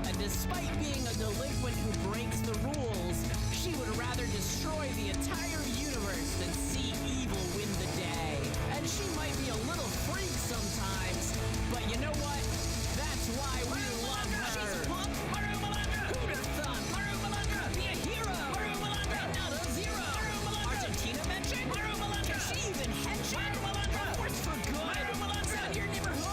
and despite being a delinquent who breaks the rules, she would rather destroy the entire universe than see evil win the day. And she might be a little freak sometimes, but you know what? That's why we love her. She's a punk. Who'd have thought? Be a hero. Not a zero. Argentina mentioned? Can she even henching? Force for good. Around your neighborhood.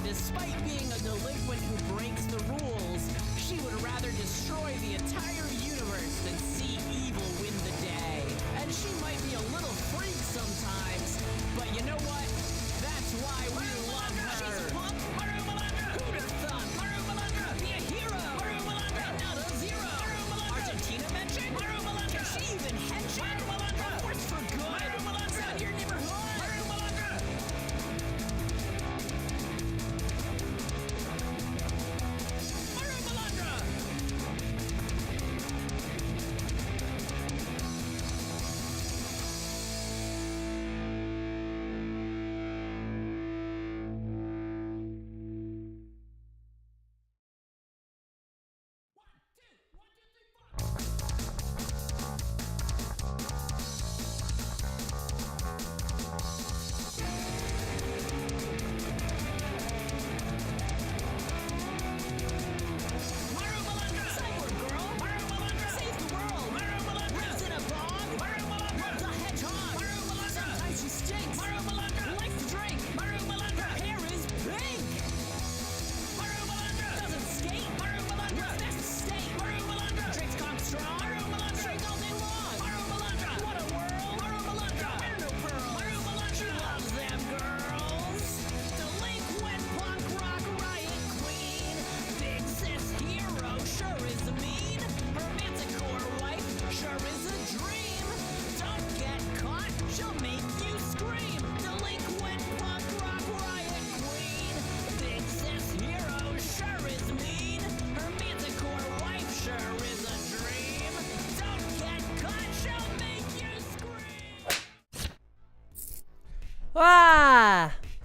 Despite being a delinquent who breaks the rules, she would rather destroy the entire universe than see evil win the day. And she might be a little freak sometimes, but you know what? That's why we love her. She's a punk. Who'd have thought? Be a hero. Not a zero. Argentina mentioned? Can she even henching? Force for good. Around your neighborhood.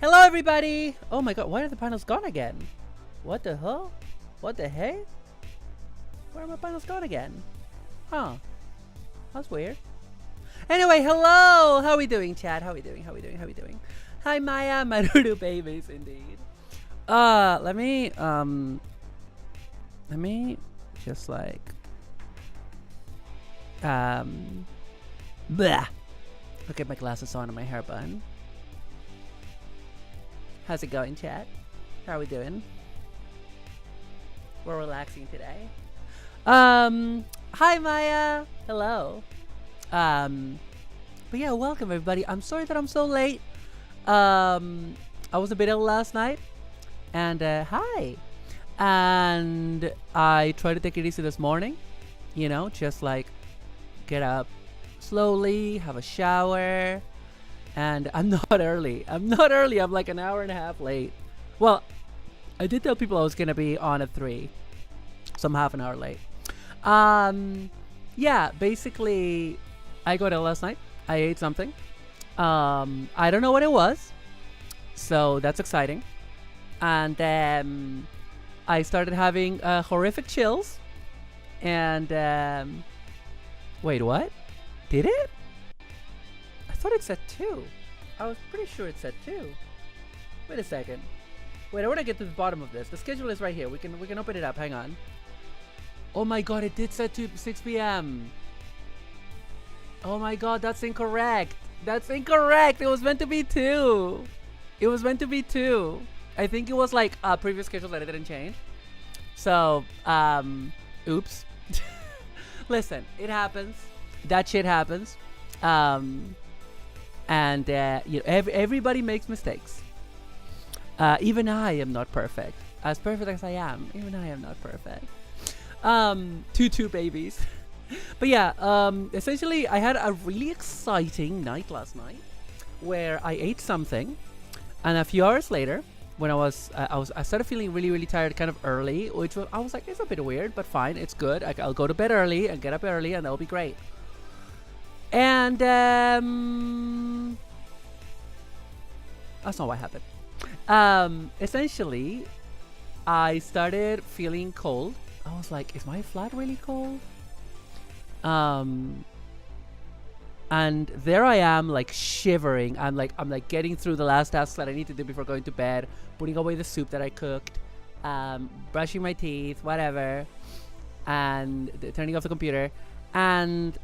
Hello everybody! Oh my god, why are the panels gone again? What the hell? What the hey? Where are my panels gone again? Huh. That's weird. Anyway, hello! How are we doing, chat? How are we doing? How are we doing? How are we doing? Hi Maya, my little babies indeed. Let me just like blah. I'll get my glasses on and my hair bun. How's it going, chat? How are we doing? We're relaxing today. Hi, Maya. Hello. But yeah, welcome everybody. I'm sorry that I'm so late. I was a bit ill last night, and hi. And I tried to take it easy this morning. You know, just like get up slowly, have a shower, and I'm not early. I'm not early. I'm like an hour and a half late. Well, I did tell people I was gonna be on at 3, so I'm half an hour late. Yeah, basically, I got ill last night. I ate something. I don't know what it was, so that's exciting. And I started having horrific chills. And wait, what? Did it? I thought it said 2. I was pretty sure it said 2. Wait a second. Wait, I want to get to the bottom of this. The schedule is right here. We can open it up. Hang on. Oh my god, it did say 6 p.m. Oh my god, that's incorrect. That's incorrect. It was meant to be 2. It was meant to be 2. I think it was like a previous schedule that I didn't change. So, oops. Listen, it happens. That shit happens. And you know, everybody makes mistakes. Even I am not perfect. As perfect as I am, even I am not perfect. 2 babies. But yeah, essentially I had a really exciting night last night where I ate something, and a few hours later, when I started feeling really tired kind of early, which was, I was like, it's a bit weird, but fine, it's good. I'll go to bed early and get up early, and that'll be great. And that's not what happened. Essentially, I started feeling cold. I was like, is my flat really cold? And there I am, like shivering. I'm like getting through the last tasks that I need to do before going to bed, putting away the soup that I cooked, brushing my teeth, whatever, and turning off the computer, and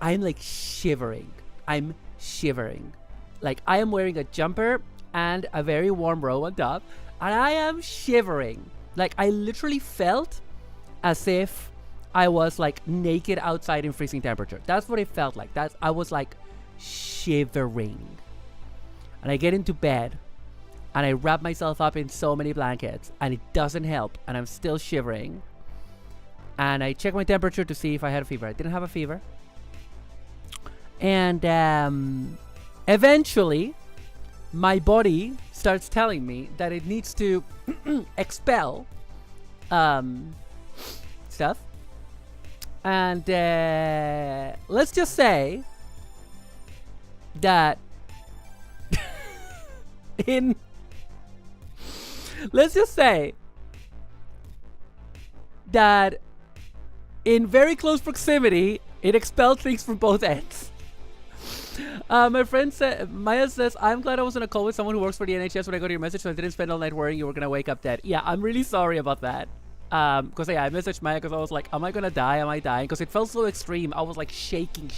I'm like shivering. I'm shivering. Like I am wearing a jumper and a very warm robe on top, and I am shivering. Like I literally felt as if I was like naked outside in freezing temperature. That's what it felt like. I was like shivering. And I get into bed and I wrap myself up in so many blankets, and it doesn't help, and I'm still shivering. And I check my temperature to see if I had a fever. I didn't have a fever. And eventually my body starts telling me that it needs to expel stuff. And let's just say that in very close proximity, it expelled things from both ends. My friend said, Maya says, I'm glad I was on a call with someone who works for the NHS when I got your message, so I didn't spend all night worrying you were gonna wake up dead. Yeah, I'm really sorry about that. Because yeah, I messaged Maya because I was like, am I gonna die? Am I dying? Because it felt so extreme. I was like shaking.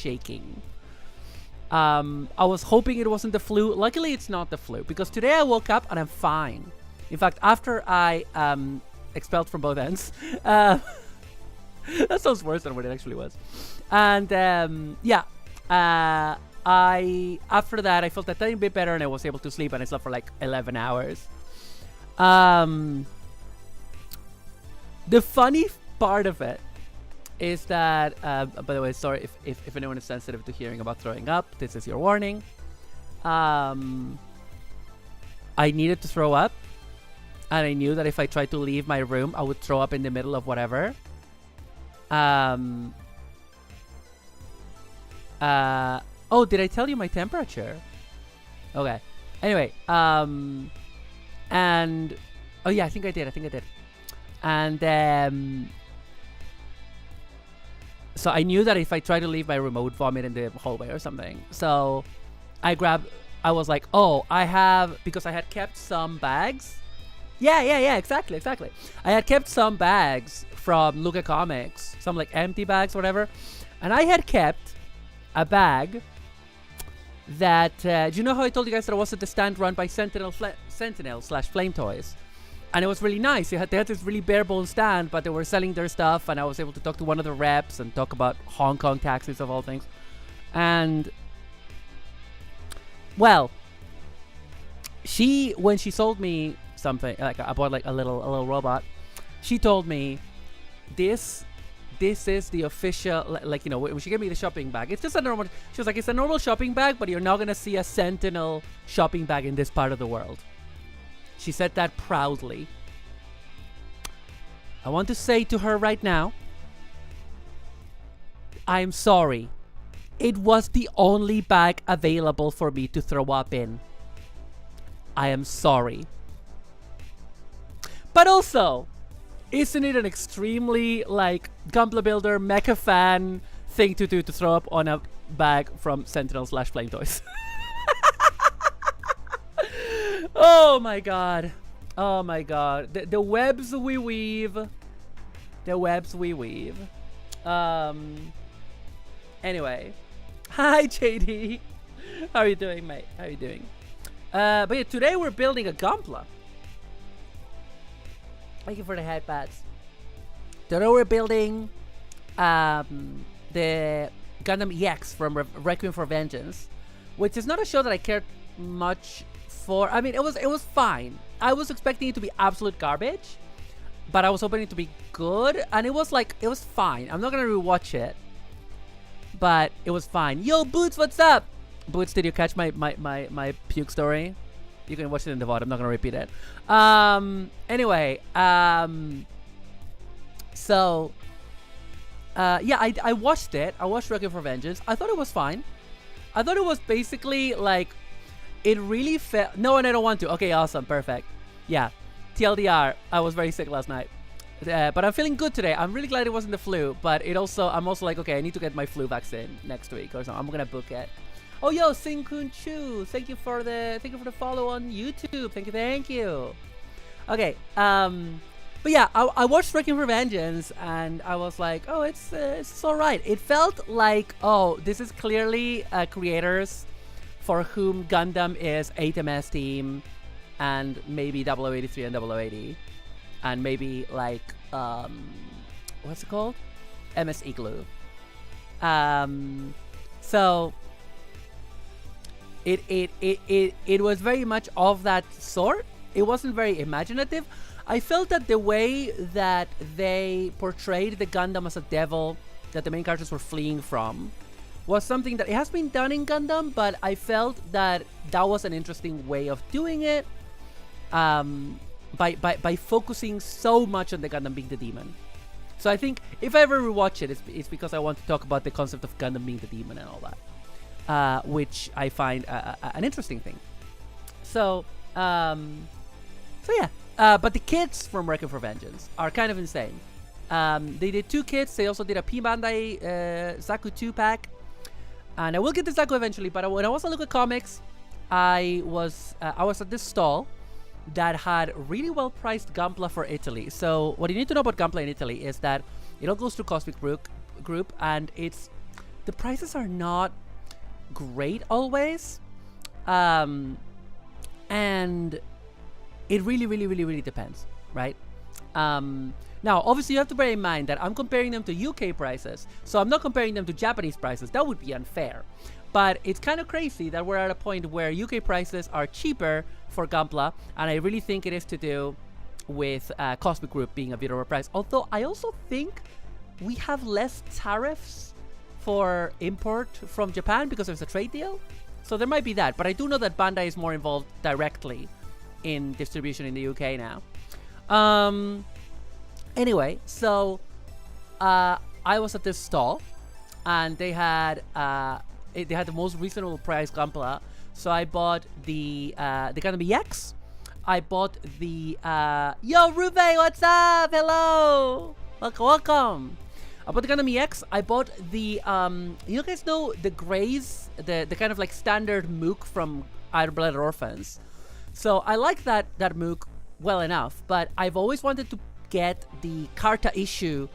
I was hoping it wasn't the flu. Luckily, it's not the flu, because today I woke up and I'm fine. In fact, after I expelled from both ends, that sounds worse than what it actually was. And yeah, after that I felt a tiny bit better, and I was able to sleep, and I slept for like 11 hours. The funny part of it is that, by the way, sorry if anyone is sensitive to hearing about throwing up, this is your warning. I needed to throw up, and I knew that if I tried to leave my room, I would throw up in the middle of whatever. Oh, did I tell you my temperature? Okay. Anyway, and oh yeah, I think I did. And so I knew that if I tried to leave my room, I would vomit in the hallway or something. So I was like, oh, because I had kept some bags. Yeah, exactly. I had kept some bags from Luca Comics, some like empty bags, whatever. And I had kept a bag that, do you know how I told you guys that I was at the stand run by Sentinel/Flame Toys? And it was really nice. They had this really bare bones stand, but they were selling their stuff, and I was able to talk to one of the reps and talk about Hong Kong taxis of all things. And well, when she sold me something, like I bought like a little robot, she told me this is the official, like, you know, when she gave me the shopping bag, it's just a normal, she was like, it's a normal shopping bag, but you're not gonna see a Sentinel shopping bag in this part of the world. She said that proudly. I want to say to her right now, I'm sorry. It was the only bag available for me to throw up in. I am sorry. But also, isn't it an extremely, like, Gunpla Builder mecha fan thing to do, to throw up on a bag from Sentinel/Flame Toys? Oh my god. Oh my god. The webs we weave. The webs we weave. Anyway. Hi, JD. How are you doing, mate? How are you doing? But yeah, today we're building a Gunpla. Thank you for the headpads. Today we're building the Gundam EX from Requiem for Vengeance, which is not a show that I cared much for. I mean, it was fine. I was expecting it to be absolute garbage, but I was hoping it to be good, and it was fine. I'm not gonna rewatch it, but it was fine. Yo, Boots, what's up? Boots, did you catch my puke story? You can watch it in the VOD. I'm not gonna repeat it. Anyway, so yeah, I watched it. I watched Requiem for Vengeance. I thought it was fine. I thought it was basically like, it really felt. No, and I don't want to. Okay, awesome, perfect. Yeah, TLDR. I was very sick last night, but I'm feeling good today. I'm really glad it wasn't the flu. But I'm also like, okay, I need to get my flu vaccine next week or something. I'm gonna book it. Oh, yo, Sing-kun Chu, thank you for the follow on YouTube. Thank you. Okay, but yeah, I watched Requiem for Vengeance, and I was like, oh, it's all right. It felt like, oh, this is clearly creators for whom Gundam is 8MS team, and maybe 0083 and 0080, and maybe like what's it called, MS Igloo. So it was very much of that sort. It wasn't very imaginative. I felt that the way that they portrayed the Gundam as a devil that the main characters were fleeing from was something that it has been done in Gundam, but I felt that that was an interesting way of doing it, by focusing so much on the Gundam being the demon. So I think if I ever rewatch it, it's because I want to talk about the concept of Gundam being the demon and all that, which I find an interesting thing. So yeah. But the kits from Requiem for Vengeance are kind of insane. They did 2 kits. They also did a P Bandai Zaku 2 pack. And I will get the Zaku eventually, but when I was looking at comics, I was at this stall that had really well priced Gunpla for Italy. So what you need to know about Gunpla in Italy is that it all goes through Cosmic Group, and the prices are not great always. And it really depends, right? Now, obviously, you have to bear in mind that I'm comparing them to UK prices, so I'm not comparing them to Japanese prices. That would be unfair. But it's kind of crazy that we're at a point where UK prices are cheaper for Gunpla, and I really think it is to do with Cosmic Group being a bit overpriced. Although I also think we have less tariffs for import from Japan because there's a trade deal. So there might be that, but I do know that Bandai is more involved directly in distribution in the UK now. Anyway, so I was at this stall, and they had the most reasonable price Gunpla. So I bought the Gundam EX. I bought the yo Rube, what's up? Hello, welcome. I bought the Gundam EX. I bought the you guys know the Greys, the kind of like standard Mook from Iron-Blooded Orphans. So I like that Mook well enough, but I've always wanted to get the Karta Issue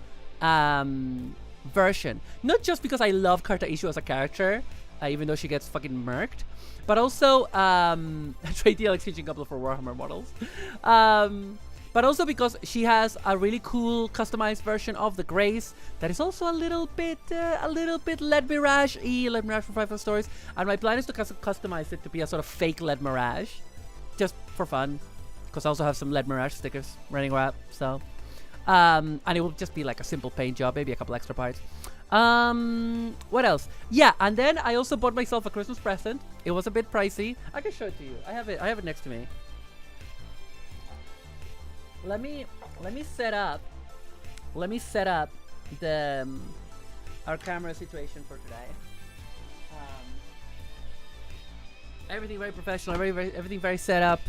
version. Not just because I love Karta Issue as a character, even though she gets fucking murked, but also trade deal exchanging couple for Warhammer models. but also because she has a really cool customized version of the Grace that is also a little bit LED Mirage-y, LED Mirage from 5 Stories. And my plan is to customize it to be a sort of fake LED Mirage, just for fun, because I also have some LED Mirage stickers running around. So, and it will just be like a simple paint job, maybe a couple extra parts. What else? Yeah, and then I also bought myself a Christmas present. It was a bit pricey. I can show it to you. I have it next to me. Let me set up the our camera situation for today. Everything very professional, everything very set up,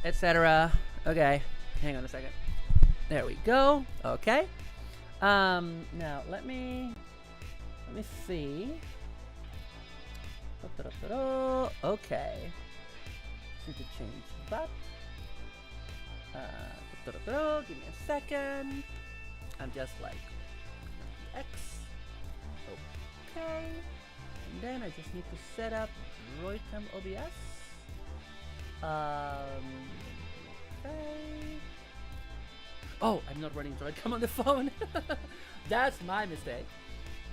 etc. Okay, hang on a second. There we go. Okay. Now let me see. Okay. Need to change that. Give me a second. I'm just like X. Okay. And then I just need to set up Droidcam OBS. Okay. Oh, I'm not running Droidcam on the phone. That's my mistake.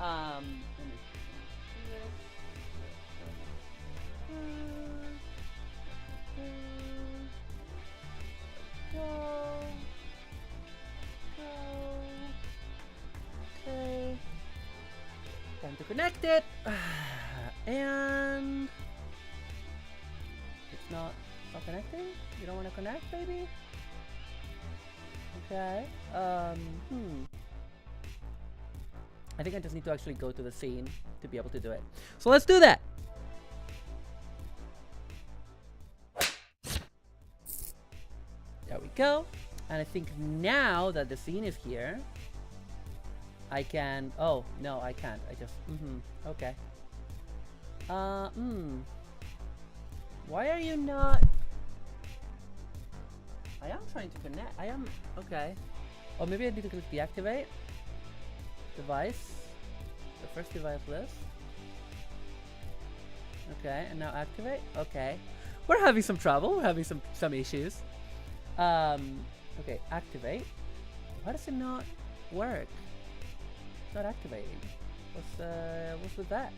Let me Okay. Time to connect it. And it's not connecting? You don't want to connect, baby? Okay. I think I just need to actually go to the scene to be able to do it. So let's do that. There we go. And I think now that the scene is here, I can... Oh, no, I can't. I just... Okay. Why are you not... I am trying to connect. I am... Okay. Oh, maybe I need to click deactivate. Device. The first device list. Okay, and now activate. Okay. We're having some trouble. We're having some issues. Okay, activate. Why does it not work? It's not activating. What's with that?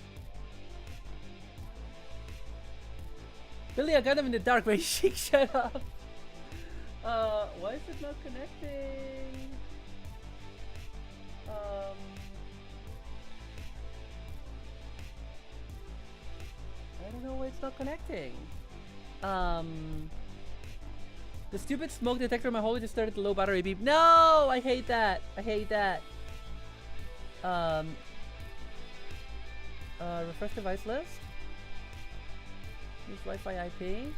Billy, I got him in the dark. Very chic. Shut up. Why is it not connecting? I don't know why it's not connecting. The stupid smoke detector in my hole just started the low battery beep. No! I hate that. I hate that. Refresh device list. Use Wi-Fi IP.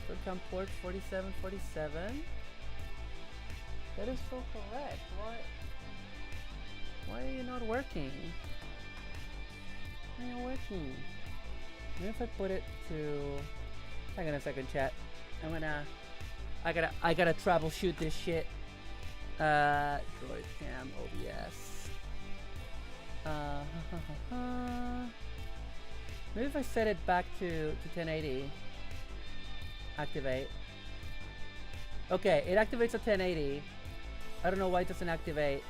Webcam port 4747. That is so correct. Why are you not working? Why are you working? Maybe if I put it to... Hang on a second, chat. I gotta troubleshoot this shit. Droidcam OBS. Maybe if I set it back to 1080. Activate. Okay, it activates at 1080. I don't know why it doesn't activate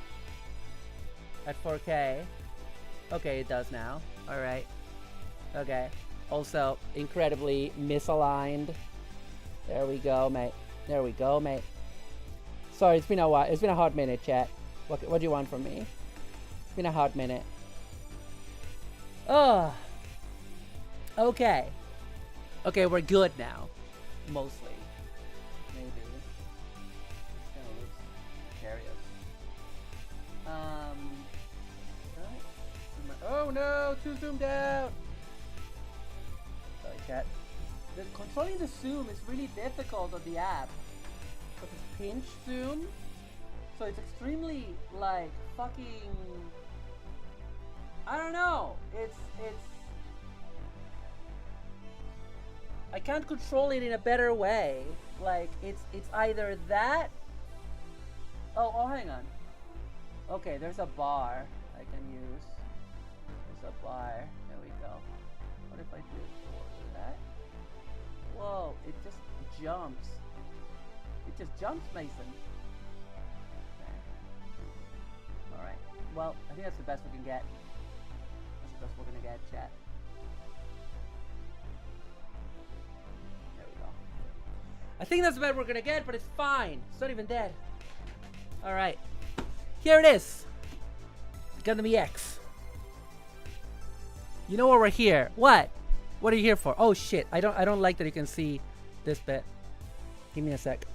at 4K. Okay, it does now. Alright. Okay. Also, incredibly misaligned. There we go, mate. There we go, mate. Sorry, it's been a while. It's been a hot minute, chat. What do you want from me? It's been a hot minute. Oh. Okay. Okay, we're good now. Mostly. Maybe. It's gonna look curious. Right. Oh no! Too zoomed out! Sorry, chat. Controlling the zoom is really difficult on the app. Because it's pinch zoom. So it's extremely, like, fucking... I don't know. It's... I can't control it in a better way. Like, it's either that... Oh, hang on. Okay, there's a bar I can use. There's a bar. There we go. What if I do that? Whoa, it just jumps. It It just jumps, Mason. Okay. Alright. Well, I think that's the best we can get. That's the best we're gonna get, chat. There we go. I think that's the best we're gonna get, but it's fine. It's not even dead. Alright. Here it is. GUNDAM EX. You know why we're here. What? What are you here for? Oh shit. I don't like that you can see this bit. Give me a sec.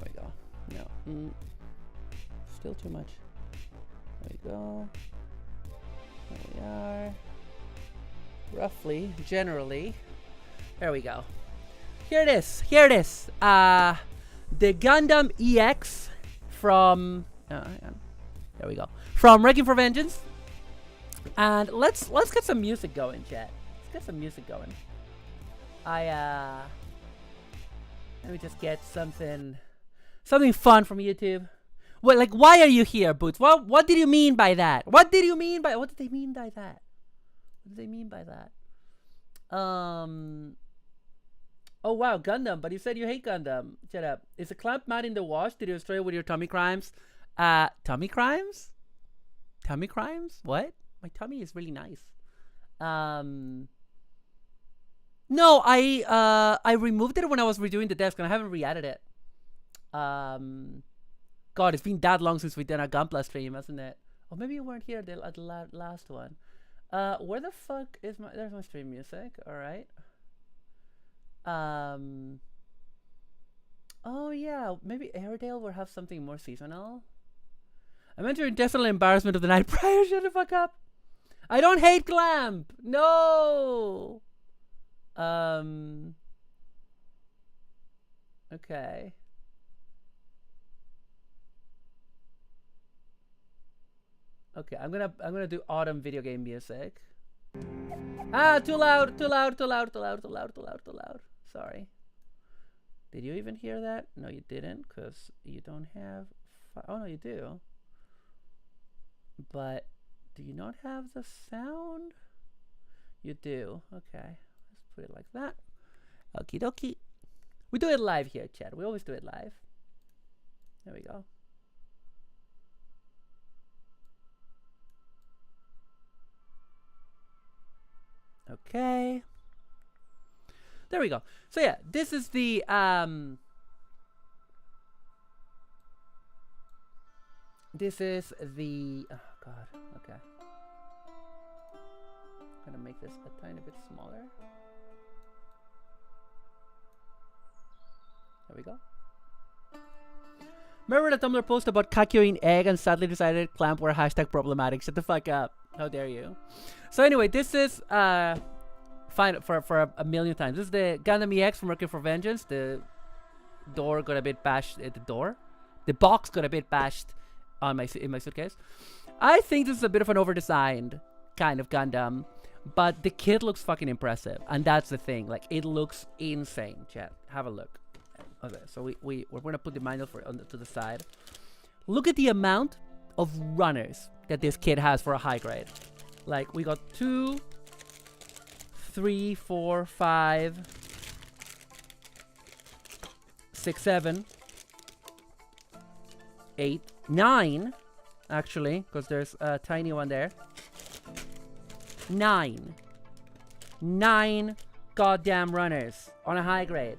There we go. No. Still too much. There we go. There we are. Roughly, generally. There we go. Here it is. Here it is. The GUNDAM EX from hang on. There we go. From Wrecking for Vengeance. And let's get some music going, chat. Let's get some music going. Let me just get something fun from YouTube. Well, like, why are you here, Boots? What did you mean by that? What did they mean by that? What did they mean by that? Oh wow, Gundam, but you said you hate Gundam. Shut up. Is a clamp mat in the wash? Did you destroy it with your tummy crimes? Tummy crimes? Tummy crimes? What? My tummy is really nice. No, I removed it when I was redoing the desk and I haven't re-added it. God, it's been that long since we did a GUNPLA stream, hasn't it? Or maybe you weren't here at the last one. Where the fuck is my... There's my stream music. Alright. Oh yeah, maybe Airedale will have something more seasonal. I'm entering definitely embarrassment of the night prior. Shut the fuck up. I don't hate Glamp. No. Okay. Okay, I'm gonna do autumn video game music. Ah, too loud. Sorry. Did you even hear that? No, you didn't, because you don't have... Oh, no, you do. But do you not have the sound? You do. Okay. Let's put it like that. Okie dokie. We do it live here, chat. We always do it live. There we go. Okay. There we go. So yeah, this is the oh god, okay. I'm gonna make this a tiny bit smaller. There we go. Remember the Tumblr post about Kakyoin egg and sadly decided clamp were hashtag problematic? Shut the fuck up. How dare you? So anyway, this is fine for a million times. This is the GUNDAM EX from Wrecking for Vengeance. The door got a bit bashed at the door. The box got a bit bashed on in my suitcase. I think this is a bit of an over-designed kind of Gundam, but the kit looks fucking impressive, and that's the thing. Like, it looks insane. Chat, have a look. Okay, so we're gonna put the manual to the side. Look at the amount of runners that this kit has for a high grade. Like, we got 2, 3, 4, 5, 6, 7, 8, 9, actually, because there's a tiny one there. 9 goddamn runners on a high grade.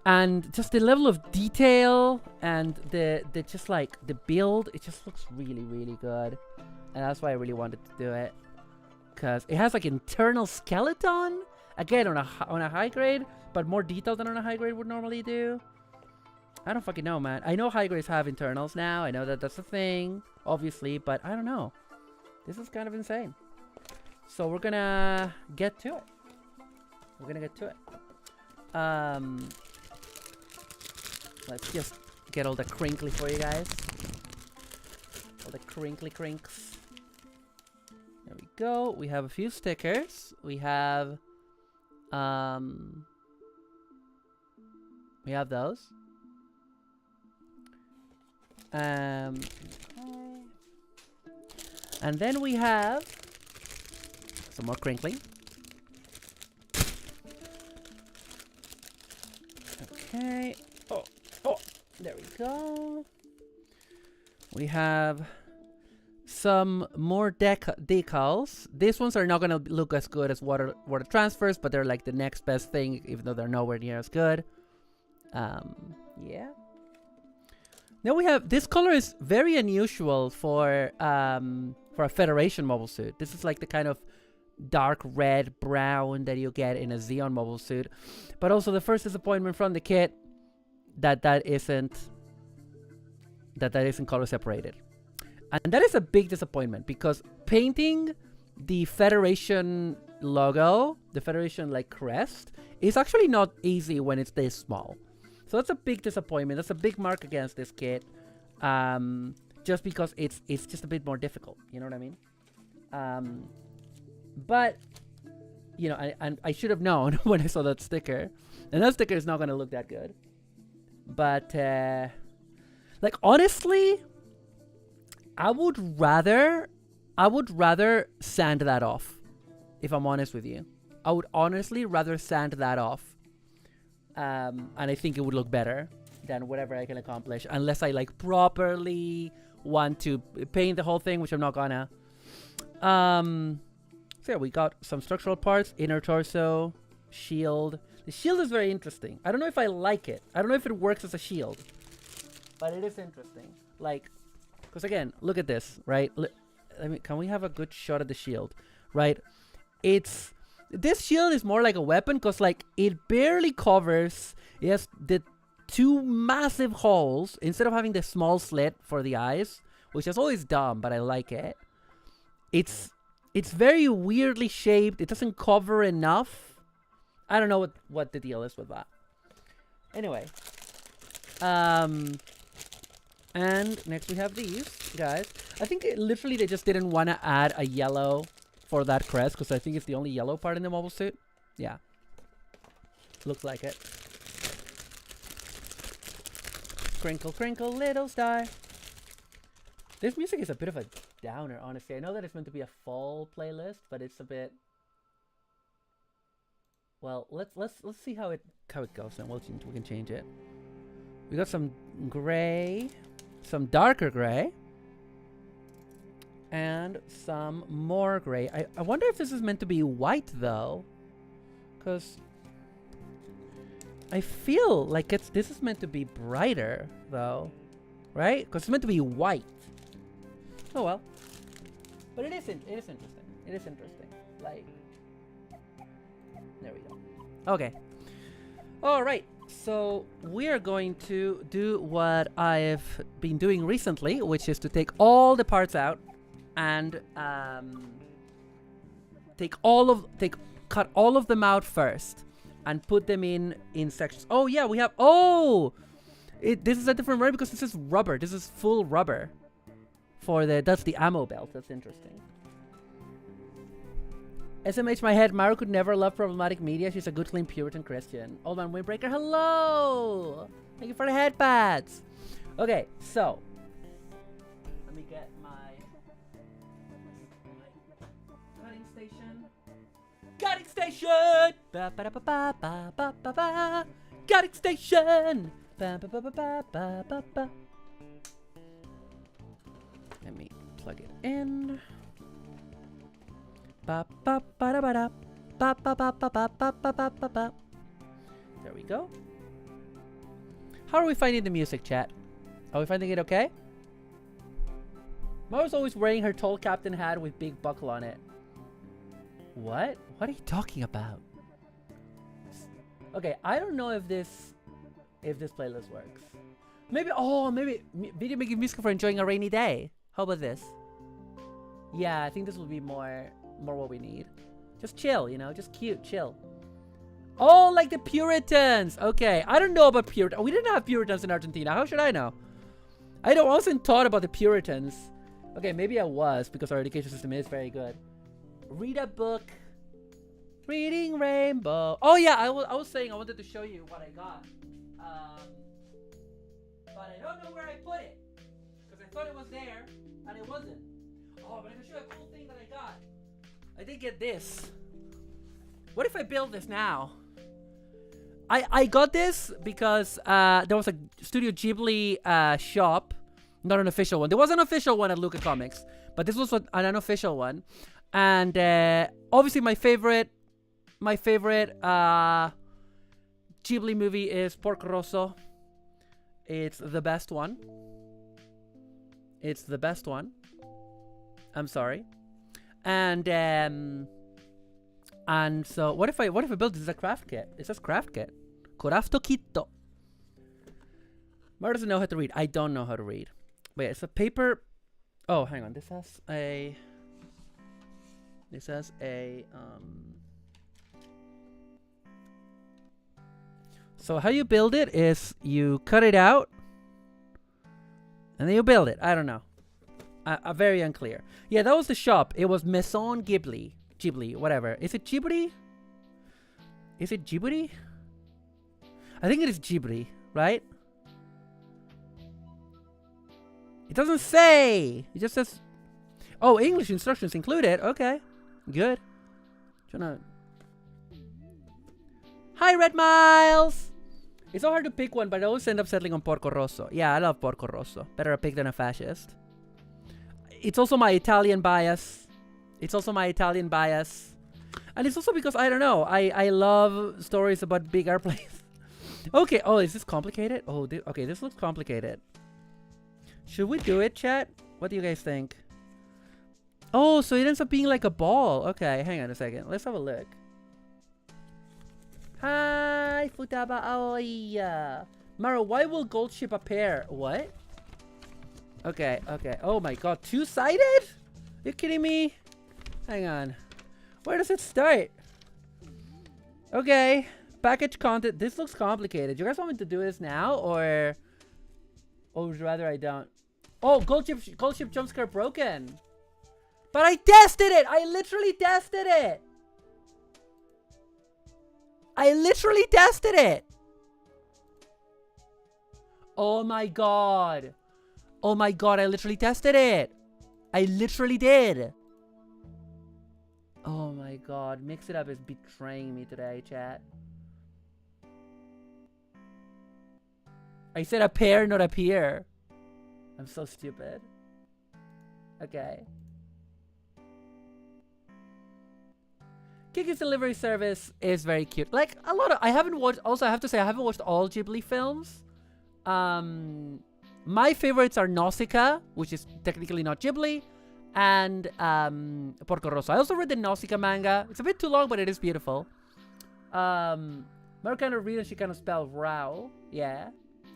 And just the level of detail and the just like the build, it just looks really, really good. And that's why I really wanted to do it, because it has like internal skeleton again on a high grade, but more detailed than on a high grade would normally do. I don't fucking know, man. I know high grades have internals now. I know that that's a thing, obviously, but I don't know. This is kind of insane. So we're gonna get to it. Let's just get all the crinkly for you guys. All the crinkly crinks. There we go. We have a few stickers. We have those. Okay. And then we have some more crinkling. Okay. Oh, there we go. We have some more decals. These ones are not gonna look as good as water transfers, but they're like the next best thing, even though they're nowhere near as good. Yeah. Now we have, this color is very unusual for a Federation mobile suit. This is like the kind of dark red brown that you get in a Xeon mobile suit. But also the first disappointment from the kit that isn't color separated. And that is a big disappointment, because painting the Federation logo, the Federation like crest, is actually not easy when it's this small. So that's a big disappointment. That's a big mark against this kit. Just because it's just a bit more difficult. You know what I mean? But, you know, I should have known when I saw that sticker. And that sticker is not going to look that good. But, like, honestly, I would rather sand that off, if I'm honest with you. I would honestly rather sand that off. And I think it would look better than whatever I can accomplish, unless I like properly want to paint the whole thing, which I'm not gonna. So yeah, we got some structural parts, inner torso, shield. The shield is very interesting. I don't know if I like it. I don't know if it works as a shield, but it is interesting. Like, because again, look at this, right? I mean, can we have a good shot of the shield, right? This shield is more like a weapon, because like it barely covers. It has the two massive holes instead of having the small slit for the eyes, which is always dumb, but I like it. It's very weirdly shaped. It doesn't cover enough. I don't know what the deal is with that. Anyway, and next we have these guys. I think literally they just didn't want to add a yellow for that crest, because I think it's the only yellow part in the mobile suit. Yeah. Looks like it. Crinkle, crinkle, little star. This music is a bit of a downer, honestly. I know that it's meant to be a fall playlist, but it's a bit... Well, let's see how it goes, and we can change it. We got some gray, some darker gray, and some more gray. I wonder if this is meant to be white, though, because I feel like this is meant to be brighter, though, right? Because it's meant to be white. Oh well, but it is interesting. It is interesting. Like, there we go. Okay. All right. So we are going to do what I've been doing recently, which is to take all the parts out and cut all of them out first and put them in sections. Oh yeah, we have. Oh, this is a different rubber because this is rubber. This is full rubber. That's the ammo belt. That's interesting. SMH my head. Maru could never love problematic media. She's a good, clean Puritan Christian. Old man Windbreaker, hello. Thank you for the head pads. Okay, so let me get my cutting station. Cutting station. Ba ba ba ba ba ba ba ba. Cutting station. Ba ba ba ba ba ba ba ba. Let me plug it in. Ba ba ba da ba da. Ba ba ba ba ba ba ba ba ba ba. There we go. How are we finding the music, chat? Are we finding it okay? Maru's always wearing her tall captain hat with big buckle on it. What? What are you talking about? Okay, I don't know if this playlist works. Maybe video making music for enjoying a rainy day. How about this? Yeah, I think this will be more what we need. Just chill, you know, just cute, chill. Oh, like the Puritans. Okay, I don't know about Puritans. We didn't have Puritans in Argentina. How should I know? I wasn't taught about the Puritans. Okay, maybe I was, because our education system is very good. Read a book. Reading Rainbow. Oh yeah, I was saying I wanted to show you what I got. But I don't know where I put it. thought it was there, and it wasn't. Oh, but I can show you a cool thing that I got. I did get this. What if I build this now? I got this because there was a Studio Ghibli shop, not an official one. There was an official one at Luca Comics, but this was an unofficial one. And obviously my favorite Ghibli movie is Porco Rosso. It's the best one. It's the best one. I'm sorry. And so what if I build this as a craft kit? It says craft kit. Crafto kitto. Mara doesn't know how to read. I don't know how to read. Wait, it's a paper. Oh, hang on. This has a So how you build it is you cut it out and then you build it. I don't know. Very unclear. Yeah, that was the shop. It was Maison Ghibli. Ghibli, whatever. Is it Ghibli? Is it Ghibli? I think it is Ghibli, right? It doesn't say. It just says, oh, English instructions included. Okay, good. Hi, Red Miles. It's so hard to pick one, but I always end up settling on Porco Rosso. Yeah, I love Porco Rosso. Better a pig than a fascist. It's also my Italian bias. It's also my Italian bias. And it's also because, I don't know, I love stories about big airplanes. Okay, oh, is this complicated? Oh, okay, this looks complicated. Should we do it, chat? What do you guys think? Oh, so it ends up being like a ball. Okay, hang on a second. Let's have a look. Hi, Futaba Aoi. Maro, why will gold ship appear? What? Okay, okay. Oh my god, two-sided? You kidding me? Hang on. Where does it start? Okay. Package content. This looks complicated. You guys want me to do this now, or would you rather I don't? Oh, gold ship jump scare broken. But I tested it. I literally tested it. I literally tested it. Oh my god. Oh my god, I literally tested it. I literally did. Oh my god, Mix It Up is betraying me today, chat. I said appear, not appear. I'm so stupid. Okay. Kiki's delivery service is very cute. Like, a lot of... I haven't watched... Also, I have to say, I haven't watched all Ghibli films. My favorites are Nausicaa, which is technically not Ghibli, and Porco Rosso. I also read the Nausicaa manga. It's a bit too long, but it is beautiful. Mer kind of read and she kind of spell Rao. Yeah,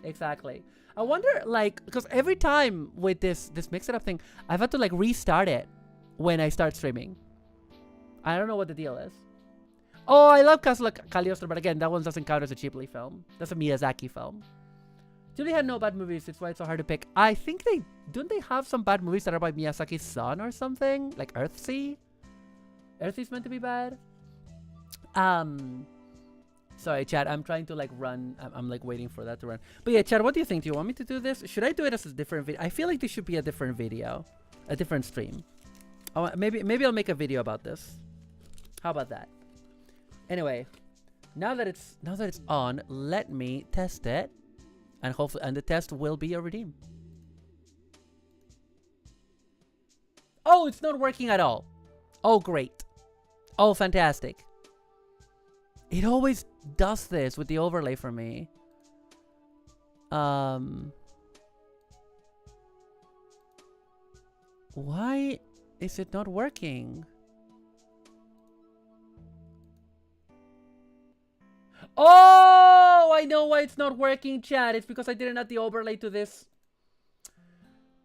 exactly. I wonder, like, because every time with this Mix It Up thing, I've had to, like, restart it when I start streaming. I don't know what the deal is. Oh, I love Castle Cagliostro, but again, that one doesn't count as a Ghibli film. That's a Miyazaki film. Ghibli had no bad movies. It's why it's so hard to pick. I think they... Don't they have some bad movies that are by Miyazaki's son or something? Like Earthsea? Earthsea's meant to be bad? Sorry, chat. I'm trying to, like, run. I'm like, waiting for that to run. But yeah, chat, what do you think? Do you want me to do this? Should I do it as a different video? I feel like this should be a different video. A different stream. Oh, maybe I'll make a video about this. How about that? Anyway, now that it's on, let me test it, and hopefully, and the test will be a redeem. Oh, it's not working at all. Oh, great. Oh, fantastic. It always does this with the overlay for me. Why is it not working? Oh, I know why it's not working, chat. It's because I didn't add the overlay to this.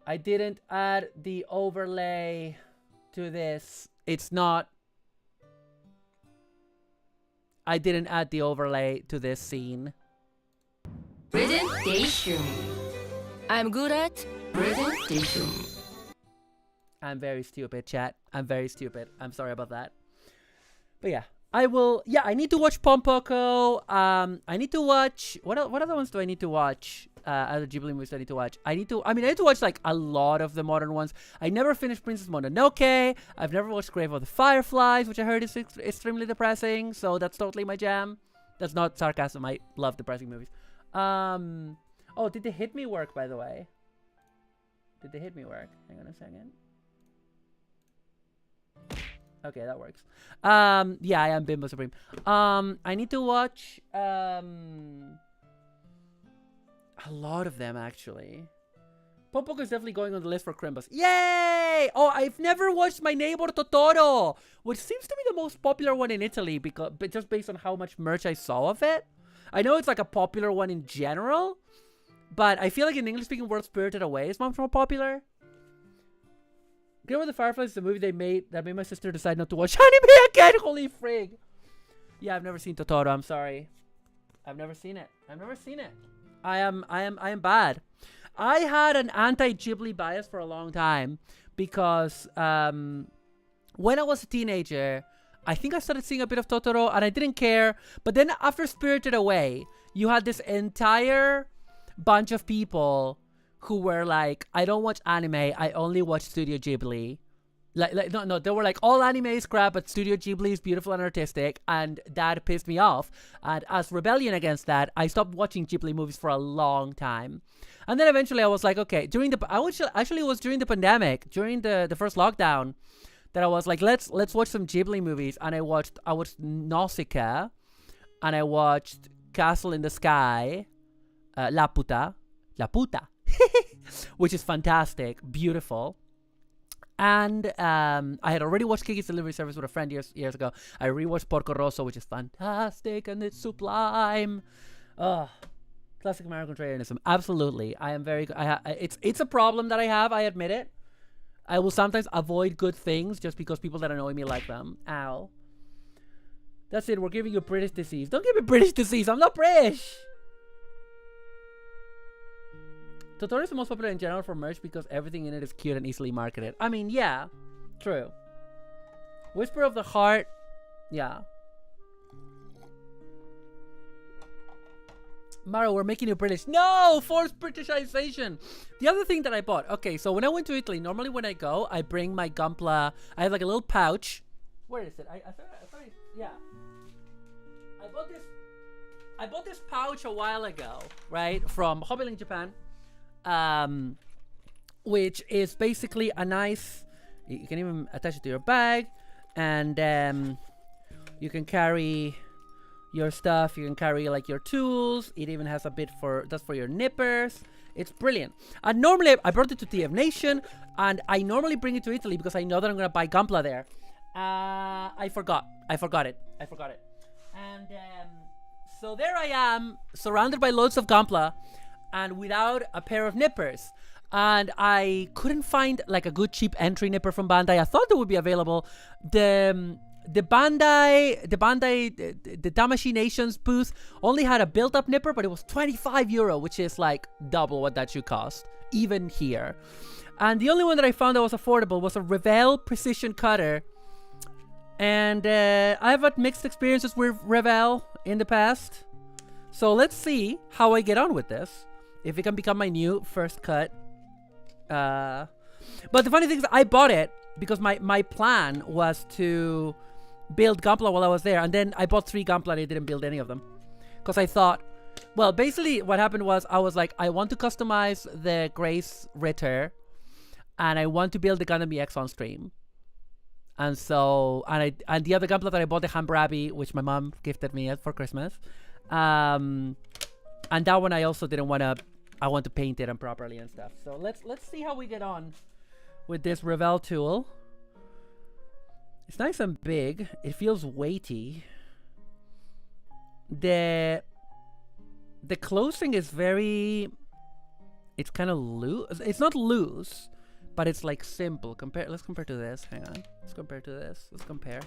I didn't add the overlay to this. It's not. I didn't add the overlay to this scene. Presentation. I'm good at presentation. I'm very stupid, chat. I'm very stupid. I'm sorry about that. But yeah, I will. Yeah, I need to watch Pompoko. I need to watch. What other ones do I need to watch? other Ghibli movies I need to watch. I need to watch like a lot of the modern ones. I never finished Princess Mononoke. I've never watched Grave of the Fireflies, which I heard is extremely depressing. So that's totally my jam. That's not sarcasm. I love depressing movies. Oh, did the hit me work, by the way? Did the hit me work? Hang on a second. Okay, that works. Yeah, I am Bimbo Supreme. I need to watch a lot of them, actually. Popoko is definitely going on the list for Crimbus. Yay! Oh, I've never watched My Neighbor Totoro, which seems to be the most popular one in Italy, but just based on how much merch I saw of it. I know it's like a popular one in general, but I feel like in the English-speaking world, Spirited Away is much more popular. Grave of the Fireflies is the movie that made my sister decide not to watch anime again. Holy frig! Yeah, I've never seen Totoro. I'm sorry. I've never seen it. I am bad. I had an anti-Ghibli bias for a long time because when I was a teenager, I think I started seeing a bit of Totoro and I didn't care. But then after Spirited Away, you had this entire bunch of people who were like, I don't watch anime, I only watch Studio Ghibli. No, they were like, all anime is crap, but Studio Ghibli is beautiful and artistic, and that pissed me off. And as rebellion against that, I stopped watching Ghibli movies for a long time. And then eventually I was like, okay, it was during the pandemic, during the first lockdown, that I was like, let's watch some Ghibli movies. And I watched Nausicaa, and I watched Castle in the Sky, La Puta, which is fantastic, beautiful. And I had already watched Kiki's Delivery Service with a friend years ago. I rewatched Porco Rosso, which is fantastic and it's sublime. Classic American contrarianism. Absolutely. I am very. It's a problem that I have. I admit it. I will sometimes avoid good things just because people that annoy me like them. Ow. That's it. We're giving you British disease. Don't give me British disease. I'm not British. Totoro is the most popular in general for merch because everything in it is cute and easily marketed. I mean, yeah. True. Whisper of the Heart. Yeah. Maro, we're making you British. No! Forced Britishization. The other thing that I bought. Okay, so when I went to Italy, normally when I go, I bring my Gunpla. I have like a little pouch. Where is it? I thought yeah. I bought this pouch a while ago, right? From Hobbyling Japan. Which is basically a nice, you can even attach it to your bag, and you can carry your stuff, you can carry like your tools. It even has a bit that's for your nippers. It's brilliant. And normally I brought it to TF Nation, and I normally bring it to Italy because I know that I'm gonna buy Gunpla there. I forgot it. And so there I am, surrounded by loads of Gunpla and without a pair of nippers. And I couldn't find like a good cheap entry nipper from Bandai. I thought they would be available. The Damashi Nations booth only had a built-up nipper, but it was €25, which is like double what that should cost, even here. And the only one that I found that was affordable was a Revell precision cutter. And I've had mixed experiences with Revell in the past. So let's see how I get on with this. If it can become my new first cut. But the funny thing is I bought it because my plan was to build Gunpla while I was there. And then I bought 3 Gunpla and I didn't build any of them. Because I thought, well, basically what happened was I was like, I want to customize the Grace Ritter. And I want to build the Gundam EX on stream. And so, and the other Gunpla that I bought, the Hambrabi, which my mom gifted me for Christmas. And that one I also didn't want to, I want to paint it properly and stuff. So let's see how we get on with this Revell tool. It's nice and big. It feels weighty. The closing is very, it's kind of loose. It's not loose, but it's like simple. Let's compare to this. Hang on. Let's compare to this. Let's compare.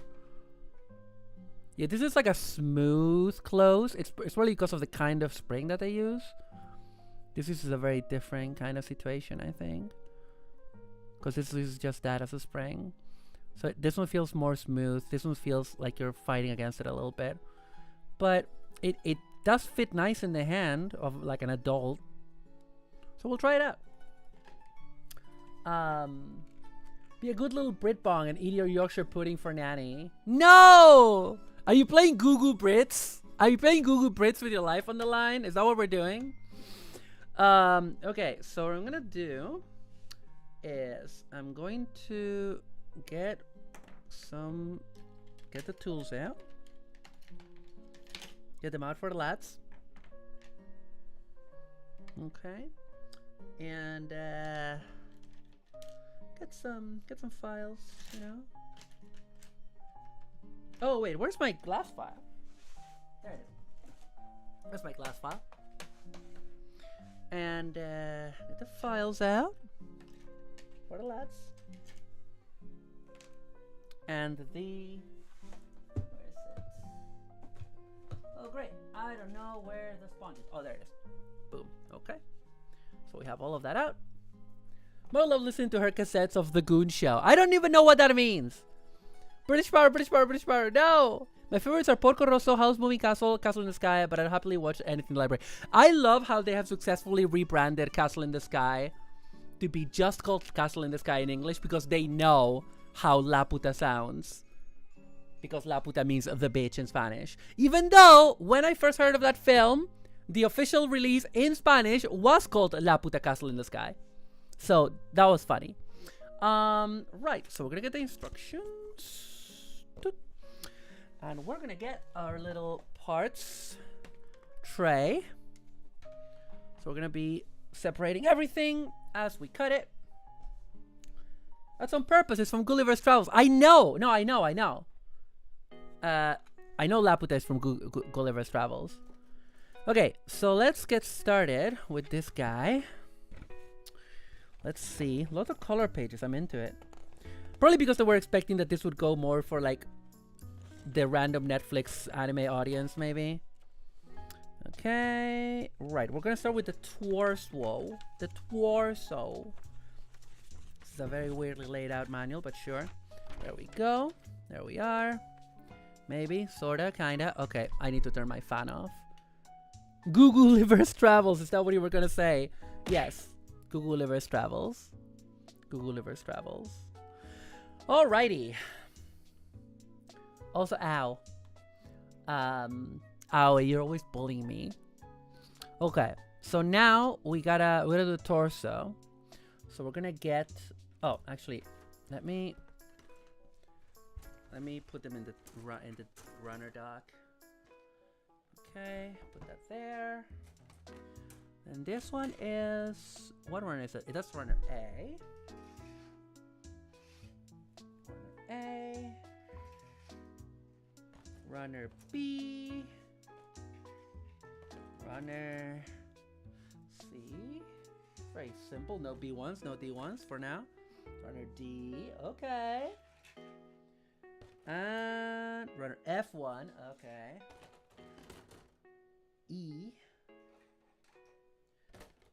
Yeah, this is like a smooth close. It's probably because of the kind of spring that they use. This is a very different kind of situation, I think. Because this is just that as a spring. So this one feels more smooth. This one feels like you're fighting against it a little bit. But it does fit nice in the hand of like an adult. So we'll try it out. Be a good little Brit bong and eat your Yorkshire pudding for nanny. No! Are you playing Google Brits? Are you playing Google Brits with your life on the line? Is that what we're doing? Okay, so what I'm gonna do is I'm going to get the tools out. Get them out for the lads. Okay. And get some files, you know. Oh wait, where's my glass file? There it is. Where's my glass file? And get the files out for the lads. And the where is it? Oh great, I don't know where the sponge is. Oh, there it is. Boom. Okay. So we have all of that out. Mo love listening to her cassettes of the Goon Show. I don't even know what that means. British Power, British Power, British Power. No! My favorites are Porco Rosso, House Moving Castle, Castle in the Sky, but I'd happily watch anything in the library. I love how they have successfully rebranded Castle in the Sky to be just called Castle in the Sky in English because they know how La Puta sounds. Because La Puta means the bitch in Spanish. Even though, when I first heard of that film, the official release in Spanish was called La Puta Castle in the Sky. So, that was funny. Right, so we're gonna get the instructions. And we're gonna get our little parts tray. So we're gonna be separating everything as we cut it. That's on purpose. It's from Gulliver's Travels. I know. No, I know. I know La Puta is from Gulliver's Travels. Okay, so let's get started with this guy. Let's see. Lots of color pages. I'm into it. Probably because they were expecting that this would go more for like the random Netflix anime audience, maybe. Okay. Right. We're going to start with the torso. The torso. This is a very weirdly laid out manual, but sure. There we go. There we are. Maybe. Sorta. Kinda. Okay. I need to turn my fan off. Google Livers Travels. Is that what you were going to say? Yes. Google Livers Travels. Google Livers Travels. Alrighty. Also, ow. Ow, you're always bullying me. Okay, so now we gotta do the torso. So we're gonna get. Oh, actually, let me put them in the runner dock. Okay, put that there. And this one is what runner is it? That's runner A. Runner A. Runner B. Runner C. Very simple. No B1s, no D1s for now. Runner D. Okay. And runner F1. Okay. E.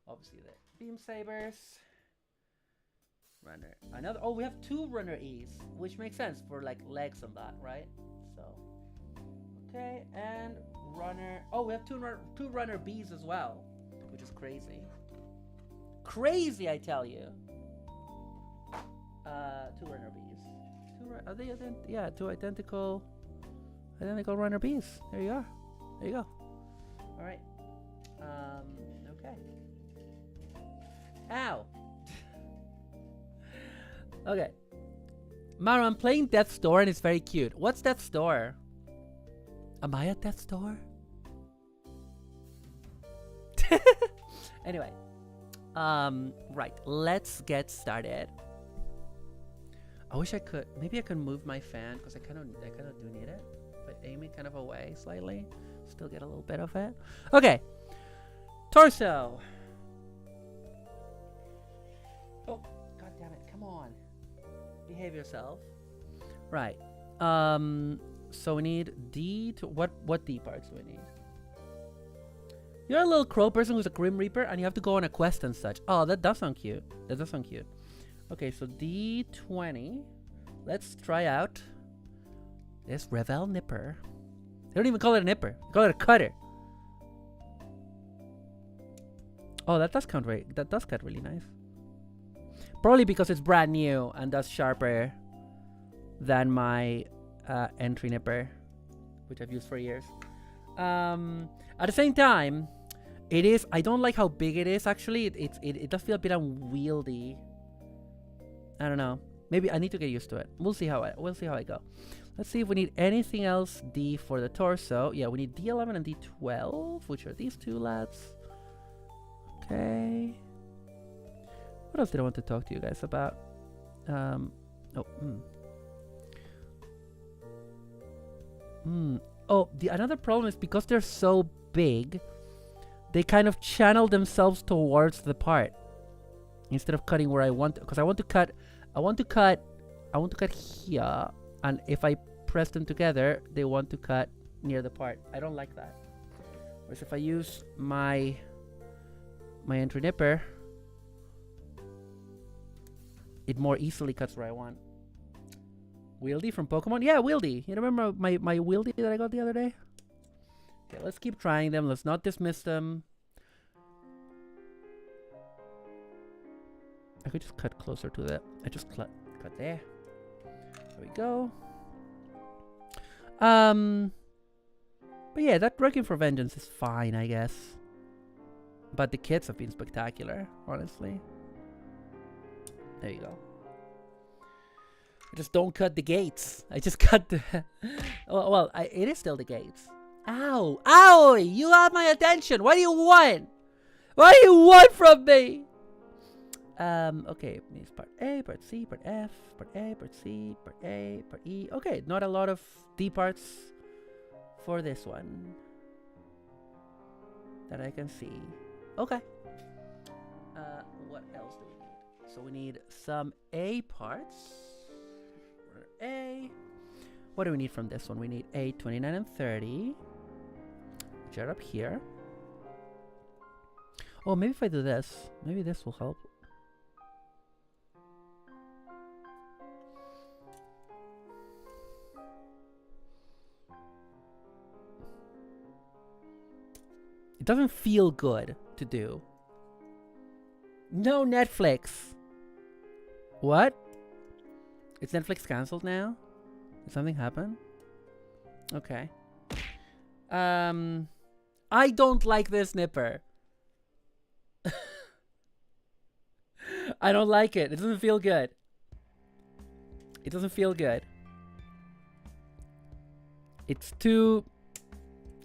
Obviously the beam sabers. Runner. Another. Oh, we have two runner E's, which makes sense for like legs and that, right? So. Okay, and runner. Oh, we have two runner B's as well, which is crazy. Crazy, I tell you. Two runner B's. Are they yeah, two identical runner B's. There you are. There you go. All right. Okay. Ow. Okay. Mara, I'm playing Death's Door and it's very cute. What's Death's Door? Am I at Death's Door? Anyway. Right. Let's get started. I wish I could. Maybe I could move my fan because I kind of do need it. But aim it kind of away slightly. Still get a little bit of it. Okay. Torso. Oh, god damn it. Come on. Behave yourself. Right. So we need D to what D parts do we need? You're a little crow person who's a Grim Reaper and you have to go on a quest and such. Oh, that does sound cute. That does sound cute. Okay, so D20. Let's try out this Revel Nipper. They don't even call it a nipper. They call it a cutter. Oh, that does count right. That does cut really nice. Probably because it's brand new and that's sharper than my entry nipper, which I've used for years. At the same time, it is. I don't like how big it is. Actually, it does feel a bit unwieldy. I don't know. Maybe I need to get used to it. We'll see how I go. Let's see if we need anything else. D for the torso. Yeah, we need D11 and D12, which are these two lads. Okay. What else did I want to talk to you guys about? Oh, another problem is because they're so big, they kind of channel themselves towards the part instead of cutting where I want. Because I want to cut here, and if I press them together, they want to cut near the part. I don't like that. Whereas if I use my entry nipper, it more easily cuts where I want. Wieldy from Pokemon? Yeah, Wieldy. You remember my Wieldy that I got the other day? Okay, let's keep trying them. Let's not dismiss them. I could just cut closer to that. I just cut there. There we go. But yeah, that Requiem for Vengeance is fine, I guess. But the kits have been spectacular, honestly. There you go. I just don't cut the gates. I just cut the... well, it is still the gates. Ow! Ow! You have my attention! What do you want? What do you want from me? Okay, it's part A, part C, part F, part A, part C, part A, part E. Okay, not a lot of D parts for this one that I can see. Okay. What else do we need? So we need some A parts. A. What do we need from this one? We need A, 29 and 30, which are up here. Oh, maybe if I do this, maybe this will help. It doesn't feel good to do. No Netflix. What? Is Netflix cancelled now? Did something happen? Okay. I don't like this nipper. I don't like it. It doesn't feel good. It doesn't feel good. It's too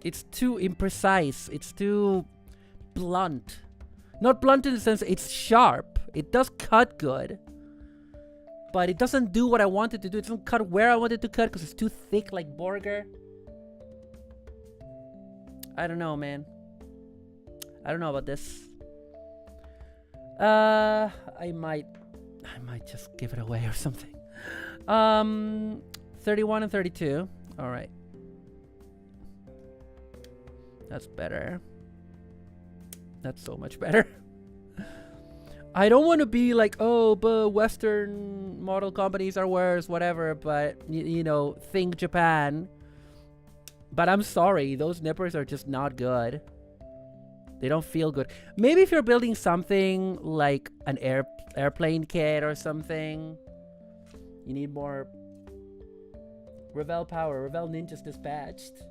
imprecise. It's too blunt. Not blunt in the sense it's sharp. It does cut good. But it doesn't do what I wanted to do. It doesn't cut where I wanted to cut because it's too thick like Borger. I don't know, man. I don't know about this. I might just give it away or something. 31 and 32. All right. That's better. That's so much better. I don't want to be like, oh, but Western model companies are worse, whatever, but, you know, think Japan. But I'm sorry, those nippers are just not good. They don't feel good. Maybe if you're building something like an airplane kit or something, you need more Revel power. Revel Ninjas dispatched.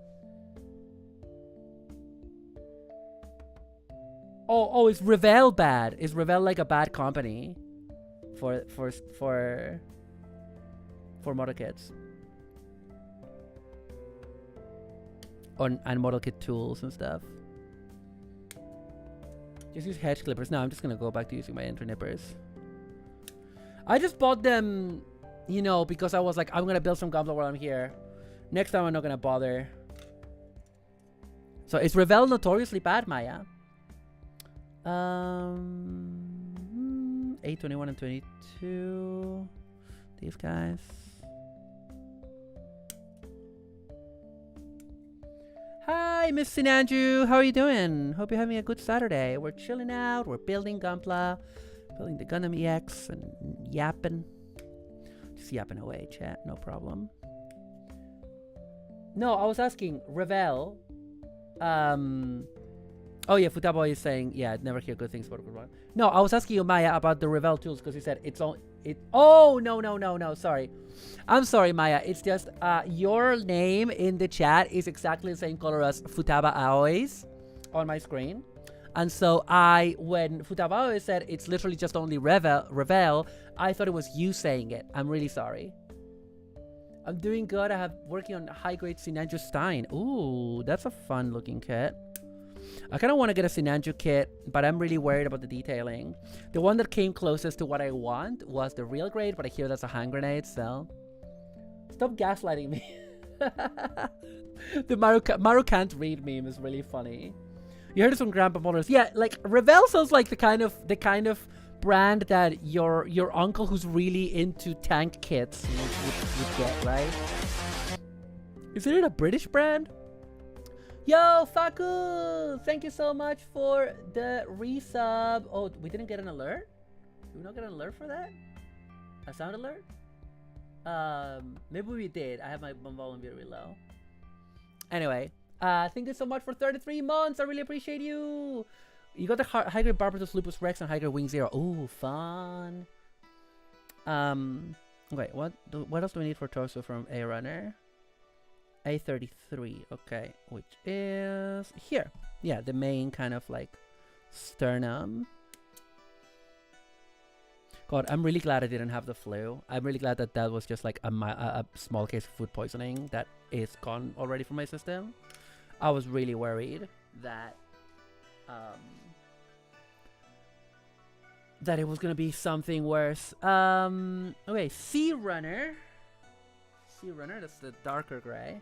Oh, is Revel bad? Is Revel like a bad company for model kits? And model kit tools and stuff. Just use hedge clippers. No, I'm just gonna go back to using my entry nippers. I just bought them, you know, because I was like, I'm gonna build some Gunpla while I'm here. Next time I'm not gonna bother. So is Revel notoriously bad, Maya? 8, 21, and 22. These guys. Hi, Miss Sinanju. How are you doing? Hope you're having a good Saturday. We're chilling out. We're building Gunpla. Building the Gundam EX and yapping. Just yapping away, chat. No problem. No, I was asking Revel. Oh yeah, Futaba is saying, yeah, never hear good things about Gurban. No, I was asking you, Maya, about the Revel tools because you said it's all it. Oh no, sorry. I'm sorry, Maya. It's just your name in the chat is exactly the same color as Futaba Aoi's on my screen, and so when Futaba Aoi said it's literally just only Revel, I thought it was you saying it. I'm really sorry. I'm doing good. I have working on high grade Sinanju Stein. Ooh, that's a fun looking kit. I kind of want to get a Sinanju kit, but I'm really worried about the detailing. The one that came closest to what I want was the real grade, but I hear that's a hand grenade, so... Stop gaslighting me. The Maru can't read meme is really funny. You heard it from Grandpa Mullers. Yeah, like, Revel sounds like the kind of brand that your uncle who's really into tank kits would get, right? Is it a British brand? Yo, Faku! Thank you so much for the resub. Oh, we didn't get an alert? Did we not get an alert for that? A sound alert? Maybe we did. I have my volume very low. Anyway, thank you so much for 33 months. I really appreciate you. You got the high grade Barbatos Lupus Rex and high grade Wing Zero. Ooh, fun. Wait, what else do we need for torso from A Runner? A33, okay, which is here. Yeah, the main kind of like sternum. God, I'm really glad I didn't have the flu. I'm really glad that that was just like a small case of food poisoning that is gone already from my system. I was really worried that that it was gonna be something worse. Okay, Sea Runner. Sea Runner, that's the darker gray.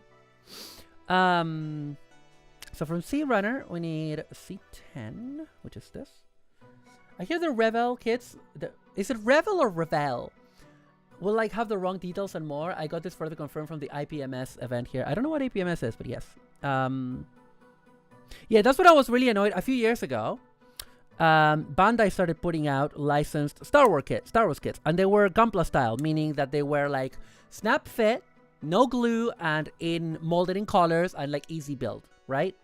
So from Sea Runner, we need C10, which is this. I hear the Revel kits. Is it Revel or Revel? Will like have the wrong details and more. I got this further confirmed from the IPMS event here. I don't know what IPMS is, but yes. Yeah, that's what I was really annoyed a few years ago. Bandai started putting out licensed Star Wars kits, and they were Gunpla style, meaning that they were like snap fit, no glue, and molded in colors and like easy build, right?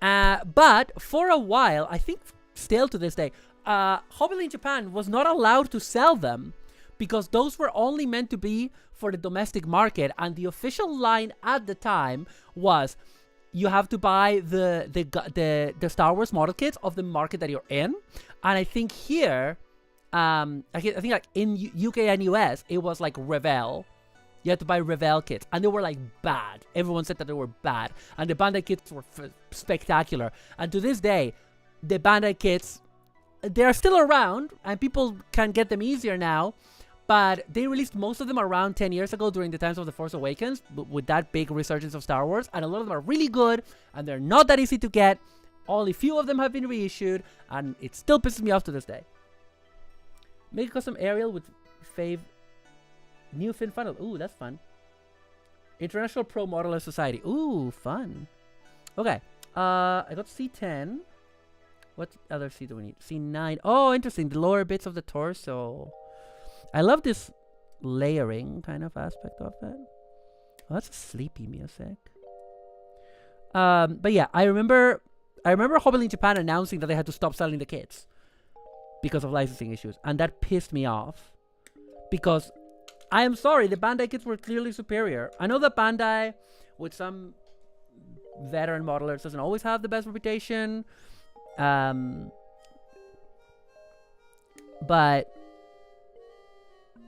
But for a while, I think still to this day, Hobby in Japan was not allowed to sell them because those were only meant to be for the domestic market, and the official line at the time was you have to buy the Star Wars model kits of the market that you're in. And I think here, I think like in UK and US, it was like Revel. You had to buy Revel kits, and they were like bad. Everyone said that they were bad, and the Bandai kits were spectacular. And to this day, the Bandai kits, they're still around, and people can get them easier now. But they released most of them around 10 years ago during the times of The Force Awakens, with that big resurgence of Star Wars. And a lot of them are really good, and they're not that easy to get. Only few of them have been reissued, and it still pisses me off to this day. Make a custom aerial with fave new fin funnel. Ooh, that's fun. International Pro Modeler Society. Ooh, fun. Okay. I got C10. What other C do we need? C9. Oh, interesting. The lower bits of the torso. I love this layering kind of aspect of it. Oh, that's sleepy music. But yeah, I remember Hobby in Japan announcing that they had to stop selling the kits because of licensing issues, and that pissed me off. Because I am sorry, the Bandai kits were clearly superior. I know that Bandai, with some veteran modelers, doesn't always have the best reputation. But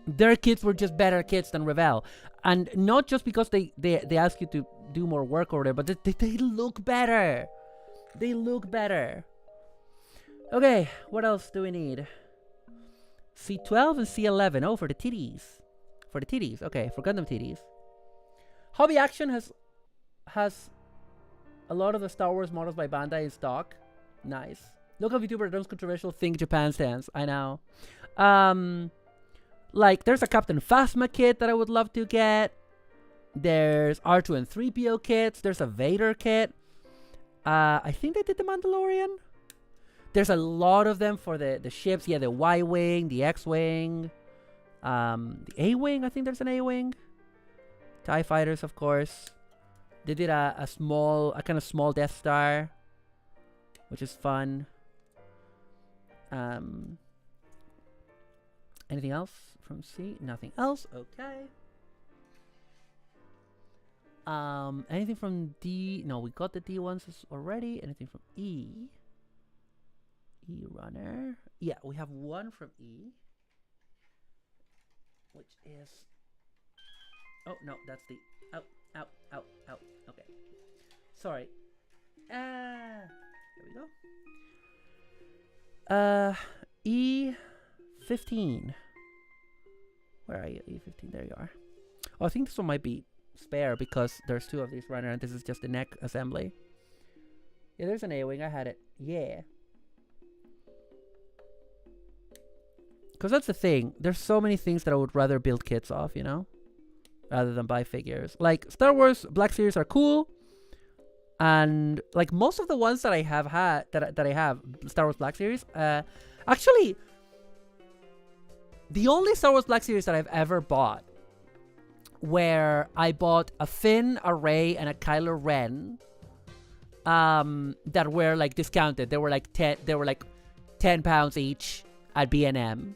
their kits were just better kits than Revel. And not just because they ask you to do more work or whatever, but they look better. They look better. Okay, what else do we need? C12 and C11. Oh, for the titties. For the titties. Okay, for Gundam titties. Hobby Action has a lot of the Star Wars models by Bandai in stock. Nice. Local VTuber does controversial Think Japan stance. I know. Like, there's a Captain Phasma kit that I would love to get. There's R2 and 3PO kits. There's a Vader kit. I think they did the Mandalorian. There's a lot of them for the ships. Yeah, the Y-Wing, the X-Wing, the A-Wing. I think there's an A-Wing. TIE Fighters, of course. They did a kind of small Death Star. which is fun. Anything else from C? Nothing else. Okay. Anything from D? No, we got the D ones already. Anything from E? E runner. Yeah, we have one from E, which is. Oh no, that's the. Out, out, out, out. Okay. Sorry. There we go. E15. Where are you? E15. There you are. Oh, I think this one might be spare because there's two of these runner and this is just the neck assembly. Yeah, there's an A-wing. I had it. Yeah. Because that's the thing. There's so many things that I would rather build kits of, you know? Rather than buy figures. Like, Star Wars Black Series are cool. And, like, most of the ones that I have had, that I have, Star Wars Black Series, actually, the only Star Wars Black Series that I've ever bought, where I bought a Finn, a Rey, and a Kylo Ren, that were, like, discounted. They were, like, 10 pounds each at B&M.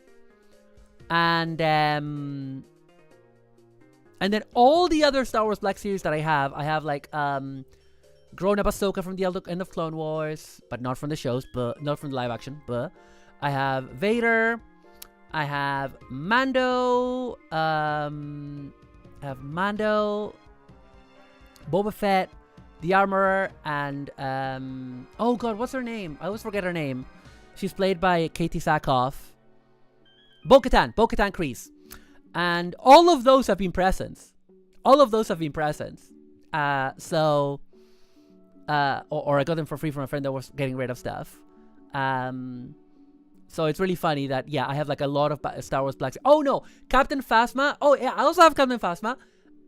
And then all the other Star Wars Black Series that I have like grown up Ahsoka from the end of Clone Wars, but not from the shows, but not from the live action. But I have Vader, I have Mando, Boba Fett, the Armorer, and oh god, what's her name? I always forget her name. She's played by Katie Sackhoff. Bo-Katan Kryze. And all of those have been presents. Or I got them for free from a friend that was getting rid of stuff. So it's really funny that, yeah, I have like a lot of Star Wars Black. Oh no, Captain Phasma. Oh yeah, I also have Captain Phasma.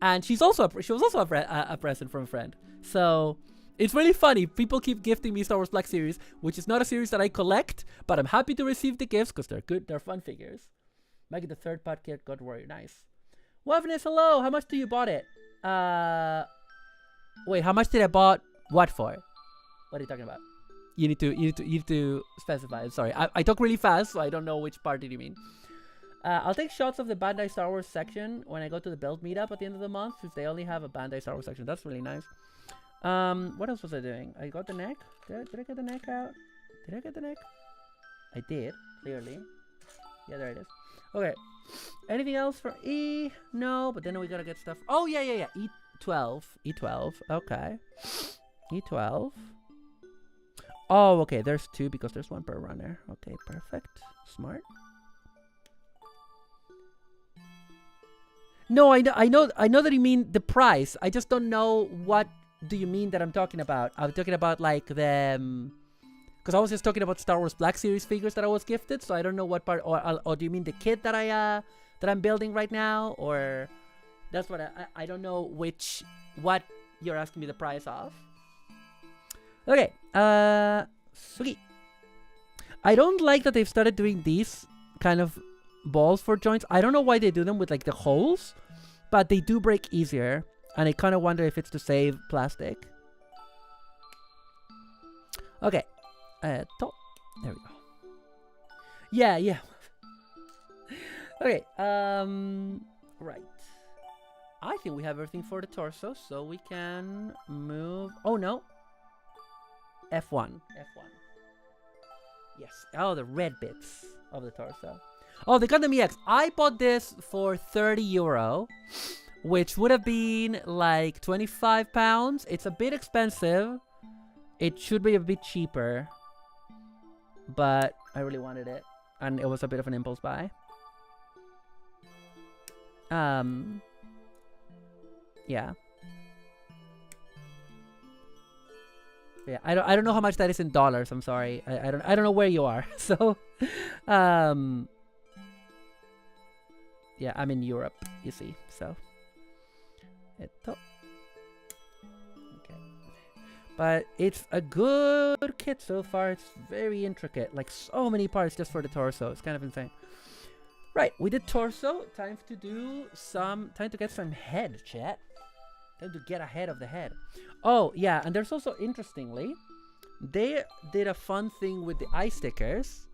And she was also a present from a friend. So it's really funny. People keep gifting me Star Wars Black Series, which is not a series that I collect, but I'm happy to receive the gifts because they're good. They're fun figures. Might get the third part kit. God Warrior, nice. Waveness, hello. How much do you bought it? Wait, how much did I bought what for? What are you talking about? You need to specify. I'm sorry. I talk really fast, so I don't know which part did you mean. I'll take shots of the Bandai Star Wars section when I go to the build meetup at the end of the month, since they only have a Bandai Star Wars section. That's really nice. What else was I doing? I got the neck. Did I get the neck out? Did I get the neck? I did, clearly. Yeah, there it is. Okay. Anything else for E? No, but then we gotta get stuff. Oh, yeah. E12. Okay. E12. Oh, okay. There's two because there's one per runner. Okay, perfect. Smart. No, I know that you mean the price. I just don't know what do you mean that I'm talking about. I'm talking about like the because I was just talking about Star Wars Black Series figures that I was gifted, so I don't know what part. Or do you mean the kit that I'm building right now? Or that's what I don't know what you're asking me the price of. Okay, sweet. I don't like that they've started doing these kind of balls for joints. I don't know why they do them with like the holes, but they do break easier, and I kind of wonder if it's to save plastic. Okay, there we go. Yeah. Okay, right. I think we have everything for the torso, so we can move. Oh no. F1. Yes. Oh, the red bits of the torso. Oh, the GUNDAM EX. I bought this for €30, which would have been like 25 pounds. It's a bit expensive. It should be a bit cheaper, but I really wanted it, and it was a bit of an impulse buy. Yeah. Yeah, I don't know how much that is in dollars. I'm sorry. I don't know where you are. So, yeah, I'm in Europe, you see. So, okay. But it's a good kit so far. It's very intricate, like so many parts just for the torso. It's kind of insane. Right, we did torso. Time to get some head, chat. Time to get ahead of the head. Oh, yeah, and there's also, interestingly, they did a fun thing with the eye stickers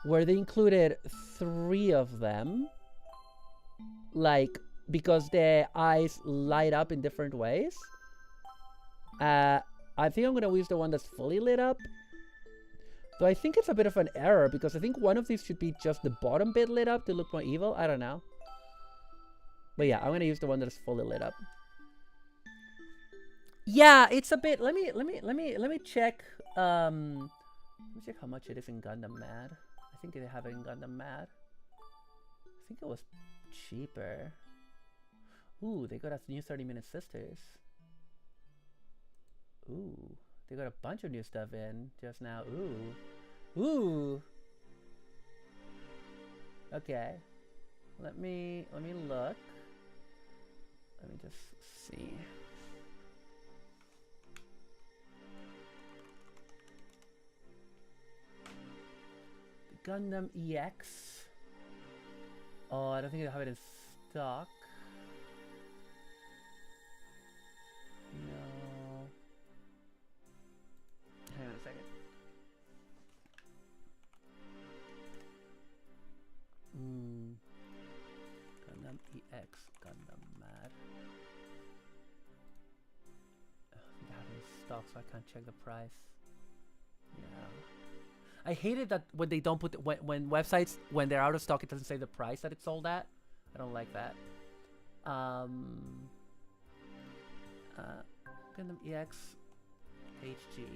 where they included 3 of them, like, because the eyes light up in different ways. I think I'm gonna use the one that's fully lit up. So I think it's a bit of an error because I think one of these should be just the bottom bit lit up to look more evil. I don't know. But yeah, I'm gonna use the one that is fully lit up. Yeah, it's a bit. Let me check. Let me check how much it is in Gundam Mad. I think they have it in Gundam Mad. I think it was cheaper. Ooh, they got a new 30-minute sisters. Ooh, they got a bunch of new stuff in just now. Ooh, ooh. Okay, let me look. Let me just see. The Gundam EX. Oh, I don't think they have it in stock. No. Hang on a second. Gundam EX, Gundam Mad. They have it in stock, so I can't check the price. Yeah. I hate it that when they don't put when websites, when they're out of stock, it doesn't say the price that it's sold at. I don't like that. Gundam EX HG.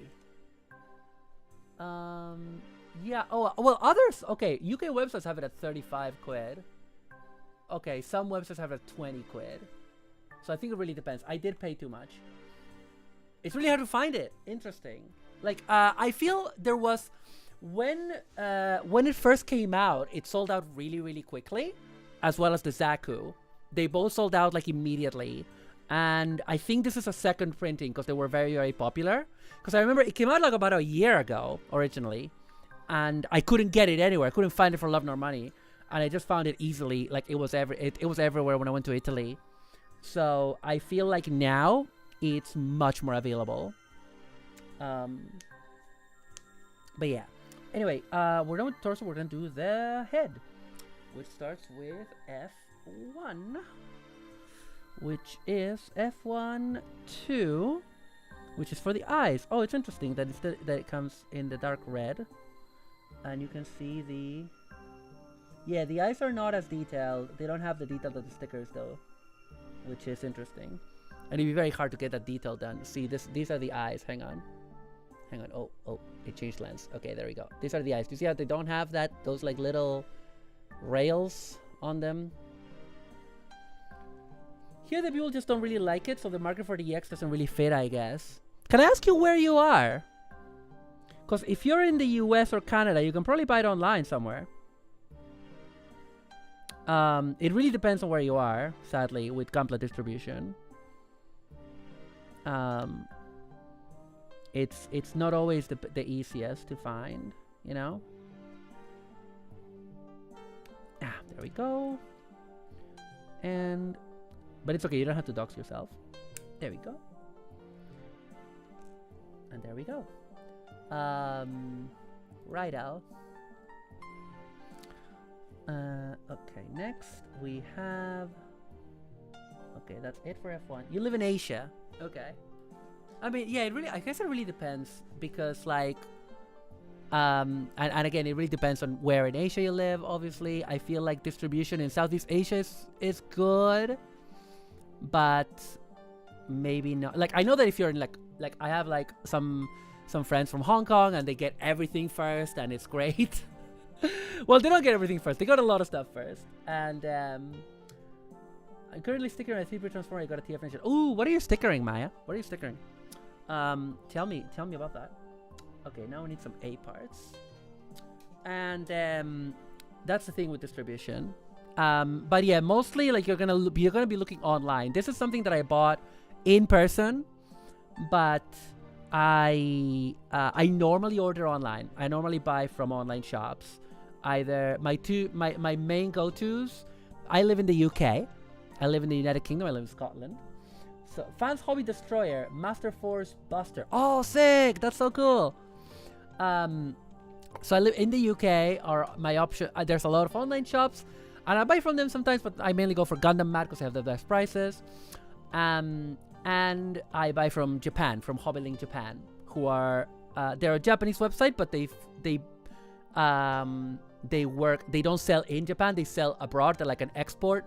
Yeah. Oh well, others. Okay, UK websites have it at 35 quid. Okay, some websites have it at 20 quid. So I think it really depends. I did pay too much. It's really hard to find it. Interesting. Like I feel there was when it first came out, it sold out really quickly, as well as the Zaku. They both sold out like immediately. And I think this is a second printing because they were very popular. Because I remember it came out like about a year ago originally, and I couldn't get it anywhere. I couldn't find it for love nor money, and I just found it easily. Like it was everywhere when I went to Italy. So I feel like now it's much more available. But yeah. Anyway, we're done with torso. We're gonna do the head, which starts with F1. Which is F1-2, which is for the eyes. Oh, it's interesting that that it comes in the dark red, and you can see the eyes are not as detailed. They don't have the detail of the stickers though, which is interesting, and it'd be very hard to get that detail done. See these are the eyes. Hang on. Oh, it changed lens. Okay, there we go. These are the eyes. Do you see how they don't have those like little rails on them? Here the people just don't really like it, so the market for the EX doesn't really fit, I guess. Can I ask you where you are? Because if you're in the US or Canada, you can probably buy it online somewhere. It really depends on where you are, sadly, with GUNPLA distribution. It's not always the easiest to find, you know? Ah, there we go. But it's okay, you don't have to dox yourself. There we go. And there we go. Righto. Okay, next we have... Okay, that's it for F1. You live in Asia. Okay. I mean, yeah, I guess it really depends because like... and again, it really depends on where in Asia you live, obviously. I feel like distribution in Southeast Asia is good. But maybe not. Like I know that if you're in like I have like some friends from Hong Kong and they get everything first and it's great. Well, they don't get everything first. They got a lot of stuff first. And I'm currently stickering a 3-bit transformer. I got a TF engine. Ooh, what are you stickering, Maya? What are you stickering? Tell me about that. Okay, now we need some A parts. And that's the thing with distribution. But yeah, mostly like you're gonna be looking online. This is something that I bought in person, but I normally order online. I normally buy from online shops. Either my main go-tos. I live in the UK. I live in the United Kingdom. I live in Scotland. So Fans Hobby Destroyer, Master Force Buster. Oh, sick! That's so cool. So I live in the UK, or my option, there's a lot of online shops, and I buy from them sometimes, but I mainly go for Gundam Mad because they have the best prices. And I buy from Japan, from Hobbylink Japan, who are, they're a Japanese website, but they don't sell in Japan, they sell abroad, they're like an export,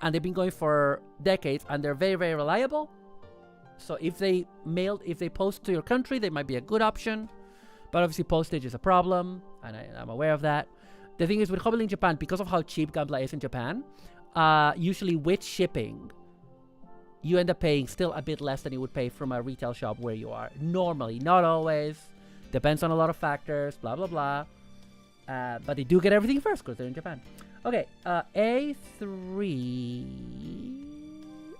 and they've been going for decades, and they're very, very reliable. So if they post to your country, they might be a good option. But obviously postage is a problem, and I'm aware of that. The thing is with Hobbylink Japan, because of how cheap Gunpla is in Japan, usually with shipping, you end up paying still a bit less than you would pay from a retail shop where you are. Normally, not always. Depends on a lot of factors, blah, blah, blah. But they do get everything first because they're in Japan. Okay, A3.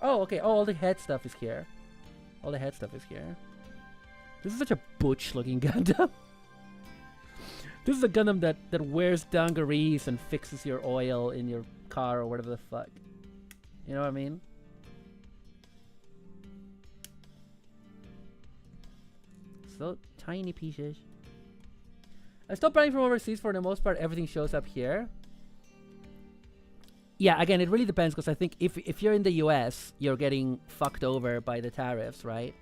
Oh, okay, all the head stuff is here. All the head stuff is here. This is such a butch-looking Gundam. This is a Gundam that wears dungarees and fixes your oil in your car or whatever the fuck. You know what I mean? So tiny pieces. I stopped buying from overseas for the most part. Everything shows up here. Yeah, again, it really depends because I think if you're in the US, you're getting fucked over by the tariffs, right?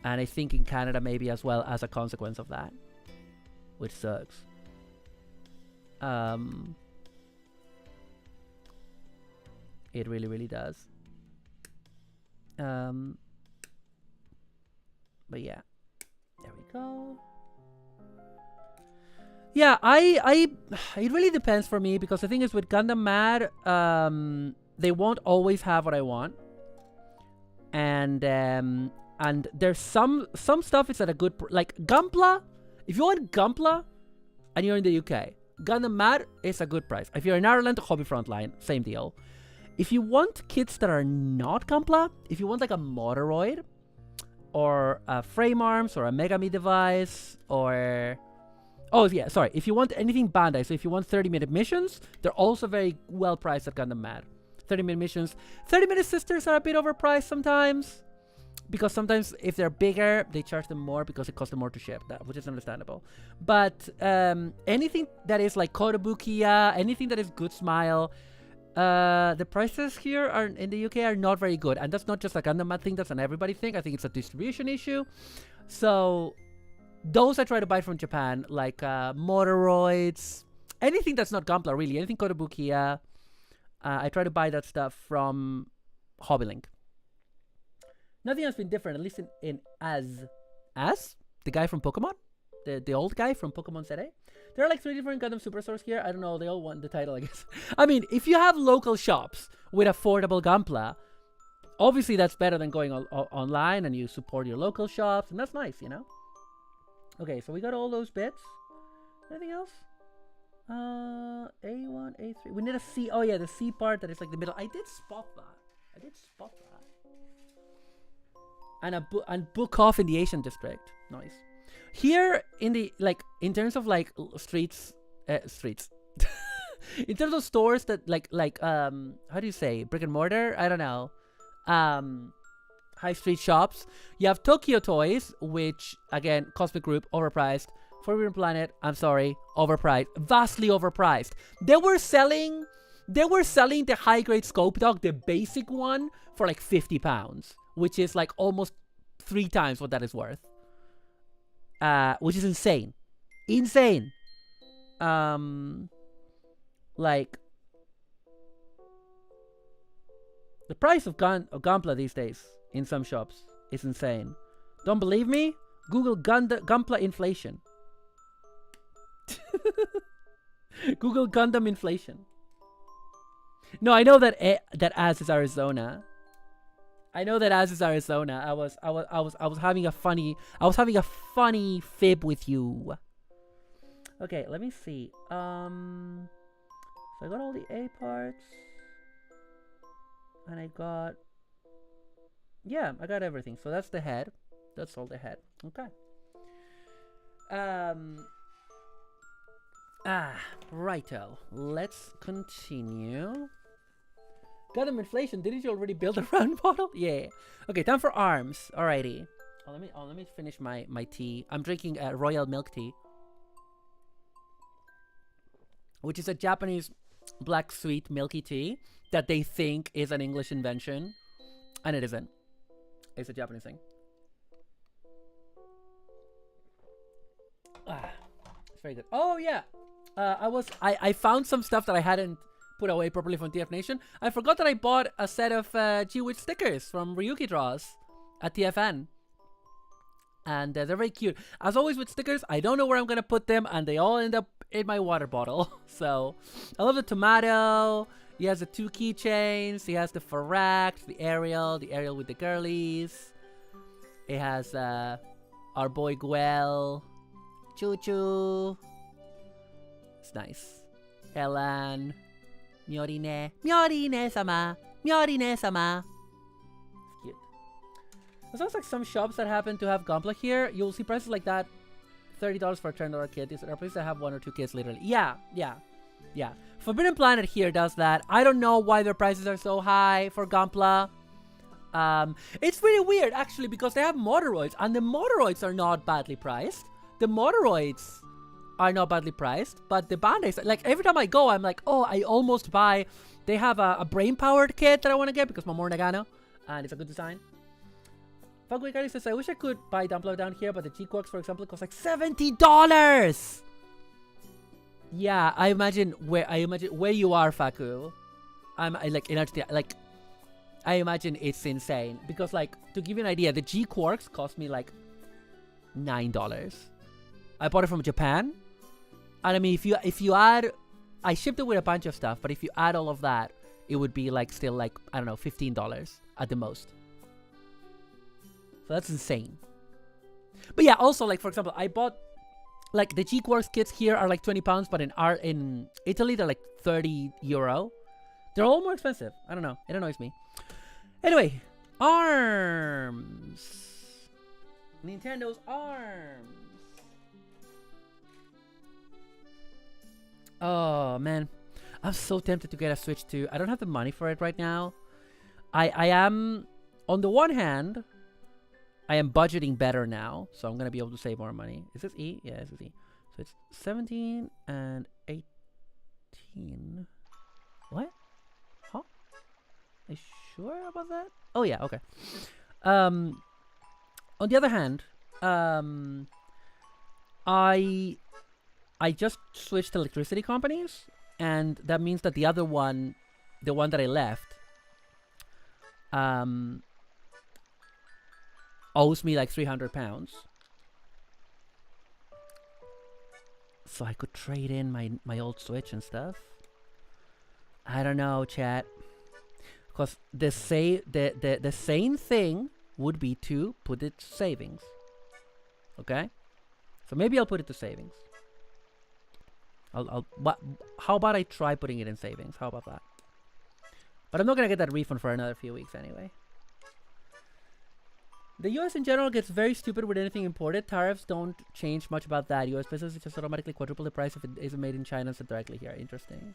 And I think in Canada maybe as well as a consequence of that, which sucks. It really, really does. But yeah, there we go. Yeah, it really depends for me because the thing is with Gundam Mad, they won't always have what I want, and there's some stuff is at a good like Gunpla. If you want Gunpla, and you're in the UK, Gundam Mad is a good price. If you're in Ireland, Hobby Frontline, same deal. If you want kits that are not Gunpla, if you want like a Motoroid, or a Frame Arms, or a Megami device, or... Oh, yeah, sorry. If you want anything Bandai, so if you want 30-minute missions, they're also very well priced at Gundam Mad. 30-minute missions. 30-minute sisters are a bit overpriced sometimes. Because sometimes if they're bigger, they charge them more because it costs them more to ship, which is understandable. But anything that is like Kotobukiya, anything that is Good Smile, the prices here are in the UK are not very good. And that's not just a Gundam Mad thing, that's an everybody thing. I think it's a distribution issue. So... those I try to buy from Japan, like Motoroids, anything that's not Gunpla, really, anything Kotobukiya. I try to buy that stuff from Hobbylink. Nothing has been different, at least in Az, the guy from Pokemon, the old guy from Pokemon ZA. There are like 3 different Gundam superstores here. I don't know, they all want the title, I guess. I mean, if you have local shops with affordable Gunpla, obviously that's better than going online and you support your local shops, and that's nice, you know? Okay, so we got all those bits. Anything else? A1, A3. We need a C. Oh yeah, the C part that is like the middle. I did spot that. And book off in the Asian district. Nice. Here in the in terms of like streets. In terms of stores that like how do you say, brick and mortar? I don't know. High street shops. You have Tokyo Toys, which again, Cosmic Group, overpriced. Forbidden Planet, I'm sorry, overpriced, vastly overpriced. They were selling the high grade Scope Dog, the basic one, for like £50, which is like almost 3 times what that is worth. Which is insane, like the price of Gunpla these days in some shops is insane. Don't believe me? Google Gunpla inflation. Google Gundam inflation. No, I know that Az is Arizona. I was having a funny fib with you. Okay, let me see. So I got all the A parts. And I got everything. So that's the head. That's all the head. Okay. Righto. Let's continue. Gundam inflation. Didn't you already build a round model? Yeah. Okay, time for arms. Alrighty. let me finish my tea. I'm drinking royal milk tea, which is a Japanese black sweet milky tea that they think is an English invention, and it isn't. It's a Japanese thing. It's very good. Oh yeah, I found some stuff that I hadn't put away properly from TF Nation. I forgot that I bought a set of G-Witch stickers from Ryuki Draws at TFN. And they're very cute. As always with stickers, I don't know where I'm gonna put them, and they all end up in my water bottle. So, I love the tomato. He has the 2 keychains. He has the Faract, the Ariel with the girlies. It has our boy Guel, Choo Choo. It's nice. Helen, Miorine-sama, Miorine-sama. It sounds like some shops that happen to have Gunpla here, you'll see prices like that. $30 for a $10 kit. These are places that have 1 or 2 kits literally. Yeah. Forbidden Planet here does that. I don't know why their prices are so high for Gunpla. It's really weird actually, because they have Motoroids, and the Motoroids are not badly priced. But the Bandai's, like, every time I go, I'm like, oh, I almost buy. They have a brain-powered kit that I want to get because Mamoru Nagano, and it's a good design. Fagwikari says, I wish I could buy Gunpla down here, but the G-Quarks, for example, cost like $70! Yeah, I imagine where you are, Faku. I'm like in Argentina, like I imagine it's insane. Because, like, to give you an idea, the G-Quarks cost me like $9. I bought it from Japan. And I mean, if you add, I shipped it with a bunch of stuff, but if you add all of that, it would be like still like, I don't know, $15 at the most. So that's insane. But yeah, also, like, for example, I bought, like, the G-Quarks kits here are like £20, but in Italy they're like €30. They're all more expensive. I don't know. It annoys me. Anyway, ARMS. Nintendo's ARMS. Oh man, I'm so tempted to get a Switch 2. I don't have the money for it right now. I am, on the one hand, I am budgeting better now, so I'm gonna be able to save more money. Is this E? Yeah, this is E. So it's 17 and 18. What? Huh? Are you sure about that? Oh yeah, okay. On the other hand, I just switched electricity companies, and that means that the other one, the one that I left, owes me like £300. So I could trade in my old Switch and stuff. I don't know, chat. Because the same thing would be to put it to savings. Okay? So maybe I'll put it to savings. How about I try putting it in savings? How about that? But I'm not gonna get that refund for another few weeks anyway. The US in general gets very stupid with anything imported. Tariffs don't change much about that. US businesses just automatically quadruple the price if it isn't made in China and sent directly here. Interesting.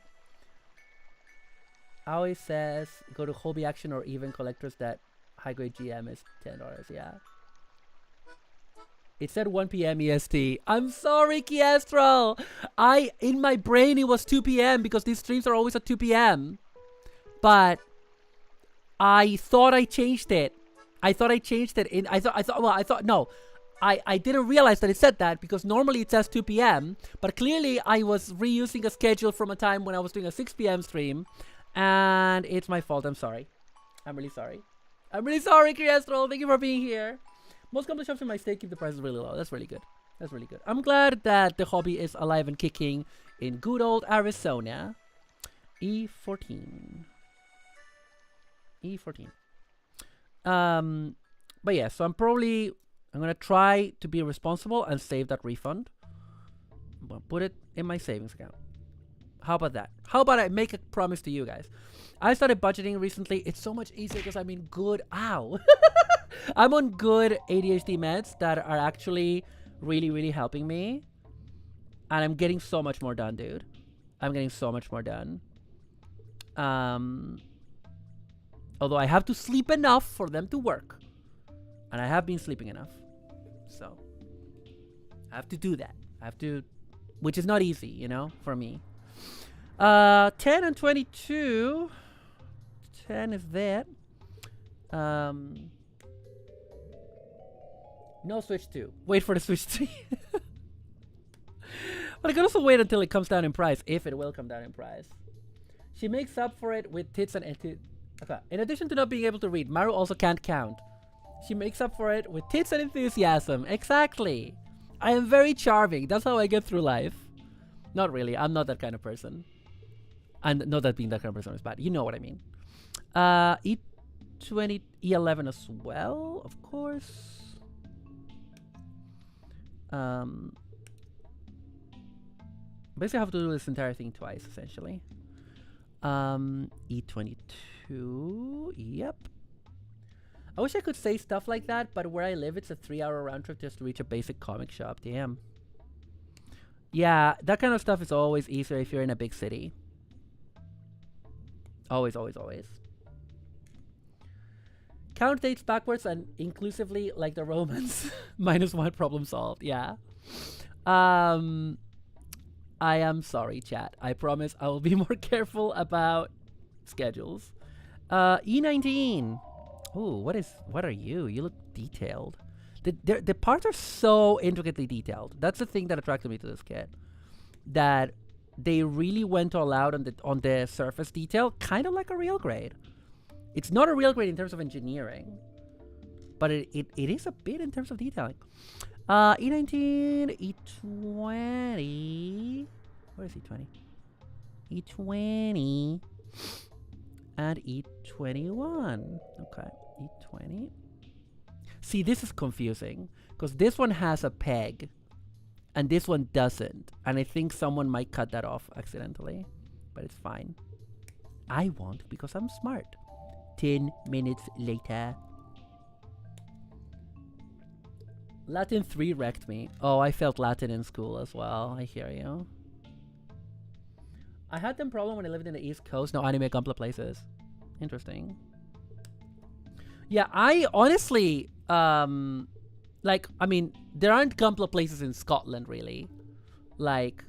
Aoi says go to Hobby Action or even collectors that high grade GM is $10. Yeah. It said 1 p.m. EST. I'm sorry, Kiestro. In my brain, it was 2 p.m. because these streams are always at 2 p.m. But I thought I changed it. I didn't realize that it said that because normally it says 2 p.m. But clearly I was reusing a schedule from a time when I was doing a 6 p.m. stream. And it's my fault. I'm sorry. I'm really sorry. I'm really sorry, Kiestro. Thank you for being here. Most Gunpla shops in my state keep the prices really low. That's really good. That's really good. I'm glad that the hobby is alive and kicking in good old Arizona. E14. But yeah, so I'm gonna try to be responsible and save that refund. I'm gonna put it in my savings account. How about that? How about I make a promise to you guys? I started budgeting recently. It's so much easier because I'm in good... Ow! I'm on good ADHD meds that are actually really, really helping me. And I'm getting so much more done, dude. I'm getting so much more done. Although I have to sleep enough for them to work. And I have been sleeping enough. So I have to do that. I have to, which is not easy, you know, for me. 10 and 22. 10 is that. No Switch 2. Wait for the Switch 3. But I can also wait until it comes down in price, if it will come down in price. She makes up for it with tits and okay. In addition to not being able to read, Maru also can't count. She makes up for it with tits and enthusiasm. Exactly. I am very charming. That's how I get through life. Not really. I'm not that kind of person. And not that being that kind of person is bad. You know what I mean. E20, E11 as well, of course. Basically I have to do this entire thing twice, essentially. E22, yep. I wish I could say stuff like that, but where I live, it's a 3-hour round trip just to reach a basic comic shop. Damn. Yeah, that kind of stuff is always easier if you're in a big city. Always, always, always. Count dates backwards and inclusively like the Romans. -1 problem solved. Yeah. I am sorry, chat. I promise I will be more careful about schedules. E19. Ooh, what are you? You look detailed. The parts are so intricately detailed. That's the thing that attracted me to this kit. That they really went all out on the surface detail, kind of like a real grade. It's not a real grade in terms of engineering, but it is a bit in terms of detailing. E19, E20. Where is E20? E20 and E21. Okay, E20. See, this is confusing because this one has a peg and this one doesn't. And I think someone might cut that off accidentally, but it's fine. I won't because I'm smart. 10 minutes later. Latin 3 wrecked me. Oh, I felt Latin in school as well. I hear you. I had them problem when I lived in the East Coast. No anime Gunpla places. Interesting. Yeah, I honestly, like, I mean, there aren't Gunpla places in Scotland, really. Like,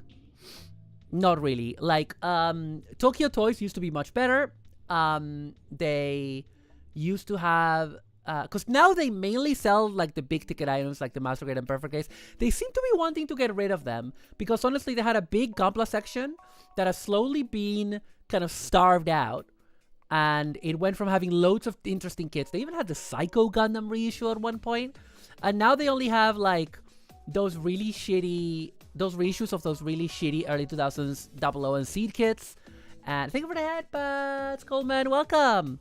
not really. Like, Tokyo Toys used to be much better. They used to have... because now they mainly sell like the big ticket items like the Master Grade and Perfect Grades. They seem to be wanting to get rid of them because honestly they had a big Gunpla section that has slowly been kind of starved out, and it went from having loads of interesting kits. They even had the Psycho Gundam reissue at one point, and now they only have like those reissues of those really shitty early 2000s 00 and Seed kits. And thank you for the headbutts, Coleman, welcome.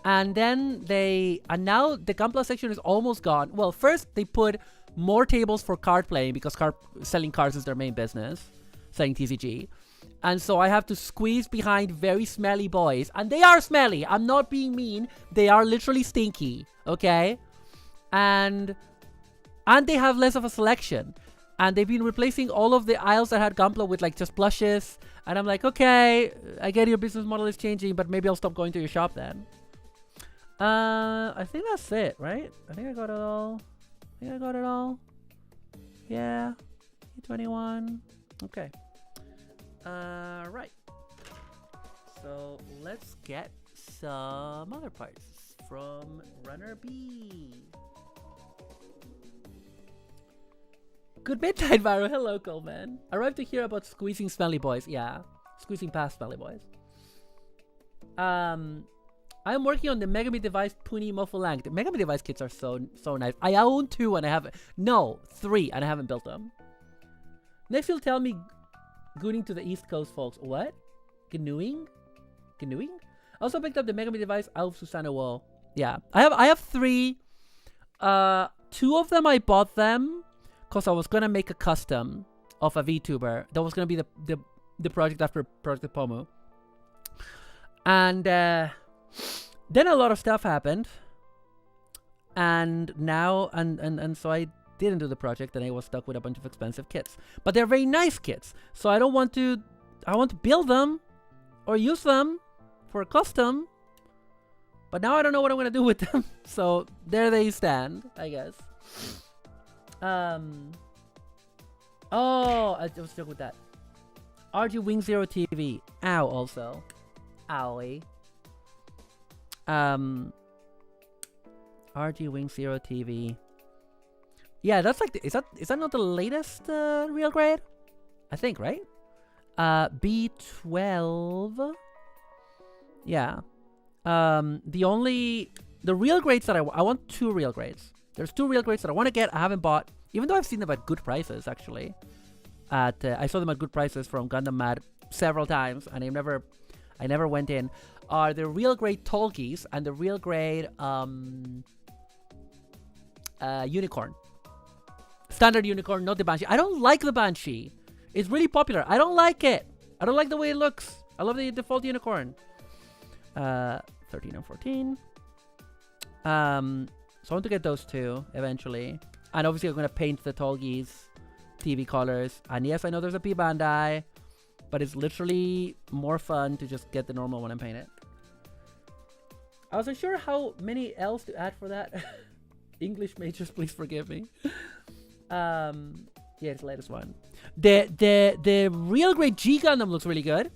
And then now the Gunpla section is almost gone. Well, first they put more tables for card playing because selling cards is their main business, selling TCG. And so I have to squeeze behind very smelly boys. And they are smelly. I'm not being mean. They are literally stinky. Okay? And they have less of a selection. And they've been replacing all of the aisles that had Gunpla with like just plushes. And I'm like, okay, I get your business model is changing, but maybe I'll stop going to your shop then. I think that's it, right? I think I got it all. Yeah. E21. Okay. Right. So let's get some other parts from Runner B. Good midnight, Varo. Hello, Coleman. Arrived to hear about squeezing smelly boys. Yeah. Squeezing past smelly boys. I'm working on the Megami Device Puni Mofulang. The Megami Device kits are so nice. I own 2 and I haven't... No, 3 and I haven't built them. Next you'll tell me gooning to the East Coast, folks. What? Canoeing? Also picked up the Megami Device Alf Susano Wall. Yeah. I have 3. 2 of them I bought them because I was gonna make a custom of a VTuber. That was gonna be the project after Project Pomu. And then a lot of stuff happened, and now and so I didn't do the project, and I was stuck with a bunch of expensive kits. But they're very nice kits, so I don't want to. I want to build them or use them for a custom, But now I don't know what I'm gonna do with them. So there they stand, I guess. Oh, I was stuck with that. RG Wing Zero TV. Ow, also. Owie. RG Wing Zero TV. Yeah, that's like is that not the latest real grade? I think, right? B12. Yeah. The real grades that I want 2 real grades. There's 2 real grades that I want to get. I haven't bought, even though I've seen them at good prices actually. I saw them at good prices from Gundam Mad several times, and I never went in. Are the real grade Tolkies and the real grade Unicorn. Standard Unicorn, not the Banshee. I don't like the Banshee. It's really popular. I don't like it. I don't like the way it looks. I love the default Unicorn. 13 and 14. So I want to get those 2 eventually. And obviously I'm going to paint the Tolkies TV colors. And yes, I know there's a P Bandai, but it's literally more fun to just get the normal one and paint it. I wasn't sure how many L's to add for that. English majors, please forgive me. Yeah, it's the latest one. The real grade G Gundam looks really good.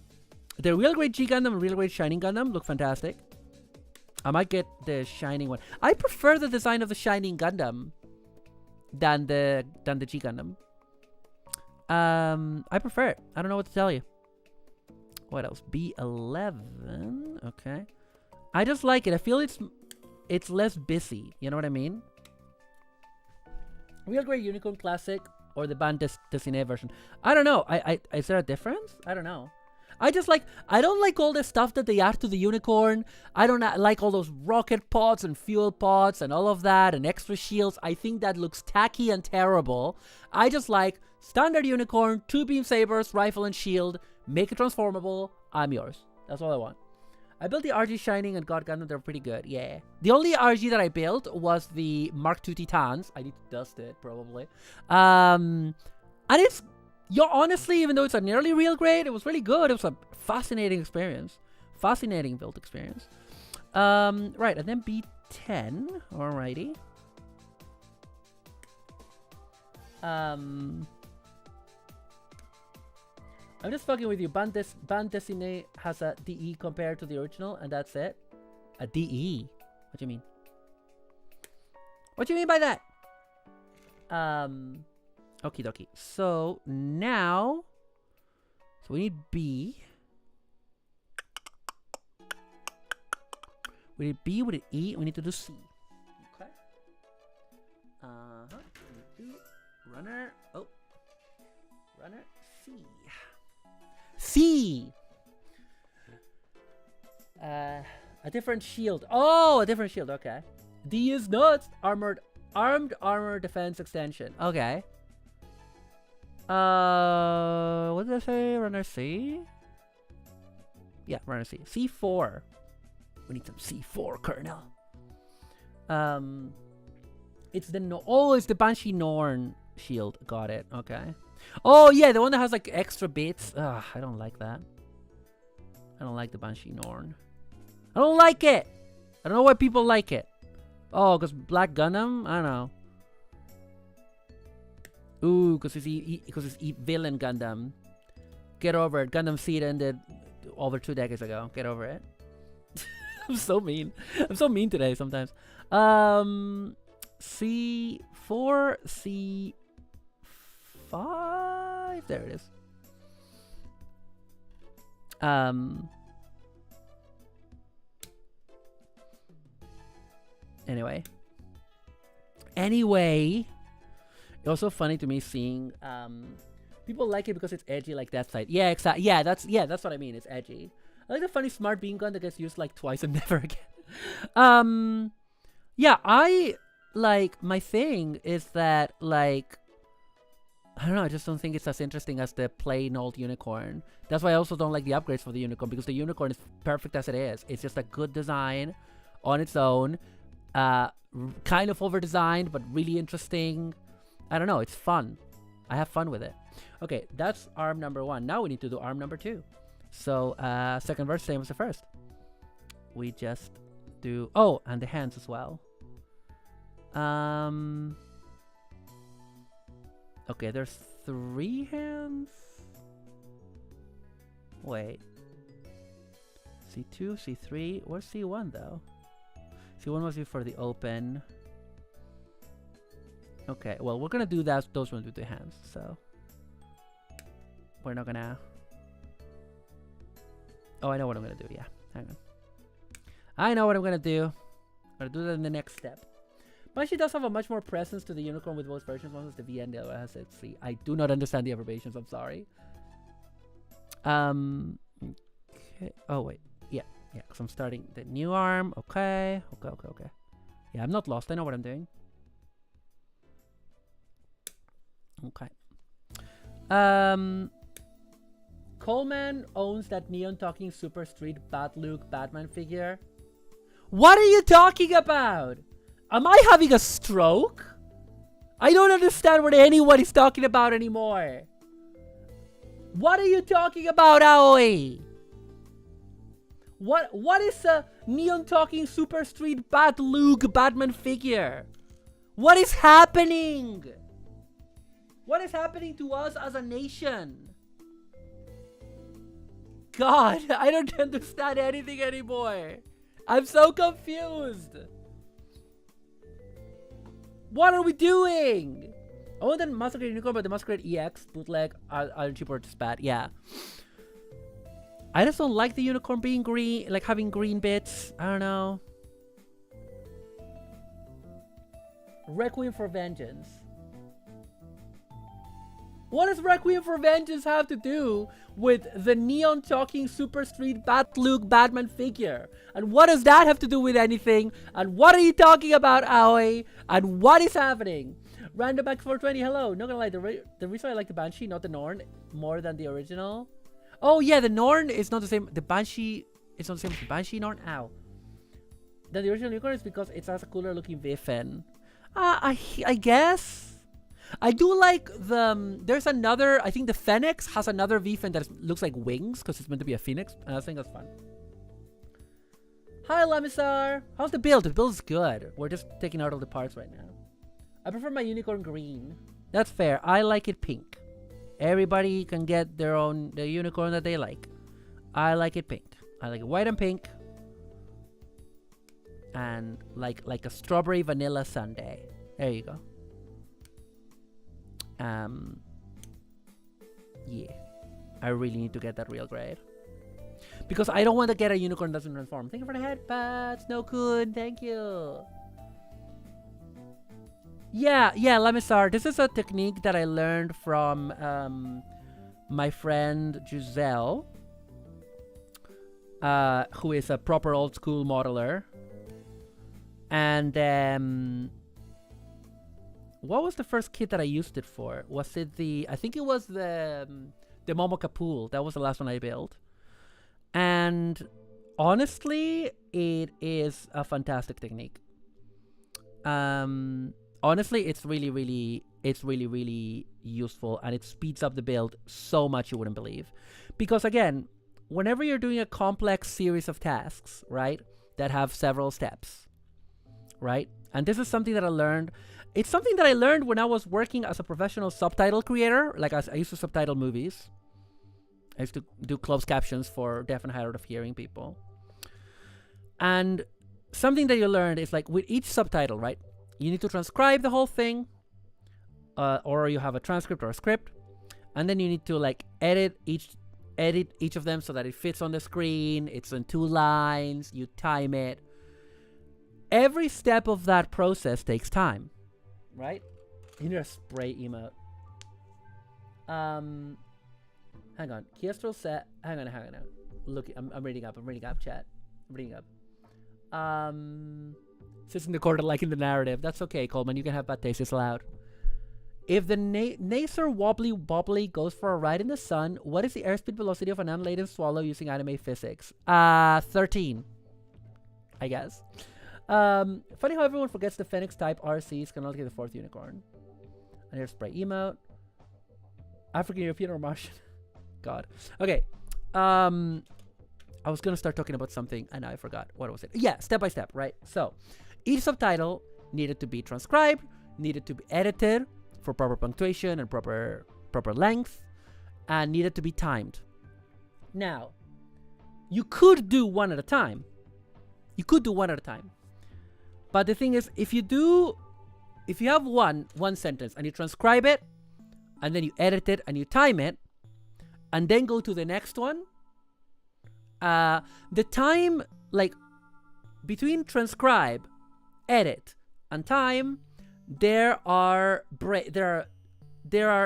The real grade G Gundam and real grade Shining Gundam look fantastic. I might get the Shining one. I prefer the design of the Shining Gundam than the G Gundam. I prefer it. I don't know what to tell you. What else? B11. Okay. I just like it. I feel it's less busy. You know what I mean? Real grade Unicorn Classic or the Band Dessiné version. I don't know. Is there a difference? I don't know. I don't like all the stuff that they add to the Unicorn. I don't like all those rocket pods and fuel pods and all of that and extra shields. I think that looks tacky and terrible. I just like standard Unicorn, 2 beam sabers, rifle and shield, make it transformable. I'm yours. That's all I want. I built the RG Shining and God Gundam. They're pretty good. Yeah. The only RG that I built was the Mark II Titans. I need to dust it probably. And it's... honestly, even though it's a nearly real grade, it was really good. It was a fascinating experience. Fascinating build experience. Right, and then B10. Alrighty. I'm just fucking with you. Band Dessiné has a DE compared to the original, and that's it. A DE? What do you mean? What do you mean by that? Okie dokie. So now, we need B. We need B, we need E, we need to do C. Okay. Runner. Oh. Runner C. C. A different shield. Oh, a different shield. Okay. D is nuts. Armed armor defense extension. Okay. What did I say? Runner C? Yeah, runner C. C4. We need some C4, Colonel. It's the Banshee Norn shield. Got it. Okay. Oh yeah, the one that has like extra bits. Ugh, I don't like that. I don't like the Banshee Norn. I don't like it. I don't know why people like it. Oh, because Black Gundam? I don't know. Ooh, because it's villain Gundam. Get over it. Gundam Seed ended over 2 decades ago. Get over it. I'm so mean. I'm so mean today sometimes. C4, C5. There it is. Anyway. It's also funny to me seeing people like it because it's edgy like that side. Yeah, exactly. Yeah, that's what I mean. It's edgy. I like the funny smart beam gun that gets used like twice and never again. Yeah, I like my thing is that like I don't know, I just don't think it's as interesting as the plain old Unicorn. That's why I also don't like the upgrades for the Unicorn, because the Unicorn is perfect as it is. It's just a good design on its own. Kind of over designed, but really interesting. I don't know, it's fun. I have fun with it. Okay, that's arm number 1. Now we need to do arm number 2. So, second verse, same as the first. We just do... Oh, and the hands as well. Okay, there's 3 hands. Wait. C2, C3. Where's C1 though? C1 was for the open. Okay, well, we're gonna do that. Those ones with the hands, so we're not gonna. Oh, I know what I'm gonna do. Yeah, hang on. I know what I'm gonna do. I'm gonna do that in the next step. But she does have a much more presence to the unicorn with both versions. One has the V and the other has it. See, I do not understand the abbreviations. I'm sorry. Okay. Oh wait. Yeah. Because I'm starting the new arm. Okay. Yeah, I'm not lost. I know what I'm doing. Okay. Coleman owns that neon talking Super Street Bad Luke Batman figure. What are you talking about? Am I having a stroke? I don't understand what anyone is talking about anymore. What are you talking about, Aoi? What is a neon talking Super Street Bad Luke Batman figure? What is happening? What is happening to us as a nation? God, I don't understand anything anymore. I'm so confused. What are we doing? Oh, then Masquerade Unicorn, but the Masquerade EX bootleg are cheaper to spat. Yeah. I just don't like the unicorn being green, like having green bits. I don't know. Requiem for Vengeance. What does Requiem for Vengeance have to do with the neon talking Super Street Bad Luke Batman figure? And what does that have to do with anything? And what are you talking about, Aoi? And what is happening? Random Back 420, hello. Not gonna lie, the reason I like the Banshee, not the Norn, more than the original. Oh yeah, the Norn is not the same. The Banshee is not the same as the Banshee Norn. Ow. Then the original unicorn is because it has a cooler looking VFN. I guess. I do like the... there's another... I think the Phoenix has another VFN that looks like wings because it's meant to be a phoenix. And I think that's fun. Hi, Lamisar. How's the build? The build's good. We're just taking out all the parts right now. I prefer my unicorn green. That's fair. I like it pink. Everybody can get their own... the unicorn that they like. I like it pink. I like it white and pink. And like a strawberry vanilla sundae. There you go. Yeah, I really need to get that real grade because I don't want to get a unicorn that doesn't transform. Thank you for the headpats. No good. Thank you. Yeah, Lamisar. This is a technique that I learned from my friend Giselle, who is a proper old school modeler. And what was the first kit that I used it for? Was it the... I think it was the Momoka Pool. That was the last one I built. And honestly, it is a fantastic technique. Honestly, it's really, really useful. And it speeds up the build so much you wouldn't believe. Because again, whenever you're doing a complex series of tasks, right? That have several steps, right? And this is something that I learned... It's something that I learned when I was working as a professional subtitle creator. Like, I used to subtitle movies. I used to do closed captions for deaf and hard of hearing people. And something that you learned is, like, with each subtitle, right? You need to transcribe the whole thing. Or you have a transcript or a script. And then you need to, like, edit each of them so that it fits on the screen. It's in 2 lines. You time it. Every step of that process takes time. Right? You need a spray emote. Hang on. Kiestro said... Hang on. Look, I'm reading up, chat. I'm reading up. Sits in the corner like in the narrative. That's okay, Coleman. You can have bad taste. It's allowed. If the Nacer Wobbly Bobbly goes for a ride in the sun, what is the airspeed velocity of an unladen swallow using anime physics? 13. I guess. Funny how everyone forgets the Phoenix type RCs can only get the 4th unicorn. And here's spray emote. African, European, or Martian. God. Okay. I was gonna start talking about something and I forgot. What was it? Yeah, step by step, right? So each subtitle needed to be transcribed, needed to be edited for proper punctuation and proper length, and needed to be timed. Now, you could do one at a time. But the thing is, if you have one sentence and you transcribe it, and then you edit it and you time it, and then go to the next one, the time, like, between transcribe, edit, and time, there are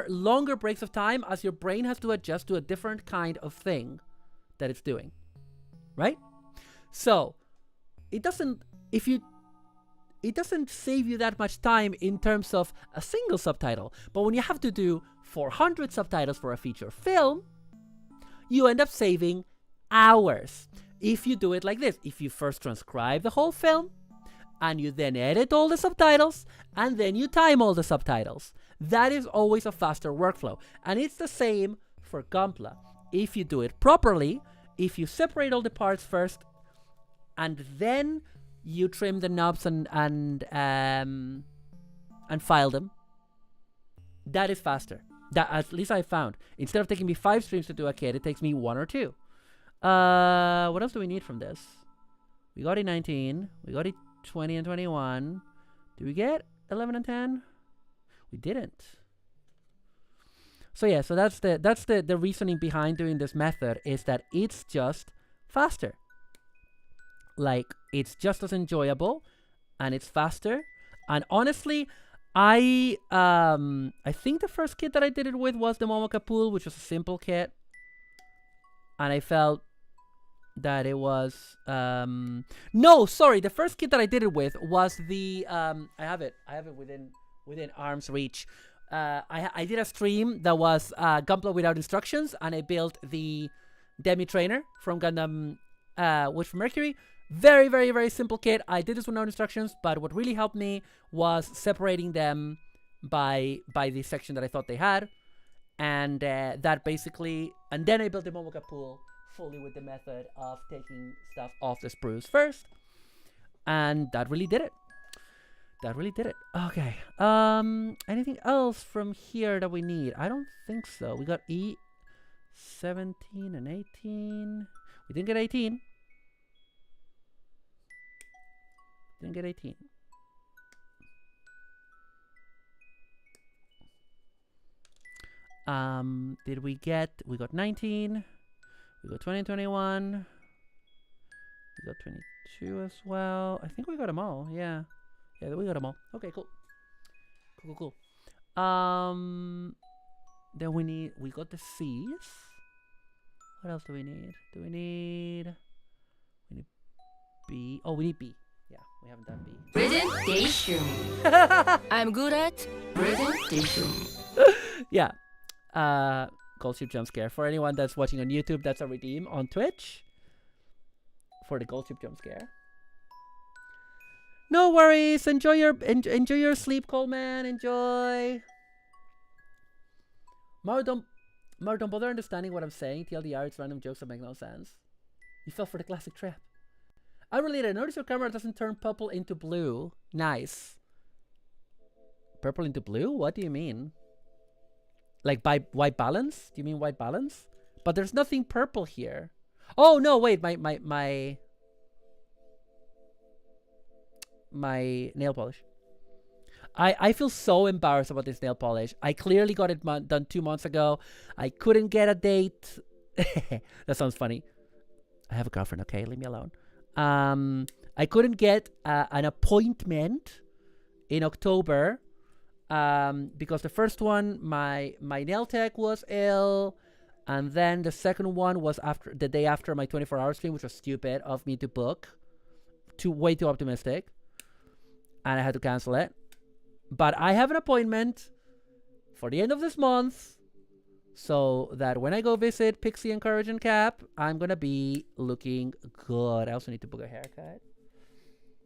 longer breaks of time as your brain has to adjust to a different kind of thing that it's doing, right? So it doesn't save you that much time in terms of a single subtitle. But when you have to do 400 subtitles for a feature film, you end up saving hours. If you do it like this, if you first transcribe the whole film, and you then edit all the subtitles, and then you time all the subtitles, that is always a faster workflow. And it's the same for Gunpla. If you do it properly, if you separate all the parts first, and then you trim the knobs and file them, that is faster. That, at least I found. Instead of taking me 5 streams to do a kit, it takes me 1 or 2. What else do we need from this? We got E19. We got E20 and 21. Did we get 11 and 10? We didn't. So yeah, so that's the reasoning behind doing this method, is that it's just faster. Like, it's just as enjoyable, and it's faster. And honestly, I think the first kit that I did it with was the Momoka Pool, which was a simple kit, and I felt that it was no, sorry, the first kit that I did it with was the I have it within arm's reach. I did a stream that was Gunpla without instructions, and I built the Demi Trainer from Gundam Witch from Mercury. Very, very, very simple kit. I did this without instructions, but what really helped me was separating them by the section that I thought they had, and that basically, and then I built the Momoka Pool fully with the method of taking stuff off the sprues first, and that really did it. Okay. Anything else from here that we need? I don't think so. We got E17 and 18. We didn't get 18. Didn't get 18. Did we get? We got 19. We got 20 and 21. We got 22 as well. I think we got them all. Yeah. Yeah, we got them all. Okay, cool. Cool. Then we got the C's. What else do we need? We need B. Oh, we need B. Yeah, we haven't done B. Presentation. I'm good at presentation. Yeah. Gold Ship Jump Scare. For anyone that's watching on YouTube, that's a redeem on Twitch for the Gold Ship Jump Scare. No worries. Enjoy your sleep, Coleman. Enjoy. Mario, don't bother understanding what I'm saying. TLDR, it's random jokes that make no sense. You fell for the classic trap. Unrelated. Notice your camera doesn't turn purple into blue. Nice. Purple into blue? What do you mean? Like by white balance? Do you mean white balance? But there's nothing purple here. Oh no! Wait, my nail polish. I feel so embarrassed about this nail polish. I clearly got it done 2 months ago. I couldn't get a date. That sounds funny. I have a girlfriend, okay? Leave me alone. I couldn't get an appointment in October because the first one, my nail tech was ill, and then the second one was the day after my 24-hour stream, which was stupid of me to book. Way too optimistic. And I had to cancel it. But I have an appointment for the end of this month, so that when I go visit Pixie and Courage and Cap, I'm gonna be looking good. I also need to book a haircut.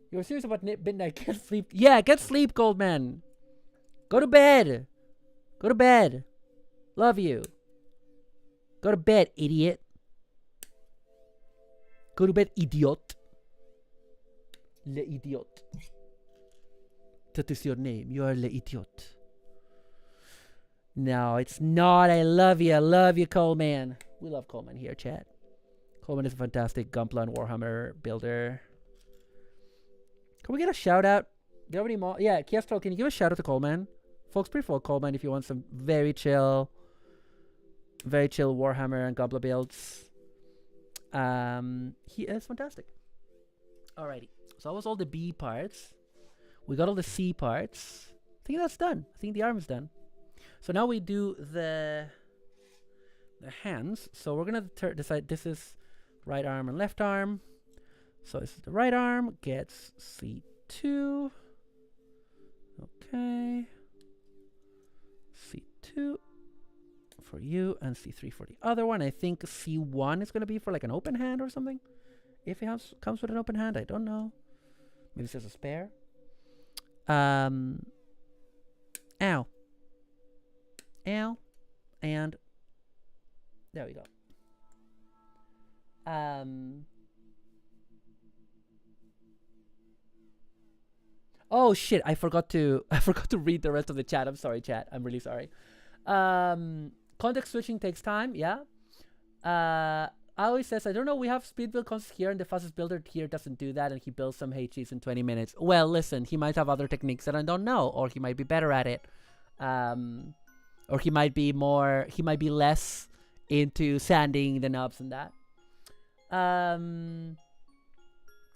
You were serious about midnight? Get sleep. Yeah, get sleep, Goldman. Go to bed. Go to bed. Love you. Go to bed, idiot. Go to bed, idiot. Le idiot. That is your name. You are le idiot. No, it's not. I love you, Coleman. We love Coleman here, chat. Coleman is a fantastic Gunpla and Warhammer builder. Can we get a shout out? Do you have any more? Yeah, Kiestro, can you give a shout out to Coleman? Folks, prefer Coleman if you want some very chill Warhammer and Gunpla builds. He is fantastic. Alrighty, so that was all the B parts. We got all the C parts. I think that's done. I think the arm is done. So now we do the hands. So we're gonna decide this is right arm and left arm. So this is the right arm, gets C2. Okay. C2 for you and C3 for the other one. I think C1 is gonna be for like an open hand or something. If it comes with an open hand, I don't know. Maybe it says a spare. Ow. Ow. And there we go. Oh shit, I forgot to read the rest of the chat. I'm sorry, chat. I'm really sorry. Context switching takes time, yeah. Always says, I don't know, we have speed build concepts here and the fastest builder here doesn't do that and he builds some HGs in 20 minutes. Well, listen, he might have other techniques that I don't know, or he might be better at it. Or he might be less into sanding the knobs and that. And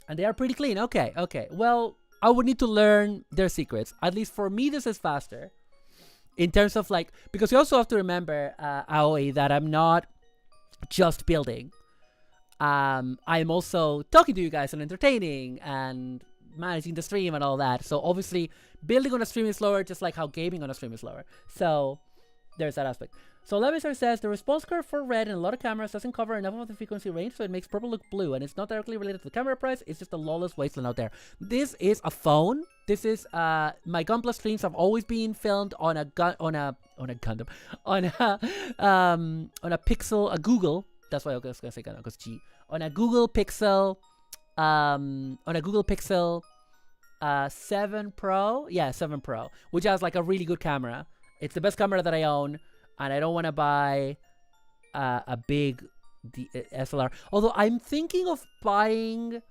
they are pretty clean. Okay. Well, I would need to learn their secrets. At least for me, this is faster. In terms of like, because you also have to remember, Aoi, that I'm not just building. I'm also talking to you guys and entertaining and managing the stream and all that. So obviously, building on a stream is slower, just like how gaming on a stream is slower. So there's that aspect. So Levisar says, the response curve for red in a lot of cameras doesn't cover enough of the frequency range, so it makes purple look blue, and it's not directly related to the camera price, it's just a lawless wasteland out there. This is a phone. This is, my Gunpla streams have always been filmed on a Gundam, on a Pixel, a Google, that's why I was gonna say Gundam, because G, on a Google Pixel, 7 Pro, yeah, 7 Pro, which has like a really good camera. It's the best camera that I own, and I don't want to buy a big SLR. Although I'm thinking of buying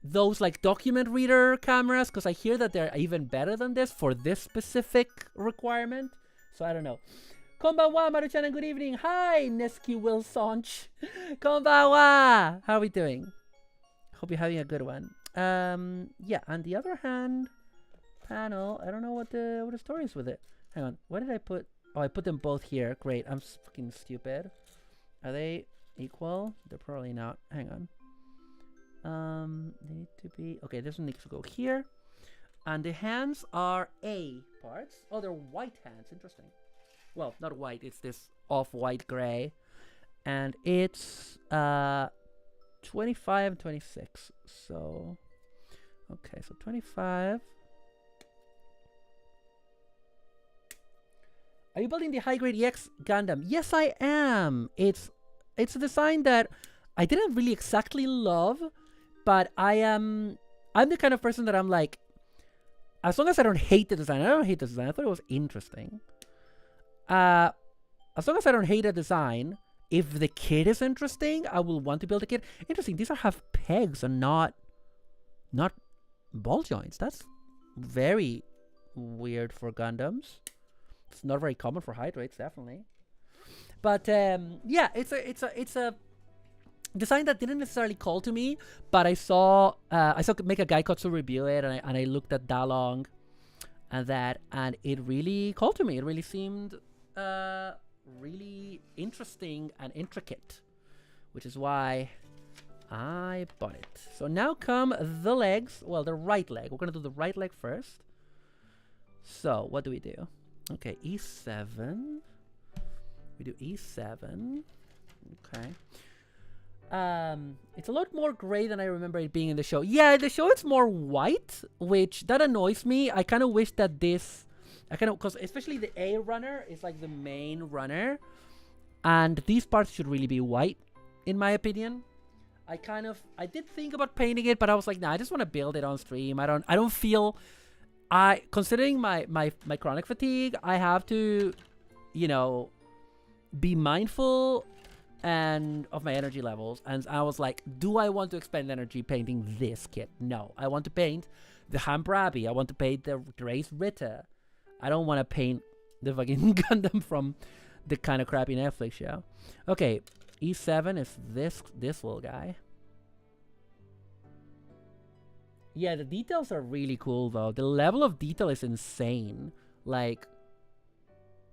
those like document reader cameras, because I hear that they're even better than this for this specific requirement. So I don't know. Konbanwa, Maruchan, and good evening. Hi, Neski Wilsonch. Konbanwa. How are we doing? Hope you're having a good one. Yeah, on the other hand, panel, I don't know what the story is with it. Hang on, what did I put? Oh, I put them both here. Great, I'm fucking stupid. Are they equal? They're probably not. Hang on. They need to be... Okay, this one needs to go here. And the hands are A parts. Oh, they're white hands. Interesting. Well, not white. It's this off-white gray. And it's 25 and 26. So... Okay, so 25... Are you building the high-grade EX Gundam? Yes, I am. It's a design that I didn't really exactly love, but I'm the kind of person that I'm like, as long as I don't hate the design, I don't hate the design. I thought it was interesting. As long as I don't hate the design, if the kit is interesting, I will want to build a kit. Interesting. These have pegs and not ball joints. That's very weird for Gundams. It's not very common for hydrates, definitely. But yeah, it's a design that didn't necessarily call to me, but I saw make a Gaikotsu review it, and I looked at Dalong and that, and it really called to me. It really seemed really interesting and intricate, which is why I bought it. So now come the legs. Well, the right leg. We're gonna do the right leg first. So what do we do? Okay, E7. We do E7. Okay. It's a lot more gray than I remember it being in the show. Yeah, the show it's more white, which that annoys me. I kind of wish that because especially the A runner is like the main runner, and these parts should really be white, in my opinion. I did think about painting it, but I was like, nah, I just want to build it on stream. I don't feel, considering my chronic fatigue, I have to, you know, be mindful and of my energy levels. And I was like, do I want to expend energy painting this kit? No, I want to paint the Hambrabi. I want to paint the Grace Ritter. I don't want to paint the fucking Gundam from the kind of crappy Netflix show. Okay, E7 is this little guy. Yeah, the details are really cool though. The level of detail is insane. Like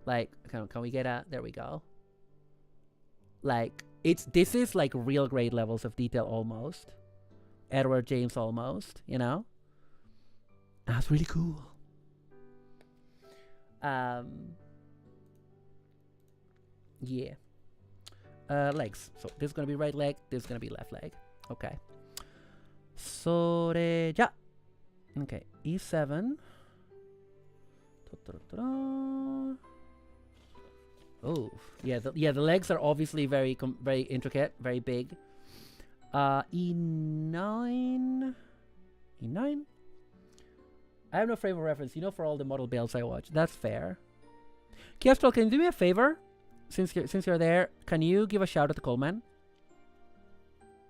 can we get a, there we go. Like this is like real great levels of detail almost. Edward James almost, you know? That's really cool. Yeah. Legs. So this is gonna be right leg, this is gonna be left leg. Okay. それじゃ. Okay, E7. Oh, yeah, the legs are obviously very intricate, very big. E9. E9. I have no frame of reference, you know, for all the model builds I watch. That's fair. Kestrel, can you do me a favor? Since you're there, can you give a shout out to Coleman?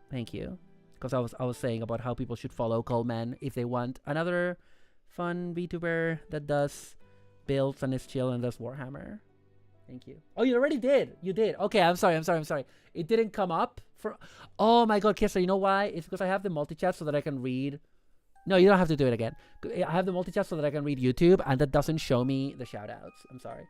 Thank you. Because I was saying about how people should follow Coleman if they want another fun VTuber that does builds and is chill and does Warhammer. Thank you. Oh, you already did. You did. Okay, I'm sorry. It didn't come up for. Oh my God, Kissler, you know why? It's because I have the multi-chat so that I can read. No, you don't have to do it again. I have the multi-chat so that I can read YouTube, and that doesn't show me the shout-outs. I'm sorry.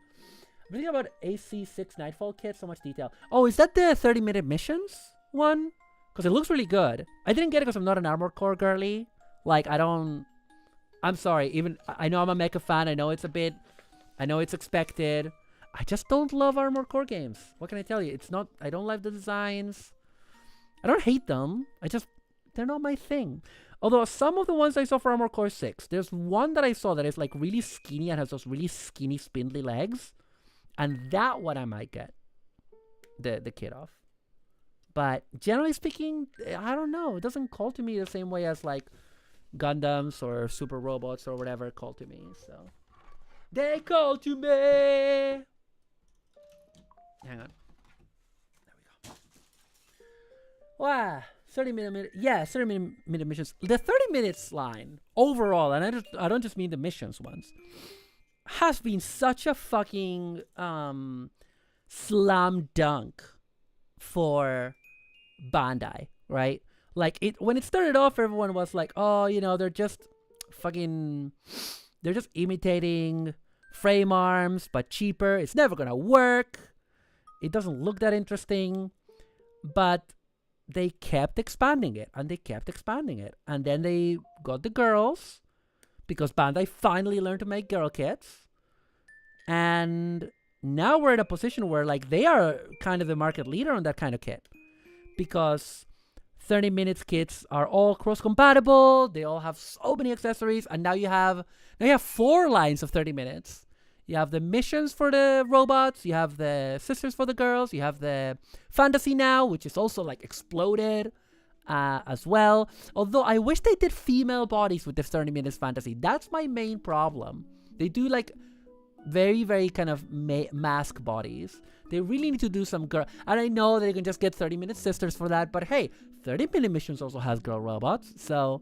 I'm thinking about AC6 Nightfall kit, so much detail. Oh, is that the 30-minute missions one? Because it looks really good. I didn't get it because I'm not an Armored Core girly. Like, I'm sorry. Even, I know I'm a mecha fan. I know it's expected. I just don't love Armored Core games. What can I tell you? It's not, I don't like the designs. I don't hate them. They're not my thing. Although some of the ones I saw for Armored Core 6, there's one that I saw that is like really skinny and has those really skinny, spindly legs. And that one I might get the kit off. But generally speaking, I don't know. It doesn't call to me the same way as like Gundams or Super Robots or whatever call to me. So they call to me. Hang on. There we go. Wow. 30-minute, yeah, 30-minute missions. The 30 minutes line overall, and I don't just mean the missions ones, has been such a fucking slam dunk for Bandai, right? Like when it started off, everyone was like, oh, you know, they're just imitating frame arms, but cheaper. It's never gonna work. It doesn't look that interesting, but they kept expanding it, and they kept expanding it. And then they got the girls, because Bandai finally learned to make girl kits. And now we're in a position where, like, they are kind of the market leader on that kind of kit. Because 30 minutes kits are all cross-compatible, they all have so many accessories, and now you have 4 lines of 30 minutes. You have the missions for the robots, you have the sisters for the girls, you have the fantasy now, which is also like exploded as well. Although I wish they did female bodies with the 30 minutes fantasy. That's my main problem. They do like very, very kind of mask bodies. They really need to do some girl. And I know they can just get 30 minute sisters for that, but hey, 30-minute missions also has girl robots. So,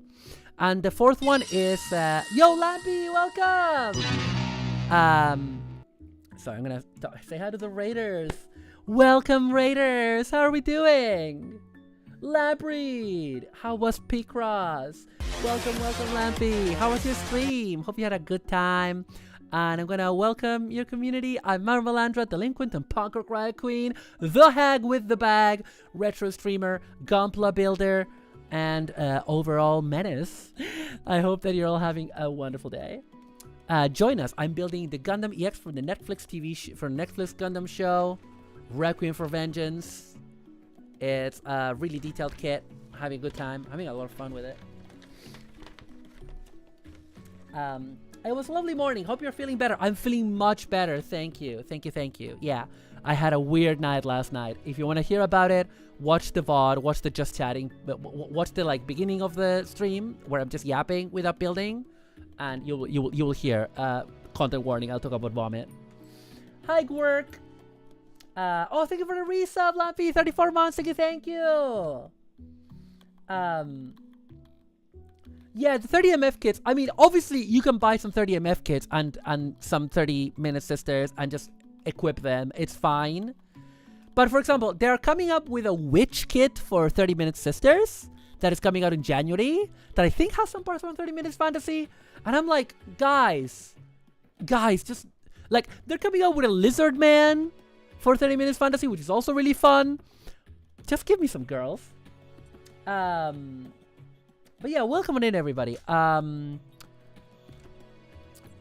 and the 4th one is, yo, Lampy, welcome! So I'm gonna say hi to the Raiders. Welcome, Raiders. How are we doing? Labreed, how was Picross? Welcome, Lampy. How was your stream? Hope you had a good time. And I'm gonna welcome your community. I'm Marvelandra, Delinquent and Punk Rock Riot Queen, the Hag with the Bag, Retro Streamer, Gunpla Builder, and overall menace. I hope that you're all having a wonderful day. Join us. I'm building the Gundam EX for the Netflix for Netflix Gundam show, Requiem for Vengeance. It's a really detailed kit. Having a good time. Having a lot of fun with it. It was a lovely morning. Hope you're feeling better. I'm feeling much better. Thank you. Yeah. I had a weird night last night. If you want to hear about it, watch the VOD, watch the just chatting, watch the like beginning of the stream where I'm just yapping without building, and you will hear content warning. I'll talk about vomit. Hi Gwerk. Oh, thank you for the resub, Lampy. 34 months. Thank you. Yeah, the 30 MF kits. I mean, obviously you can buy some 30 MF kits and some 30-minute sisters and just equip them. It's fine. But for example, they're coming up with a witch kit for 30-minute sisters that is coming out in January that I think has some parts from 30 Minutes Fantasy. And I'm like, guys, just like they're coming out with a lizard man for 30 Minutes Fantasy, which is also really fun. Just give me some girls. But yeah, welcome on in, everybody.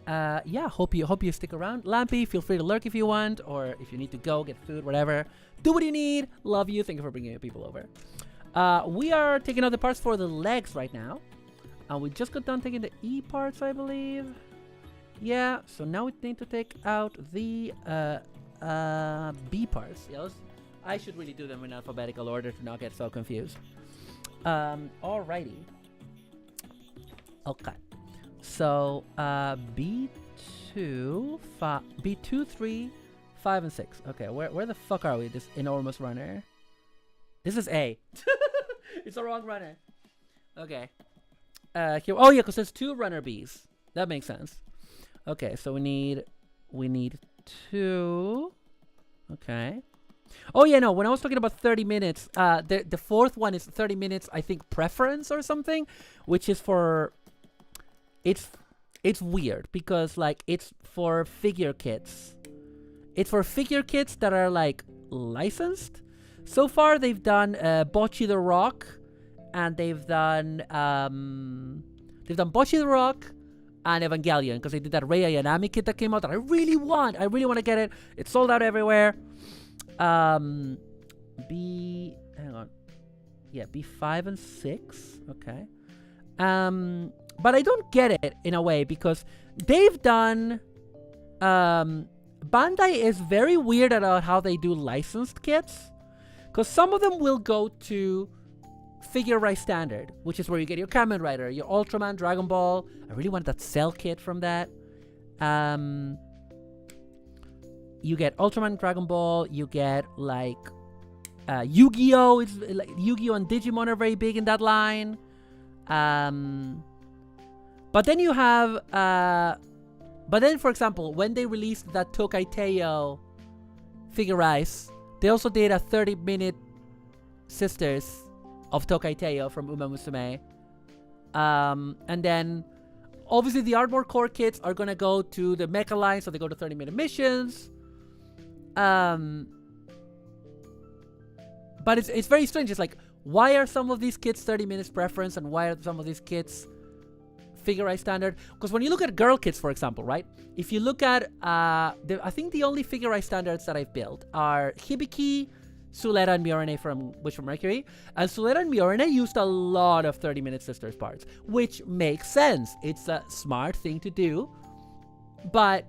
Yeah, hope you stick around. Lampy, feel free to lurk if you want, or if you need to go get food, whatever. Do what you need. Love you. Thank you for bringing people over. We are taking out the parts for the legs right now, and we just got done taking the E parts, I believe. Yeah. So now we need to take out the B parts. Yes. I should really do them in alphabetical order to not get so confused. Alrighty. Okay. So, B2, 3, 5, and 6. Okay, where the fuck are we? This enormous runner. This is A. It's the wrong runner. Okay. Here. Oh yeah, because there's 2 runner Bs. That makes sense. Okay, so we need 2. Okay. Oh yeah, no. When I was talking about 30 minutes, the fourth one is 30 minutes. I think preference or something, which is for. It's weird because like it's for figure kits. It's for figure kits that are like licensed. So far they've done Bocce the Rock, and they've done Bocce the Rock and Evangelion, because they did that Rei Ayanami kit that came out that I really want. I really want to get it. It's sold out everywhere. Hang on. Yeah, B5 and 6. Okay. But I don't get it in a way because they've done. Bandai is very weird about how they do licensed kits, because some of them will go to Figure Rise Standard, which is where you get your Kamen Rider, your Ultraman, Dragon Ball. I really want that Cell kit from that. You get Ultraman, Dragon Ball. You get like Yu-Gi-Oh! It's like Yu-Gi-Oh! And Digimon are very big in that line. But then you have, but then for example, when they released that Tokai Teiyo Figure Rise, they also did a 30-minute Sisters of Tokai Teiyo from Uma Musume. And then, obviously the Ardmore Core kits are gonna go to the Mecha line, so they go to 30-minute missions. But it's very strange. It's like, why are some of these kits 30 minutes preference, and why are some of these kits Figure Rise Standard? Because when you look at girl kits, for example, right? If you look at, I think the only Figure Rise Standards that I've built are Hibiki, Sulera, and Miorine from Wish from Mercury. And Sulera and Miorine used a lot of 30-minute Sisters parts, which makes sense. It's a smart thing to do. But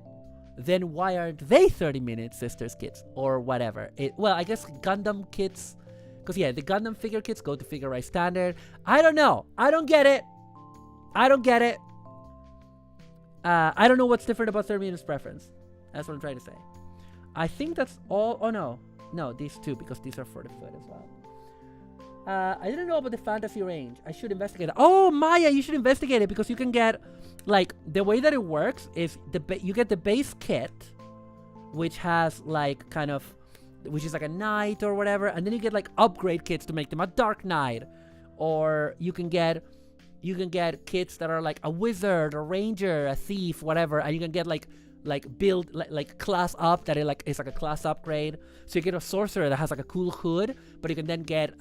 then why aren't they 30-minute Sisters kits or whatever? Well, I guess Gundam kits, because yeah, the Gundam figure kits go to Figure Rise Standard. I don't know. I don't get it. I don't know what's different about 30 minutes preference. That's what I'm trying to say. I think that's all. Oh no, these 2, because these are for the foot as well. I didn't know about the fantasy range. I should investigate it. Oh, Maya, you should investigate it, because you can get, like, the way that it works is you get the base kit, which has like which is like a knight or whatever, and then you get like upgrade kits to make them a dark knight, or you can get kits that are like a wizard, a ranger, a thief, whatever, and you can get like build like class up that it's like a class upgrade. So you get a sorcerer that has like a cool hood, but you can then get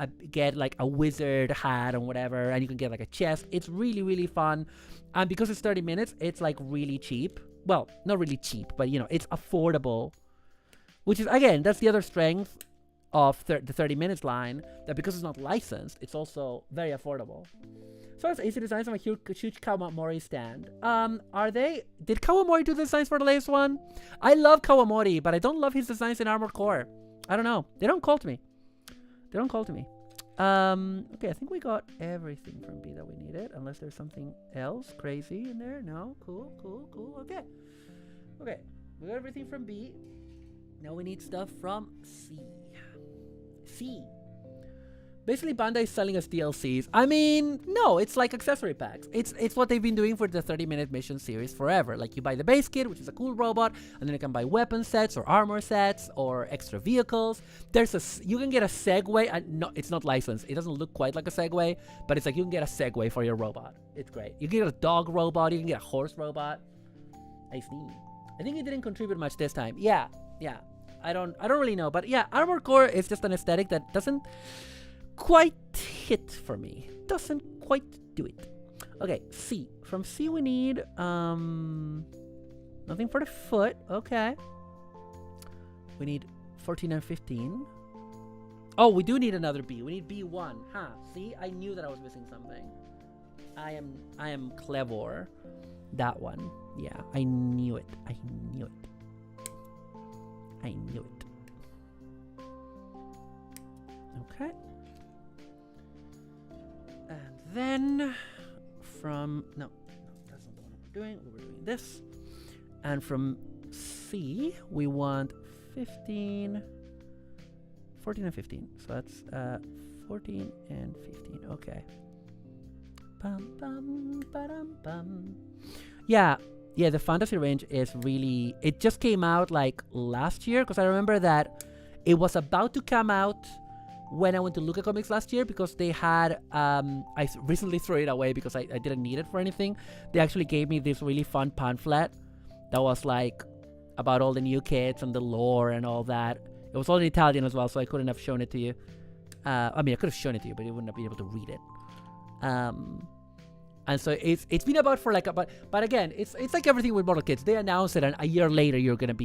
like a wizard hat and whatever, and you can get like a chest. It's really, really fun, and because it's 30 minutes, it's like really cheap. Well, not really cheap, but you know, it's affordable, which is, again, that's the other strength of the 30 minutes line, that because it's not licensed, it's also very affordable. So it's easy designs on a huge Kawamori stand. Did Kawamori do the designs for the latest one? I love Kawamori, but I don't love his designs in Armored Core. I don't know. They don't call to me. Okay, I think we got everything from B that we needed, unless there's something else crazy in there. No, cool. Okay, we got everything from B. Now we need stuff from C. Basically, Bandai is selling us DLCs. I mean, no, it's like accessory packs. It's what they've been doing for the 30-minute mission series forever. Like, you buy the base kit, which is a cool robot, and then you can buy weapon sets or armor sets or extra vehicles. You can get a Segway, and no, it's not licensed. It doesn't look quite like a Segway, but it's like you can get a Segway for your robot. It's great. You can get a dog robot. You can get a horse robot. I see. I think it didn't contribute much this time. Yeah. I don't really know, but yeah, Armored Core is just an aesthetic that doesn't quite hit for me. Doesn't quite do it. Okay, C. From C we need nothing for the foot. Okay. We need 14 and 15. Oh, we do need another B. We need B1. Huh. See, I knew that I was missing something. I am clever. That one. Yeah, I knew it. Okay. And then from no, that's not the one we're doing. We're doing this. And from C, we want 14 and 15. So that's 14 and 15. Okay. Yeah, the fantasy range is really... It just came out like last year, because I remember that it was about to come out when I went to Luca Comics last year, because they had... I recently threw it away because I didn't need it for anything. They actually gave me this really fun pamphlet that was like about all the new kits and the lore and all that. It was all in Italian as well, so I couldn't have shown it to you. I mean, I could have shown it to you, but you wouldn't have been able to read it. And so it's been about for like but again, it's like everything with Mortal Kids. They announce it, and a year later you're gonna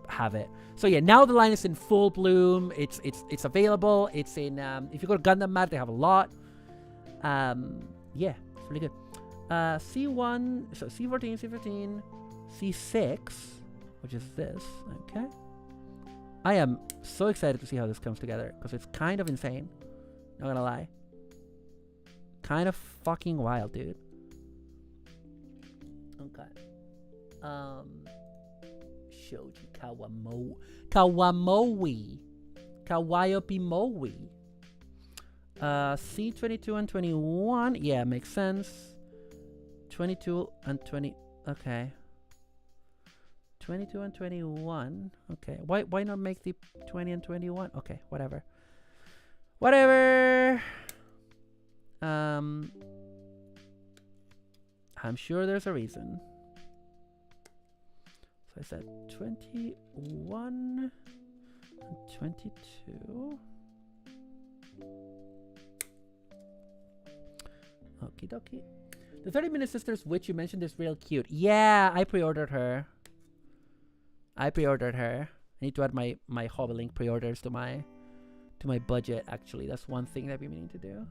have it. So yeah, now the line is in full bloom. It's available. It's in if you go to Gundam Mat, they have a lot. Yeah, it's really good. C1, so C14, C15, C6, which is this. Okay. I am so excited to see how this comes together, because it's kind of insane. Not gonna lie. Kind of fucking wild, dude. Okay. Shoji Kawamoe. Kawaiopi. C22 and 21. Yeah, makes sense. 22 and 20. Okay. 22 and 21. Okay. Why not make the 20 and 21? Okay, whatever. I'm sure there's a reason. So I said 21 and 22. Okie dokie. The 30-minute sisters, which you mentioned, is real cute. Yeah, I pre-ordered her. I need to add my Hobbelink pre-orders to my budget. Actually, that's one thing that I've been meaning to do.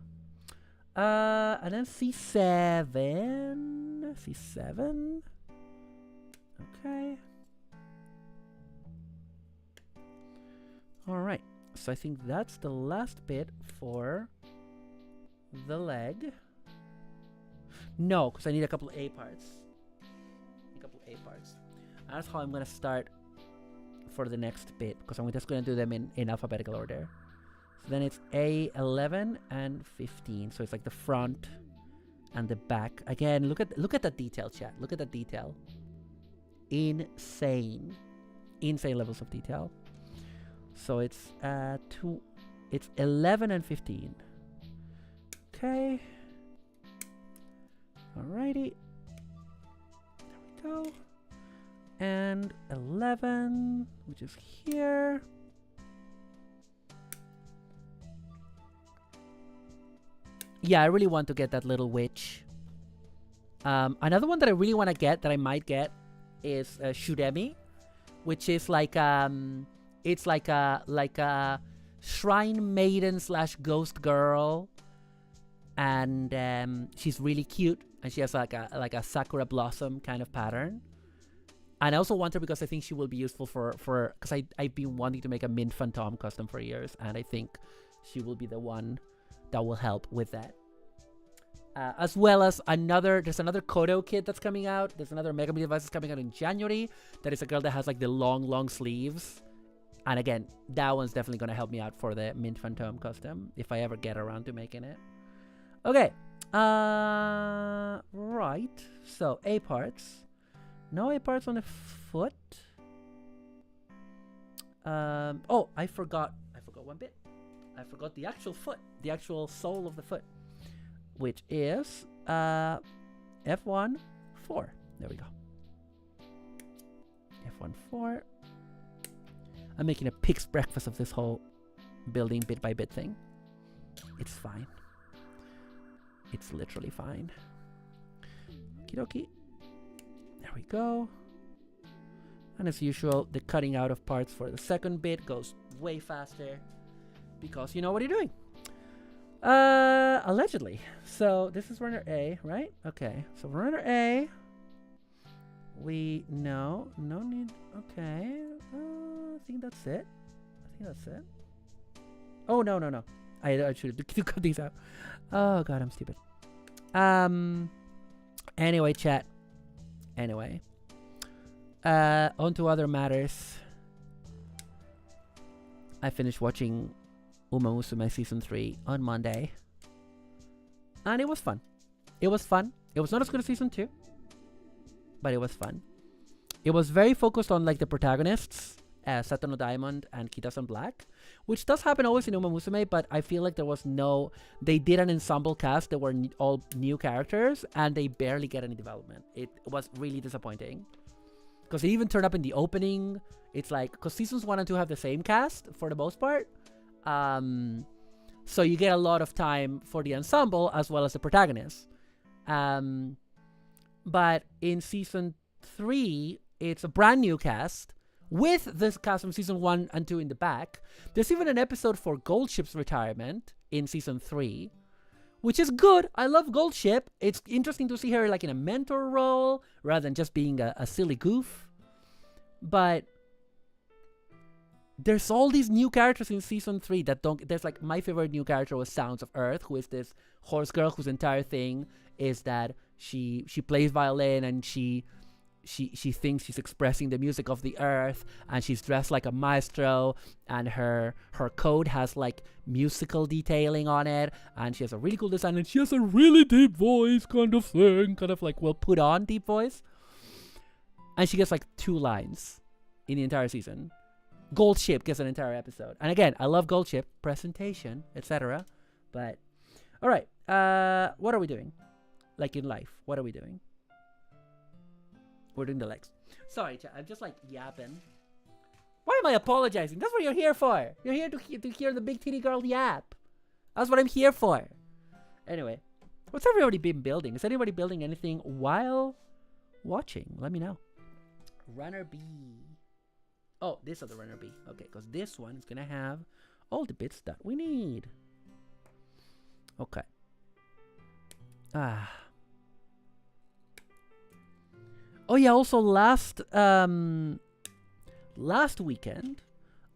And then C7. Okay. All right. So I think that's the last bit for the leg. No, because I need a couple of A parts. That's how I'm gonna start for the next bit, because I'm just gonna do them in alphabetical order. So then it's A11 and 15. So it's like the front and the back. Again, look at the detail, chat. Look at the detail. Insane levels of detail. So it's 11 and 15. Okay. Alrighty. There we go. And 11, which is here. Yeah, I really want to get that little witch. Another one that I really want to get, that I might get, is Shuremi, which is like it's like a shrine maiden / ghost girl and she's really cute, and she has like a sakura blossom kind of pattern. And I also want her because I think she will be useful for because I've been wanting to make a Mint Phantom custom for years, and I think she will be the one that will help with that. As well as there's another Kodo kit that's coming out. There's another Megami device that's coming out in January. That is a girl that has like the long sleeves. And again, that one's definitely going to help me out for the Mint Phantom custom if I ever get around to making it. Okay. Right. So, A parts. No A parts on the foot. Oh, I forgot one bit. I forgot the actual foot. The actual sole of the foot. Which is F1 4. There we go. F1 4. I'm making a pig's breakfast of this whole building bit by bit thing. It's fine. It's literally fine. Okie dokie. There we go. And as usual, the cutting out of parts for the second bit goes way faster because you know what you're doing. Allegedly. So this is runner A, right? Okay. So runner A. We no need. Okay. I think that's it. Oh no. I should cut these out. Oh god, I'm stupid. Anyway, chat. Anyway. On to other matters. I finished watching Uma Musume Season 3 on Monday. And it was fun. It was not as good as Season 2. But it was fun. It was very focused on like the protagonists, Sato no Diamond and Kita-san Black, which does happen always in Uma Musume, but I feel like they did an ensemble cast that were all new characters, and they barely get any development. It was really disappointing. Because they even turned up in the opening. It's like, because Seasons 1 and 2 have the same cast for the most part. So you get a lot of time for the ensemble as well as the protagonists. But in Season 3, it's a brand new cast with this cast from Season 1 and 2 in the back. There's even an episode for Goldship's retirement in Season 3, which is good. I love Goldship. It's interesting to see her like in a mentor role rather than just being a silly goof. But there's all these new characters in Season 3 that don't... There's like... My favorite new character was Sounds of Earth, who is this horse girl whose entire thing is that she plays violin and she thinks she's expressing the music of the earth, and she's dressed like a maestro, and her coat has like musical detailing on it, and she has a really cool design, and she has a really deep voice kind of thing, kind of like well put on deep voice. And she gets like 2 lines in the entire season. Goldship gets an entire episode. And again, I love Goldship, presentation, etc. But, alright, what are we doing? Like in life, what are we doing? We're doing the legs. Sorry, chat, I'm just like yapping. Why am I apologizing? That's what you're here for. You're here to hear the big titty girl yap. That's what I'm here for. Anyway, what's everybody been building? Is anybody building anything while watching? Let me know. Runner B. Oh, this is the runner B. Okay, because this one is going to have all the bits that we need. Okay. Oh yeah, also last weekend,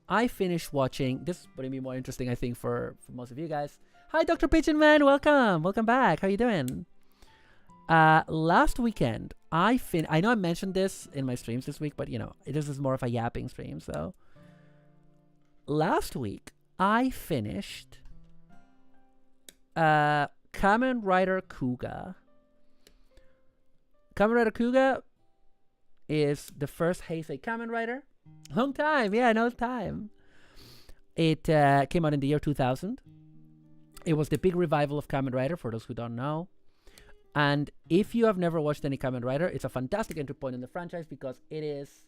I finished watching... This is going to be more interesting, I think, for most of you guys. Hi, Dr. Pigeon Man. Welcome. Welcome back. How you doing? Last weekend, I know I mentioned this in my streams this week, but, you know, this is more of a yapping stream, so... Last week, I finished... Kamen Rider Kuga. Kamen Rider Kuga is the first Heisei Kamen Rider. Long time, yeah, no time. It came out in the year 2000. It was the big revival of Kamen Rider, for those who don't know. And if you have never watched any Kamen Rider, it's a fantastic entry point in the franchise because it is...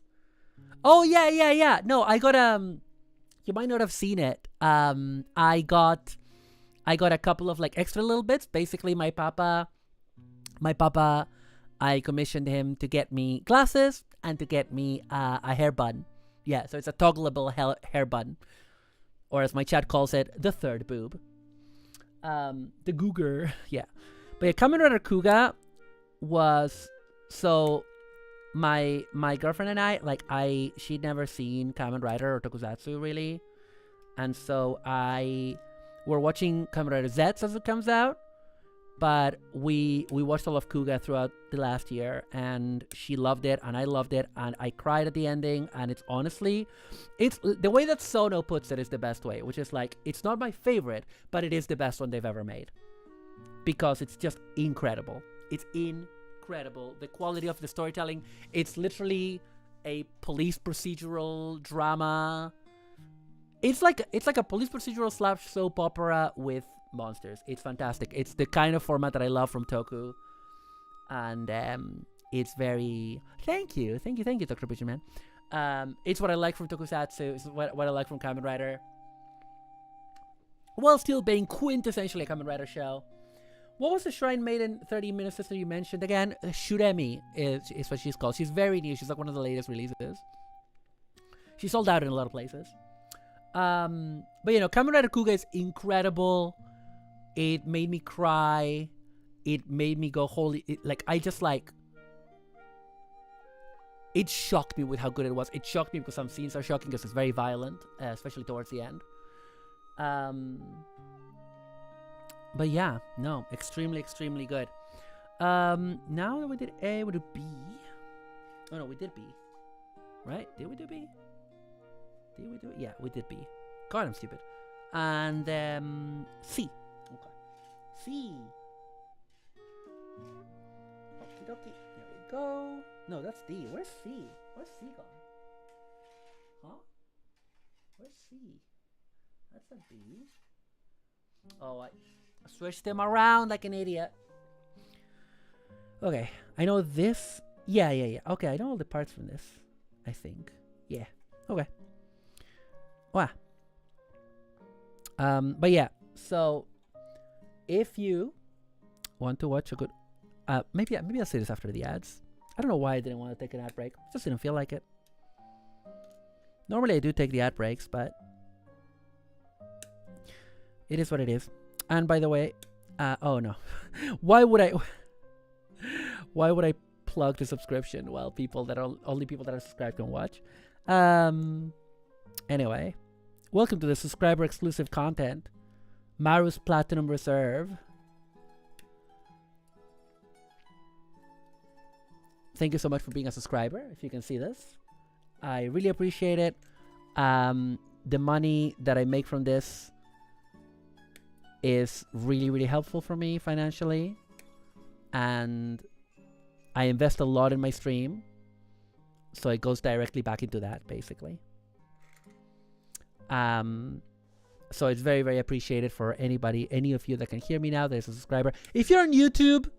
Oh, yeah. No, I got, you might not have seen it. I got a couple of, like, extra little bits. Basically, my papa, I commissioned him to get me glasses and to get me a hair bun. Yeah, so it's a toggleable hair bun. Or as my chat calls it, the third boob. The Googer, yeah. But yeah, Kamen Rider Kuga was so my girlfriend and I, like, she'd never seen Kamen Rider or Tokusatsu really, and so we're watching Kamen Rider Z as it comes out, but we watched all of Kuga throughout the last year, and she loved it, and I loved it, and I cried at the ending, and it's honestly, it's the way that Sono puts it is the best way, which is like, it's not my favorite, but it is the best one they've ever made, because it's just incredible. It's incredible. The quality of the storytelling, it's literally a police procedural drama. It's like a police procedural / soap opera with monsters. It's fantastic. It's the kind of format that I love from Toku, and it's very thank you Dr. Butcher Man. It's what I like from Tokusatsu. It's what I like from Kamen Rider, while still being quintessentially a Kamen Rider show. What was the Shrine Maiden 30-minute sister you mentioned again? Shuremi is what she's called. She's very new. She's like one of the latest releases. She sold out in a lot of places. But you know, Kamen Rider Kuga is incredible. It made me cry. It made me go holy. It shocked me with how good it was. It shocked me because some scenes are shocking because it's very violent, especially towards the end. But yeah, no, extremely good. Now that we did A, we do B. Oh no, we did B. Right? Did we do B? Did we do it? Yeah, we did B. God, I'm stupid. And C. Okay. C. Okie dokie. There we go. No, that's D. Where's C? Where's C gone? Huh? Where's C? That's a B. Oh, I switched them around like an idiot. Okay, I know this. Yeah. Okay, I know all the parts from this, I think. Yeah. Okay. Wow. But yeah, so if you want to watch a good maybe I'll say this after the ads. I don't know why I didn't want to take an ad break. Just didn't feel like it. Normally I do take the ad breaks, but it is what it is. And by the way, oh no. why would I plug the subscription while only people that are subscribed can watch? Anyway, welcome to the subscriber exclusive content, Maru's Platinum Reserve. Thank you so much for being a subscriber. If you can see this, I really appreciate it. The money that I make from this is really helpful for me financially, and I invest a lot in my stream, so it goes directly back into that basically. So it's very appreciated for any of you that can hear me now. There's a subscriber. If you're on YouTube,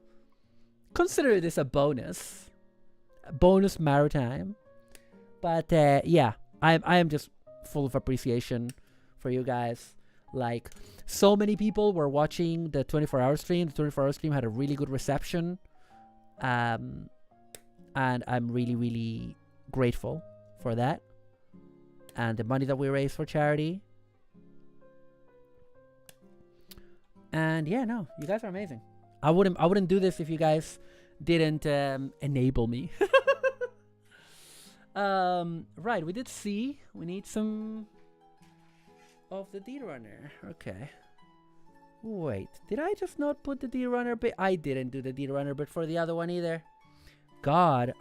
consider this a bonus maritime. But yeah, I am just full of appreciation for you guys. Like, so many people were watching the 24-hour stream. The 24-hour stream had a really good reception, and I'm really grateful for that, and the money that we raise for charity. And yeah, no, you guys are amazing. I wouldn't do this if you guys didn't enable me. Right, we did C. We need some of the D-Runner. Okay. Wait, did I just not put the D-Runner bit? I didn't do the D-Runner bit for the other one either. God,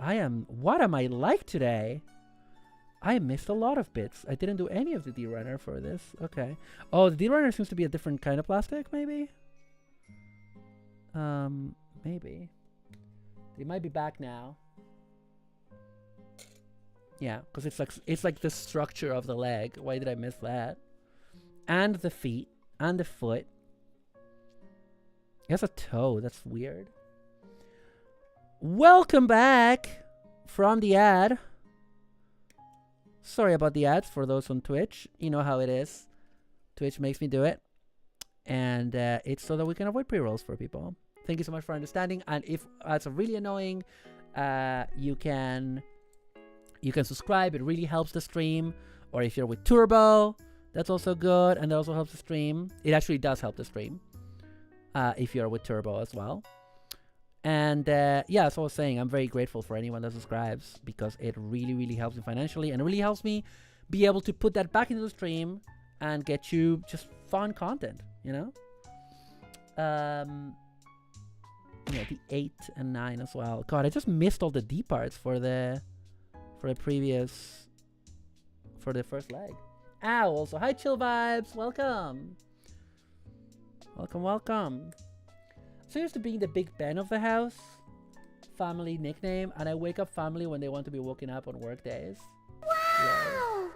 what am I like today? I missed a lot of bits. I didn't do any of the D-Runner for this. Okay. Oh, the D-Runner seems to be a different kind of plastic, maybe? Maybe. It might be back now. Yeah, because it's like the structure of the leg. Why did I miss that? And the feet. And the foot. It has a toe. That's weird. Welcome back from the ad. Sorry about the ads for those on Twitch. You know how it is. Twitch makes me do it. And it's so that we can avoid pre-rolls for people. Thank you so much for understanding. And if ads are really annoying, you can subscribe. It really helps the stream. Or if you're with Turbo, that's also good, and that also helps the stream. It actually does help the stream. if you're with turbo as well. And yeah, as I was saying, I'm very grateful for anyone that subscribes, because it really, really helps me financially, and it really helps me be able to put that back into the stream and get you just fun content, you know? Yeah, the 8 and 9 as well. God, I just missed all the D parts for the first leg. Ow, also, hi Chill Vibes, welcome. Welcome. So used to being the Big Ben of the house, family nickname, and I wake up family when they want to be woken up on work days. Wow!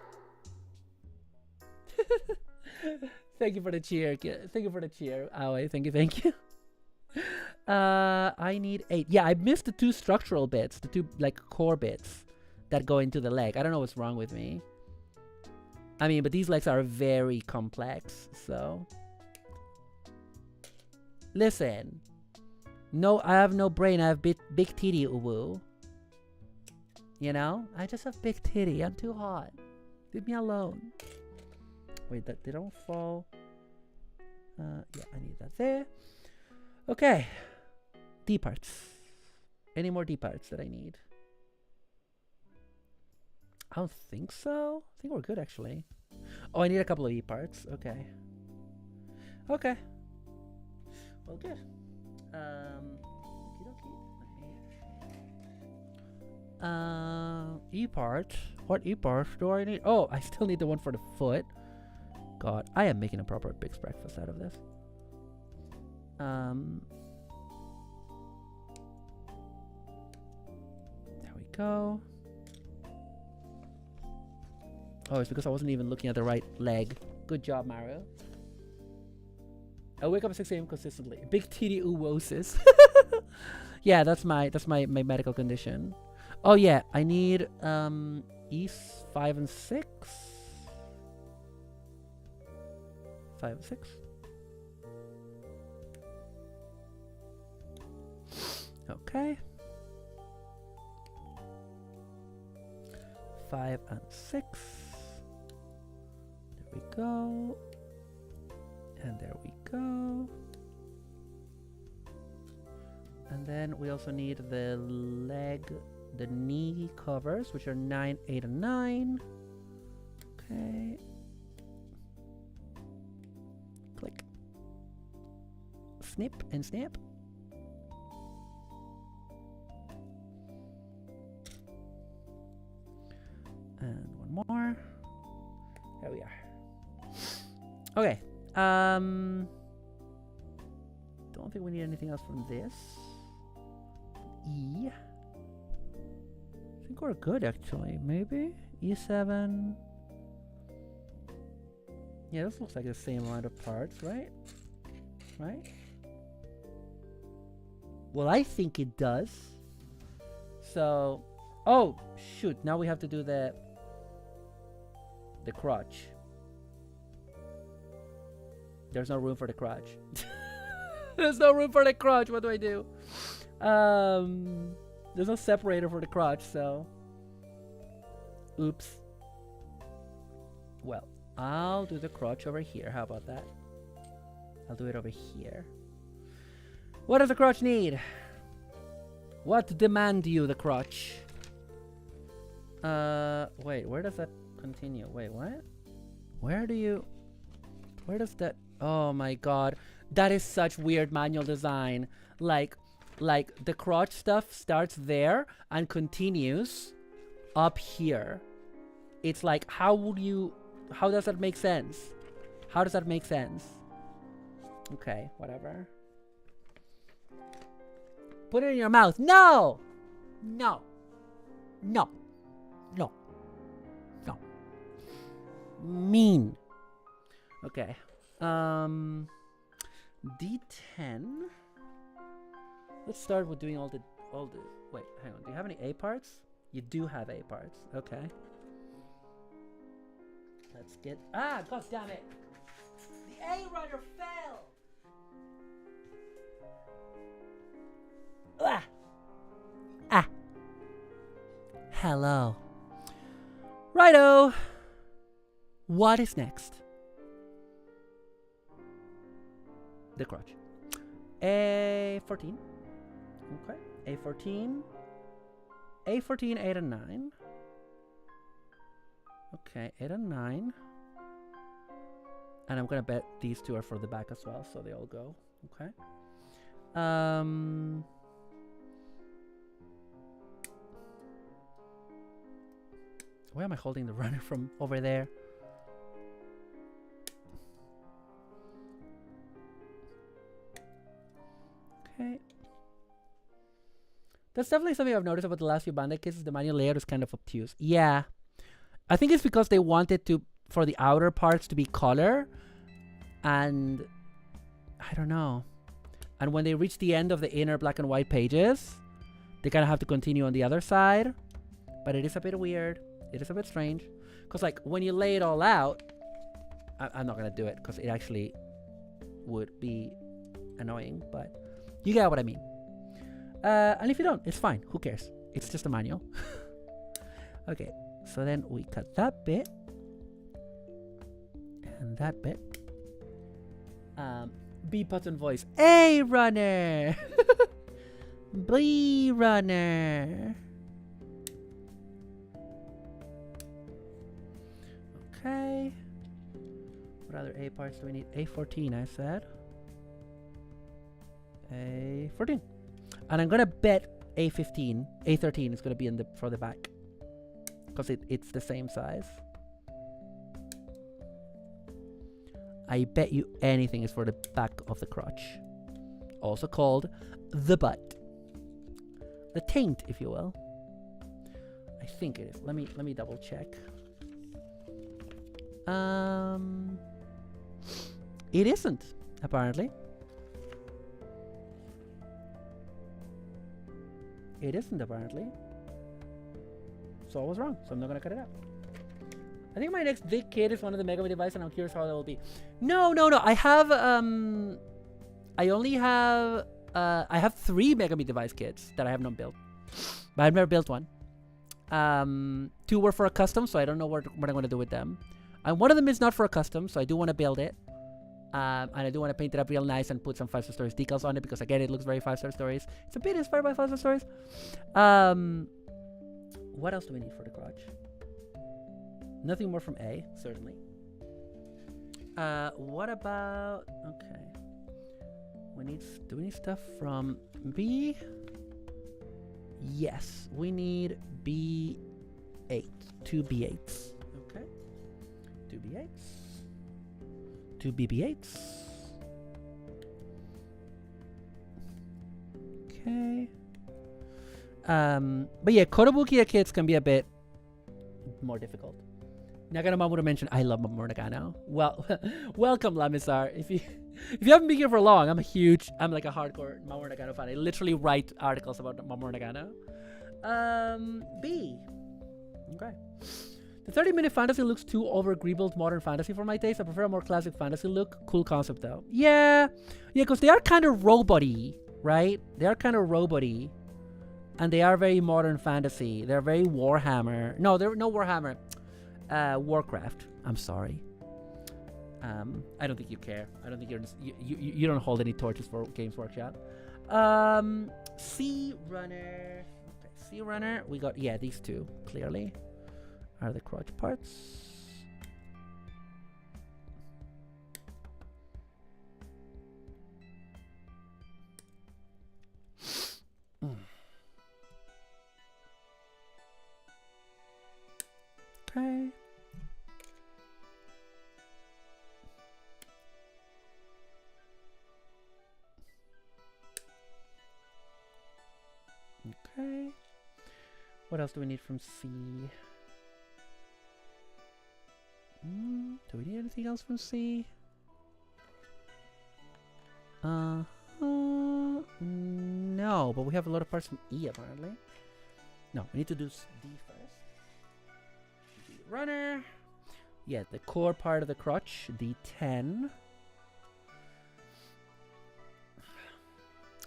Thank you for the cheer. Thank you for the cheer, Aoi. Thank you. I need 8. Yeah, I missed the 2 structural bits, the 2 like core bits that go into the leg. I don't know what's wrong with me. I mean, but these legs are very complex, so. Listen. No, I have no brain. I have big titty, uwu. You know? I just have big titty. I'm too hot. Leave me alone. Wait, they don't fall. Yeah, I need that there. Okay. D parts. Any more D parts that I need? I don't think so. I think we're good, actually. Oh, I need a couple of E parts. Okay. Okay. Well, good. E part. What E parts do I need? Oh, I still need the one for the foot. God, I am making a proper big breakfast out of this. There we go. Oh, it's because I wasn't even looking at the right leg. Good job, Mario. I wake up at 6 a.m. consistently. Big TD oowosis. Yeah, that's my medical condition. Oh yeah, I need East 5 and 6. 5 and 6. Okay. 5 and 6. There we go. And there we go. And then we also need the leg, the knee covers, which are 9, 8, and 9. Okay. Click. Snip and snap. And one more. There we are. Okay. Don't think we need anything else from this. E. I think we're good, actually. Maybe E7. Yeah, this looks like the same amount of parts, right? Right? Well, I think it does. So, oh shoot! Now we have to do the crotch. There's no room for the crotch. There's no room for the crotch. What do I do? There's no separator for the crotch, so. Oops. Well, I'll do the crotch over here. How about that? I'll do it over here. What does the crotch need? What demand you, the crotch? Wait, where does that continue? Wait, what? Where does that? Oh my god. That is such weird manual design. Like the crotch stuff starts there and continues up here. It's like, how does that make sense? How does that make sense? Okay, whatever. Put it in your mouth. No! No. No. No. No. Mean. Okay. D10. Let's start with doing all the wait, hang on. Do you have any A parts? You do have A parts. Okay. Let's get god damn it. The A runner fell. Hello. Righto. What is next? The crotch. A14. Okay. A14. A14, 8 and 9. Okay, 8 and 9. And I'm gonna bet these two are for the back as well, so they all go. Okay. Where am I holding the runner from over there? Okay. That's definitely something I've noticed about the last few Bandai cases. The manual layout is kind of obtuse. Yeah. I think it's because they wanted to, for the outer parts to be color. And I don't know. And when they reach the end of the inner black and white pages, they kind of have to continue on the other side. But it is a bit weird. It is a bit strange. Because like when you lay it all out, I'm not going to do it because it actually would be annoying. But you get what I mean. And if you don't, it's fine. Who cares? It's just a manual. Okay. So then we cut that bit. And that bit. B button voice. A runner! B runner. Okay. What other A parts do we need? A14, I said. A14. And I'm gonna bet A15, A13 is gonna be in the for the back. Because it's the same size. I bet you anything is for the back of the crotch. Also called the butt. The taint, if you will. I think it is. Let me double check. It isn't, apparently. It isn't, apparently. So I was wrong, so I'm not gonna cut it out. I think my next big kit is one of the Megami device, and I'm curious how that will be. No. I have I have 3 Megami device kits that I have not built, but I've never built one. 2 were for a custom, so I don't know what I'm gonna do with them. And one of them is not for a custom, so I do want to build it. And I do want to paint it up real nice and put some 5-star stories decals on it because again, it looks very 5-star stories. It's a bit inspired by 5-star stories. What else do we need for the crotch? Nothing more from A, certainly. What about... Okay. Do we need stuff from B? Yes, we need B8. 2 B8s. Okay. 2 B8s. 2 BB8s. Okay. But yeah, Kotobukiya kits can be a bit more difficult. Nagano Mamoru mentioned I love Mamoru Nagano. Well, welcome Lamisar. If you haven't been here for long, I'm like a hardcore Mamoru Nagano fan. I literally write articles about Mamoru Nagano. B. Okay. The 30-minute fantasy looks too over-greebled modern fantasy for my taste. I prefer a more classic fantasy look. Cool concept though. Yeah, because they are kind of robot-y, right? They are kind of robot-y. And they are very modern fantasy. They're very Warhammer. No, they're no Warhammer. Warcraft. I'm sorry. I don't think you care. I don't think you don't hold any torches for Games Workshop. Sea Runner. Okay, Sea Runner. We got these two clearly are the crotch parts. Okay. Okay. What else do we need from C? Do we need anything else from C? No, but we have a lot of parts from E apparently. No, we need to do D first. D runner. Yeah, the core part of the crotch, D10.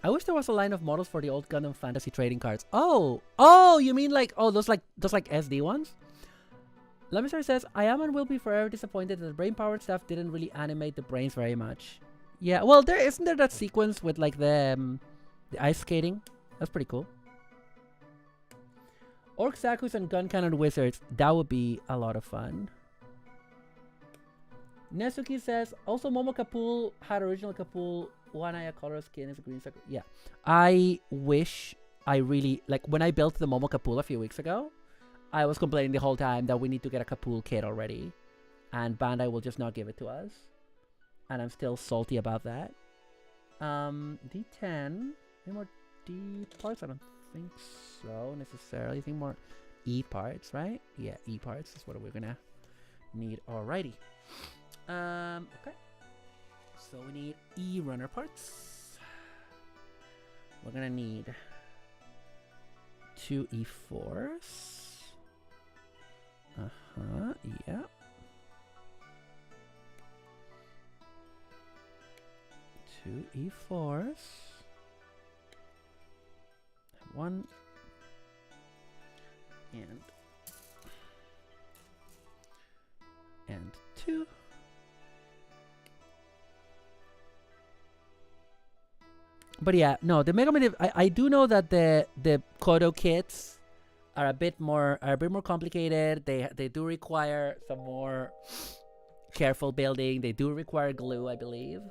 I wish there was a line of models for the old Gundam Fantasy trading cards. Oh, you mean like those SD ones? Lamisar says, I am and will be forever disappointed that the brain-powered stuff didn't really animate the brains very much. Yeah, well, there isn't there that sequence with like the ice skating? That's pretty cool. Orc Zakus and Gun Cannon Wizards. That would be a lot of fun. Nesuki says, also Momo Kapul had original Kapul, one eye color skin is a green circle. Yeah. I wish I really, like when I built the Momo Kapul a few weeks ago, I was complaining the whole time that we need to get a Kapul kit already. And Bandai will just not give it to us. And I'm still salty about that. D10. Any more D parts? I don't think so necessarily. I think more E parts, right? Yeah, E parts is what we're gonna need. Alrighty. Okay. So we need E runner parts. We're gonna need 2 E4s. Yeah. 2 E4s. 1 and 2. But yeah, no, the Mega Man. I do know that the Kodo kits are a bit more complicated. They do require some more careful building. They do require glue, I believe.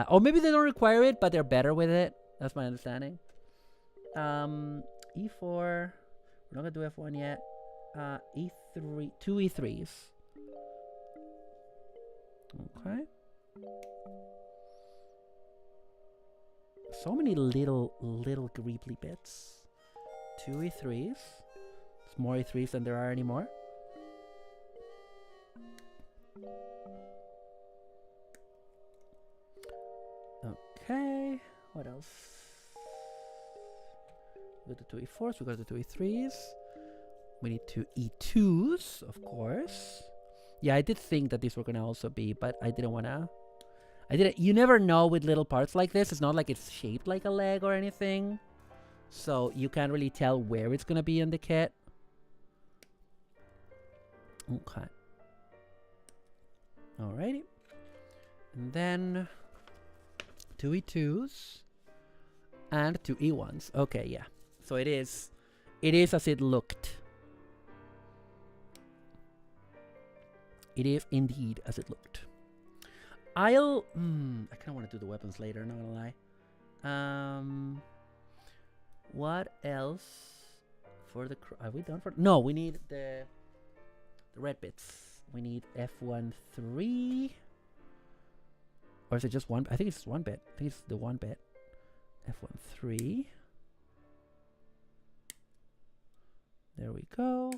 Or maybe they don't require it, but they're better with it. That's my understanding. E4. We're not gonna do F1 yet. E3. 2 E3s. Okay. So many little greebly bits. 2 E3s. It's more E3s than there are anymore. Okay. What else? We got the 2 E4s. We got the 2 E3s. We need 2 E2s, of course. Yeah, I did think that these were gonna also be, but I didn't wanna. You never know with little parts like this. It's not like it's shaped like a leg or anything. So you can't really tell where it's gonna be in the kit. Okay. Alrighty. And then 2 E2s and 2 E1s. Okay, yeah. So it is as it looked. It is indeed as it looked. I kind of want to do the weapons later, not gonna lie. What else for the are we done for? No, we need the red bits. We need F1 3. Or is it just one? I think it's just one bit. I think it's the one bit. F1 3. There we go.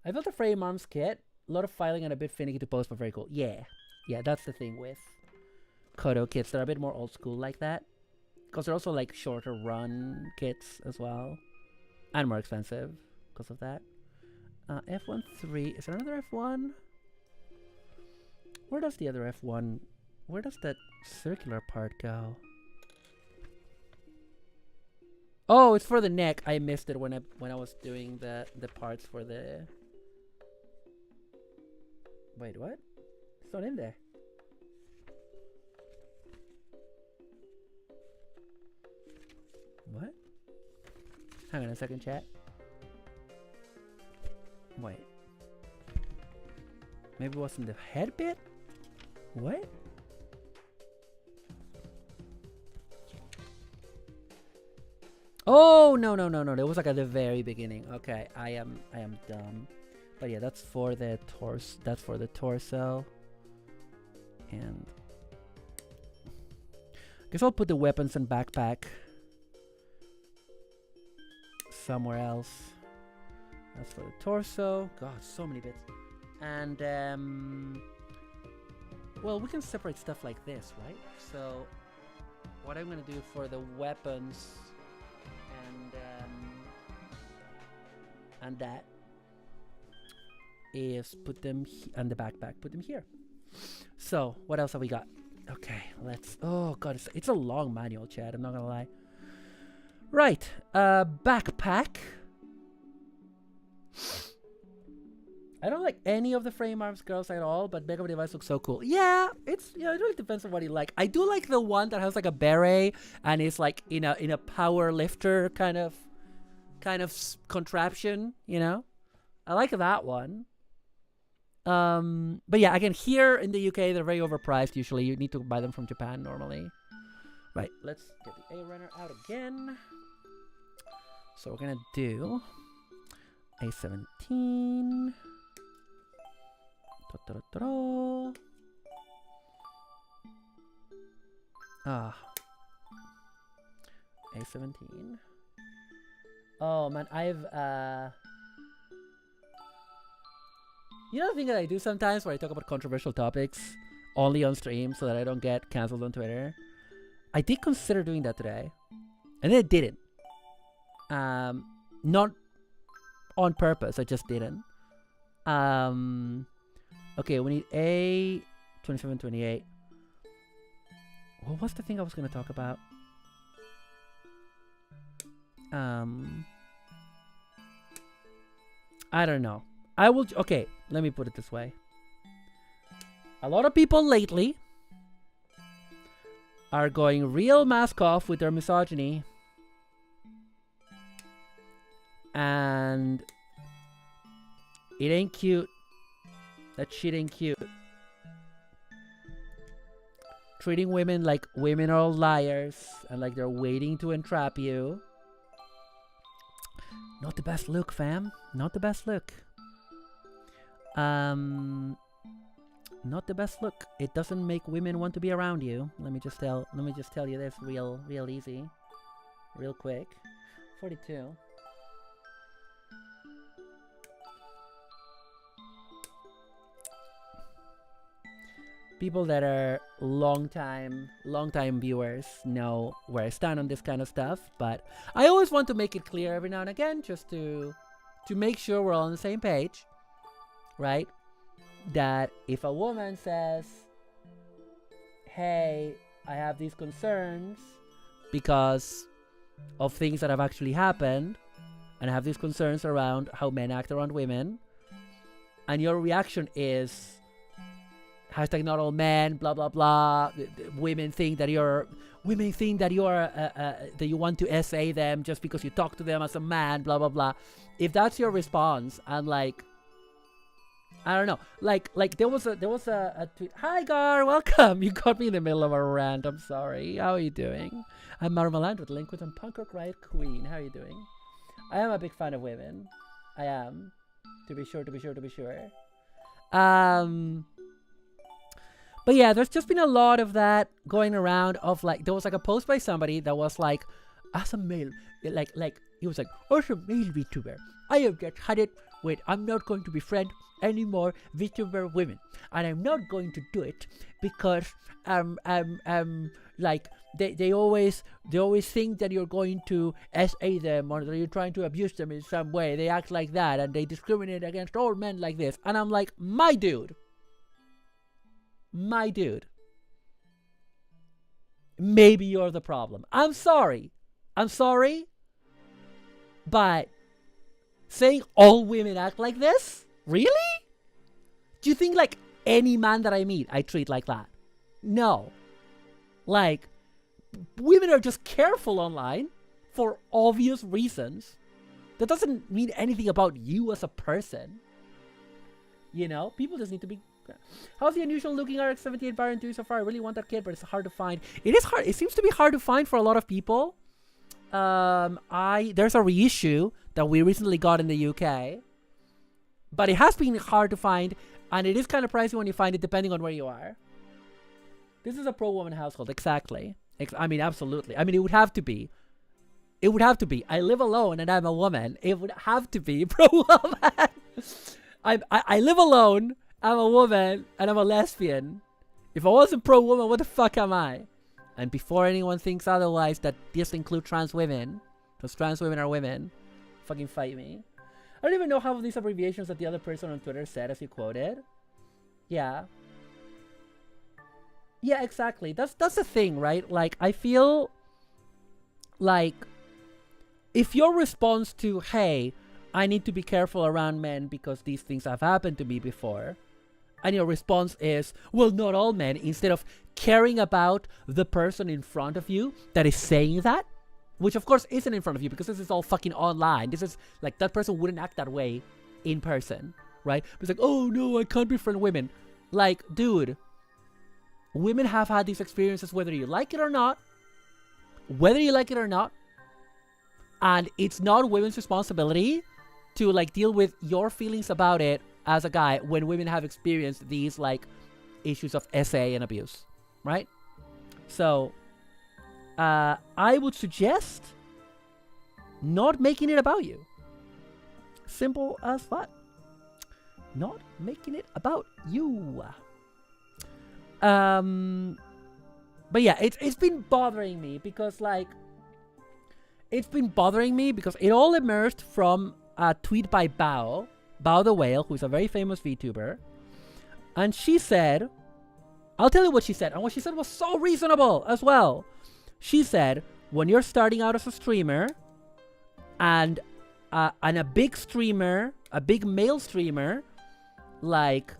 I built a Frey Mom's kit. A lot of filing and a bit finicky to post, but very cool. Yeah. Yeah, that's the thing with Kodo kits. They're a bit more old school like that. Because they're also like shorter run kits as well. And more expensive because of that. F1 3. Is there another F1? Where does the other F1... Where does that circular part go? Oh, it's for the neck. I missed it when I was doing the parts for the... Wait, what? It's not in there. What? Hang on a second, chat. Wait. Maybe it wasn't the head bit? What? Oh, no. It was like at the very beginning. Okay, I am dumb. But yeah, that's for the torso. That's for the torso. And I guess I'll put the weapons and backpack somewhere else. That's for the torso. God, so many bits. And well, we can separate stuff like this, right? So what I'm gonna do for the weapons and that is put them and the backpack, put them here. So what else have we got? Okay, let's. Oh god, it's a long manual, chat. I'm not gonna lie. Right, backpack. I don't like any of the frame arms girls at all, but Makeup Device looks so cool. Yeah, it's it really depends on what you like. I do like the one that has like a beret and is like in a power lifter kind of contraption, you know. I like that one. But yeah, again, here in the UK they're very overpriced. Usually, you need to buy them from Japan normally. Right, let's get the A runner out again. So we're gonna do A17. A17. Oh man, I've you know the thing that I do sometimes where I talk about controversial topics only on stream so that I don't get cancelled on Twitter? I did consider doing that today, and then I didn't. Not on purpose, I just didn't. Okay, we need A 27, 28. What was the thing I was gonna talk about? I don't know. I will. Okay, let me put it this way. A lot of people lately are going real mask off with their misogyny. And it ain't cute. That shit ain't cute. Treating women like women are all liars and like they're waiting to entrap you. Not the best look, fam. Not the best look. Not the best look. It doesn't make women want to be around you. Let me just tell you this real easy. Real quick. 42. People that are long time viewers know where I stand on this kind of stuff, but I always want to make it clear every now and again, just to make sure we're all on the same page, right? That if a woman says, "Hey, I have these concerns because of things that have actually happened, and I have these concerns around how men act around women," and your reaction is hashtag not all men, blah blah blah. Women think that you want to essay them just because you talk to them as a man, blah blah blah. If that's your response, and like, I don't know, like there was a tweet. Hi Gar, welcome. You caught me in the middle of a rant. I'm sorry. How are you doing? I'm Marmaland with Link with a Punk Rock Riot Queen. How are you doing? I am a big fan of women. I am, to be sure. But yeah, there's just been a lot of that going around of like, there was like a post by somebody that was like, as a male, like he was like, as a male VTuber, I have decided, wait, I'm not going to befriend any more VTuber women, and I'm not going to do it because like they always think that you're going to SA them or that you're trying to abuse them in some way. They act like that and they discriminate against all men like this, and I'm like, my dude, maybe you're the problem. I'm sorry, but saying all women act like this? Really? Do you think like any man that I meet I treat like that? No. Like, women are just careful online for obvious reasons. That doesn't mean anything about you as a person. You know, people just need to be. How's the unusual looking RX-78 Baron 2 so far? I really want that kit, but it's hard to find. It is hard. It seems to be hard to find for a lot of people. There's a reissue that we recently got in the UK, but it has been hard to find, and it is kind of pricey when you find it, depending on where you are. This is a pro-woman household, exactly. I mean, absolutely. I mean, it would have to be. I live alone and I'm a woman. It would have to be pro-woman. I live alone. I'm a woman and I'm a lesbian. If I wasn't pro-woman, what the fuck am I? And before anyone thinks otherwise, that this includes trans women, because trans women are women, fucking fight me. I don't even know half of these abbreviations that the other person on Twitter said as you quoted. Yeah. Yeah, exactly. That's the thing, right? Like, I feel like if your response to, hey, I need to be careful around men because these things have happened to me before. And your response is, well, not all men, instead of caring about the person in front of you that is saying that, which of course isn't in front of you because this is all fucking online. This is like, that person wouldn't act that way in person, right? But it's like, oh no, I can't befriend women. Like, dude, women have had these experiences whether you like it or not. Whether you like it or not. And it's not women's responsibility to like deal with your feelings about it as a guy when women have experienced these like issues of SA and abuse, right? So I would suggest not making it about you. Simple as that. Not making it about you. But yeah, it's been bothering me because like it all emerged from a tweet by Bao the Whale, who's a very famous VTuber. And she said, I'll tell you what she said. And what she said was so reasonable as well. She said, when you're starting out as a streamer and a big streamer, a big male streamer, like,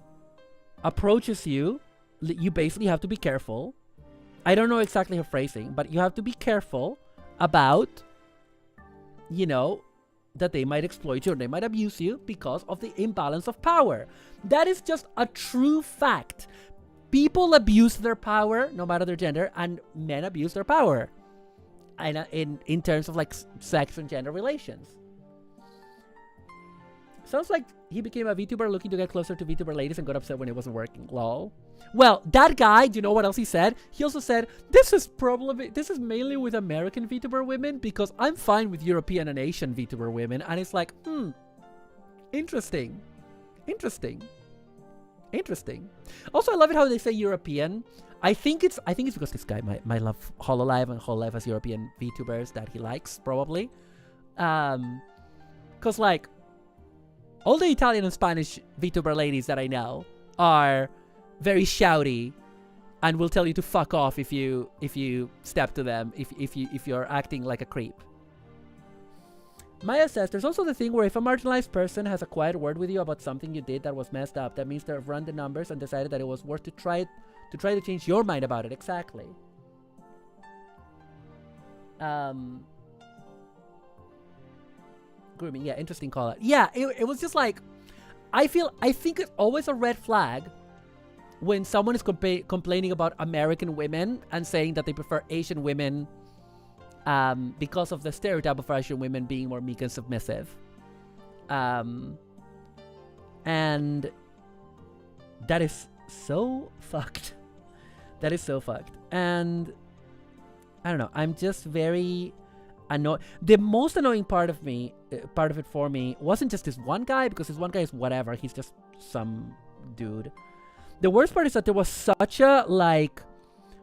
approaches you, you basically have to be careful. I don't know exactly her phrasing, but you have to be careful about, you know, that they might exploit you or they might abuse you because of the imbalance of power. That is just a true fact. People abuse their power, no matter their gender, and men abuse their power. And in terms of like sex and gender relations. Sounds like he became a VTuber looking to get closer to VTuber ladies and got upset when it wasn't working. Lol. Well, that guy, do you know what else he said? He also said, this is mainly with American VTuber women because I'm fine with European and Asian VTuber women. And it's like, interesting. Also, I love it how they say European. I think it's because this guy might love Hololive, and Hololive has European VTubers that he likes, probably. Because like, all the Italian and Spanish VTuber ladies that I know are very shouty and will tell you to fuck off if you step to them, if you're acting like a creep. Maya says, there's also the thing where if a marginalized person has a quiet word with you about something you did that was messed up, that means they've run the numbers and decided that it was worth to try to change your mind about it. Exactly. Grooming, yeah, interesting call out. Yeah, it was just like, I think it's always a red flag when someone is complaining about American women and saying that they prefer Asian women because of the stereotype of Asian women being more meek and submissive. And that is so fucked. That is so fucked. And I don't know, I'm just very annoyed. The most annoying part of it for me wasn't just this one guy, because this one guy is whatever, he's just some dude. The worst part is that there was such a like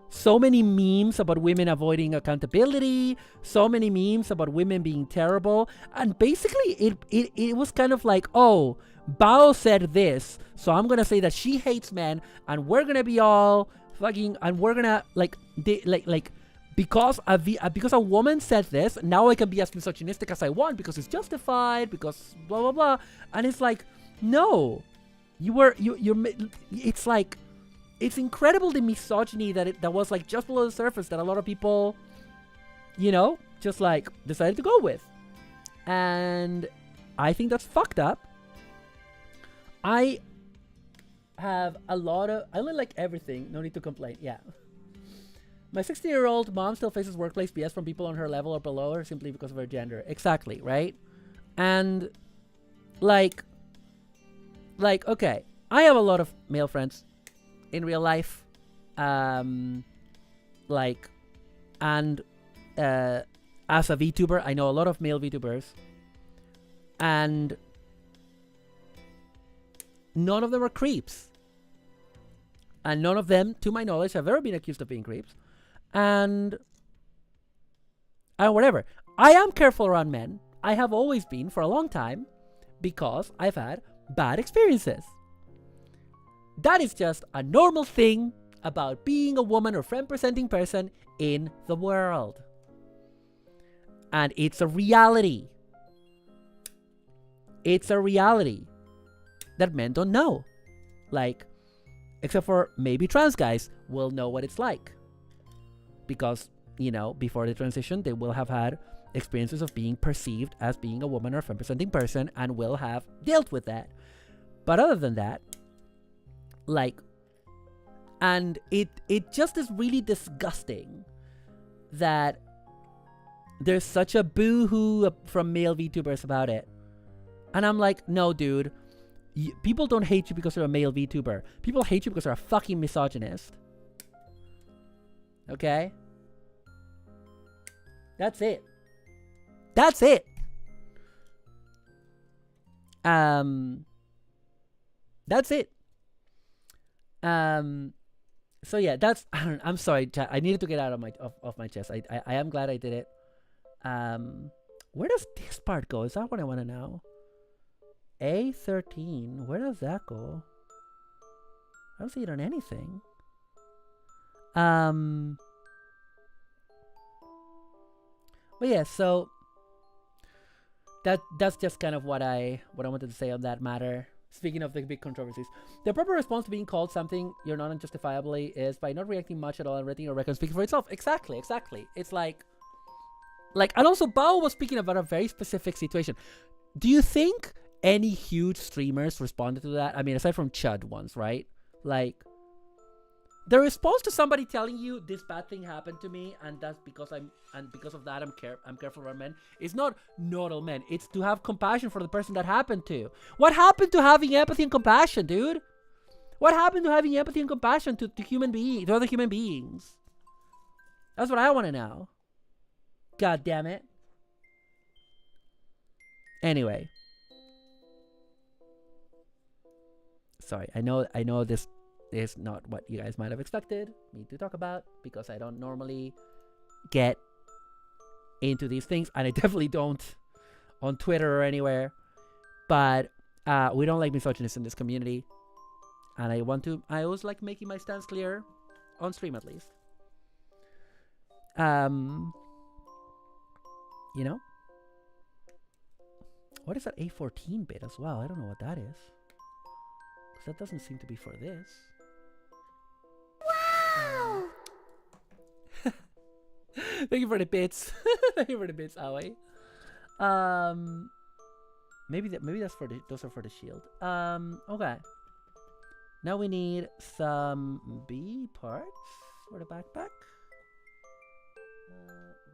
so many memes about women avoiding accountability, so many memes about women being terrible, and basically it was kind of like, oh, Bao said this, so I'm gonna say that she hates men, and we're gonna be all fucking, and we're gonna like because a woman said this, now I can be as misogynistic as I want because it's justified, because blah blah blah. And it's like, no, you're it's like, it's incredible the misogyny that was like just below the surface that a lot of people, you know, just like decided to go with. And I think that's fucked up. I have a lot of, I like everything, no need to complain. Yeah. My 60-year-old mom still faces workplace BS from people on her level or below her simply because of her gender. Exactly, right? And like, okay, I have a lot of male friends in real life. And as a VTuber, I know a lot of male VTubers. And none of them are creeps. And none of them, to my knowledge, have ever been accused of being creeps. And whatever. I am careful around men. I have always been for a long time because I've had bad experiences. That is just a normal thing about being a woman or femme-presenting person in the world. And it's a reality. it's a reality that men don't know. Like, except for maybe trans guys will know what it's like. Because, you know, before the transition, they will have had experiences of being perceived as being a woman or a femme-presenting person and will have dealt with that. But other than that, like, and it just is really disgusting that there's such a boo-hoo from male VTubers about it. And I'm like, no, dude. People don't hate you because you're a male VTuber. People hate you because you're a fucking misogynist. Okay? That's it. That's it. That's it. So yeah, that's, I'm sorry, chat. I needed to get out of my chest. I am glad I did it. Where does this part go? Is that what I want to know? A13. Where does that go? I don't see it on anything. But yeah, so that's just kind of what I wanted to say on that matter. Speaking of the big controversies, the proper response to being called something you're not unjustifiably is by not reacting much at all and letting your record speak for itself. Exactly. It's like, and also Bao was speaking about a very specific situation. Do you think any huge streamers responded to that? I mean, aside from Chud ones, right? Like, the response to somebody telling you this bad thing happened to me and that's because because of that I'm careful around men, is not all men. It's to have compassion for the person that happened to. What happened to having empathy and compassion, dude? What happened to having empathy and compassion to other human beings? That's what I want to know. God damn it. Anyway. Sorry, I know this is not what you guys might have expected me to talk about, because I don't normally get into these things, and I definitely don't on Twitter or anywhere. But we don't like misogynists in this community, and I always like making my stance clear on stream, at least. You know, what is that A14 bit as well? I don't know what that is, because that doesn't seem to be for this. Wow! Thank you for the bits. Thank you for the bits, Aoi. Maybe that's for those are for the shield. Okay. Now we need some B parts for the backpack.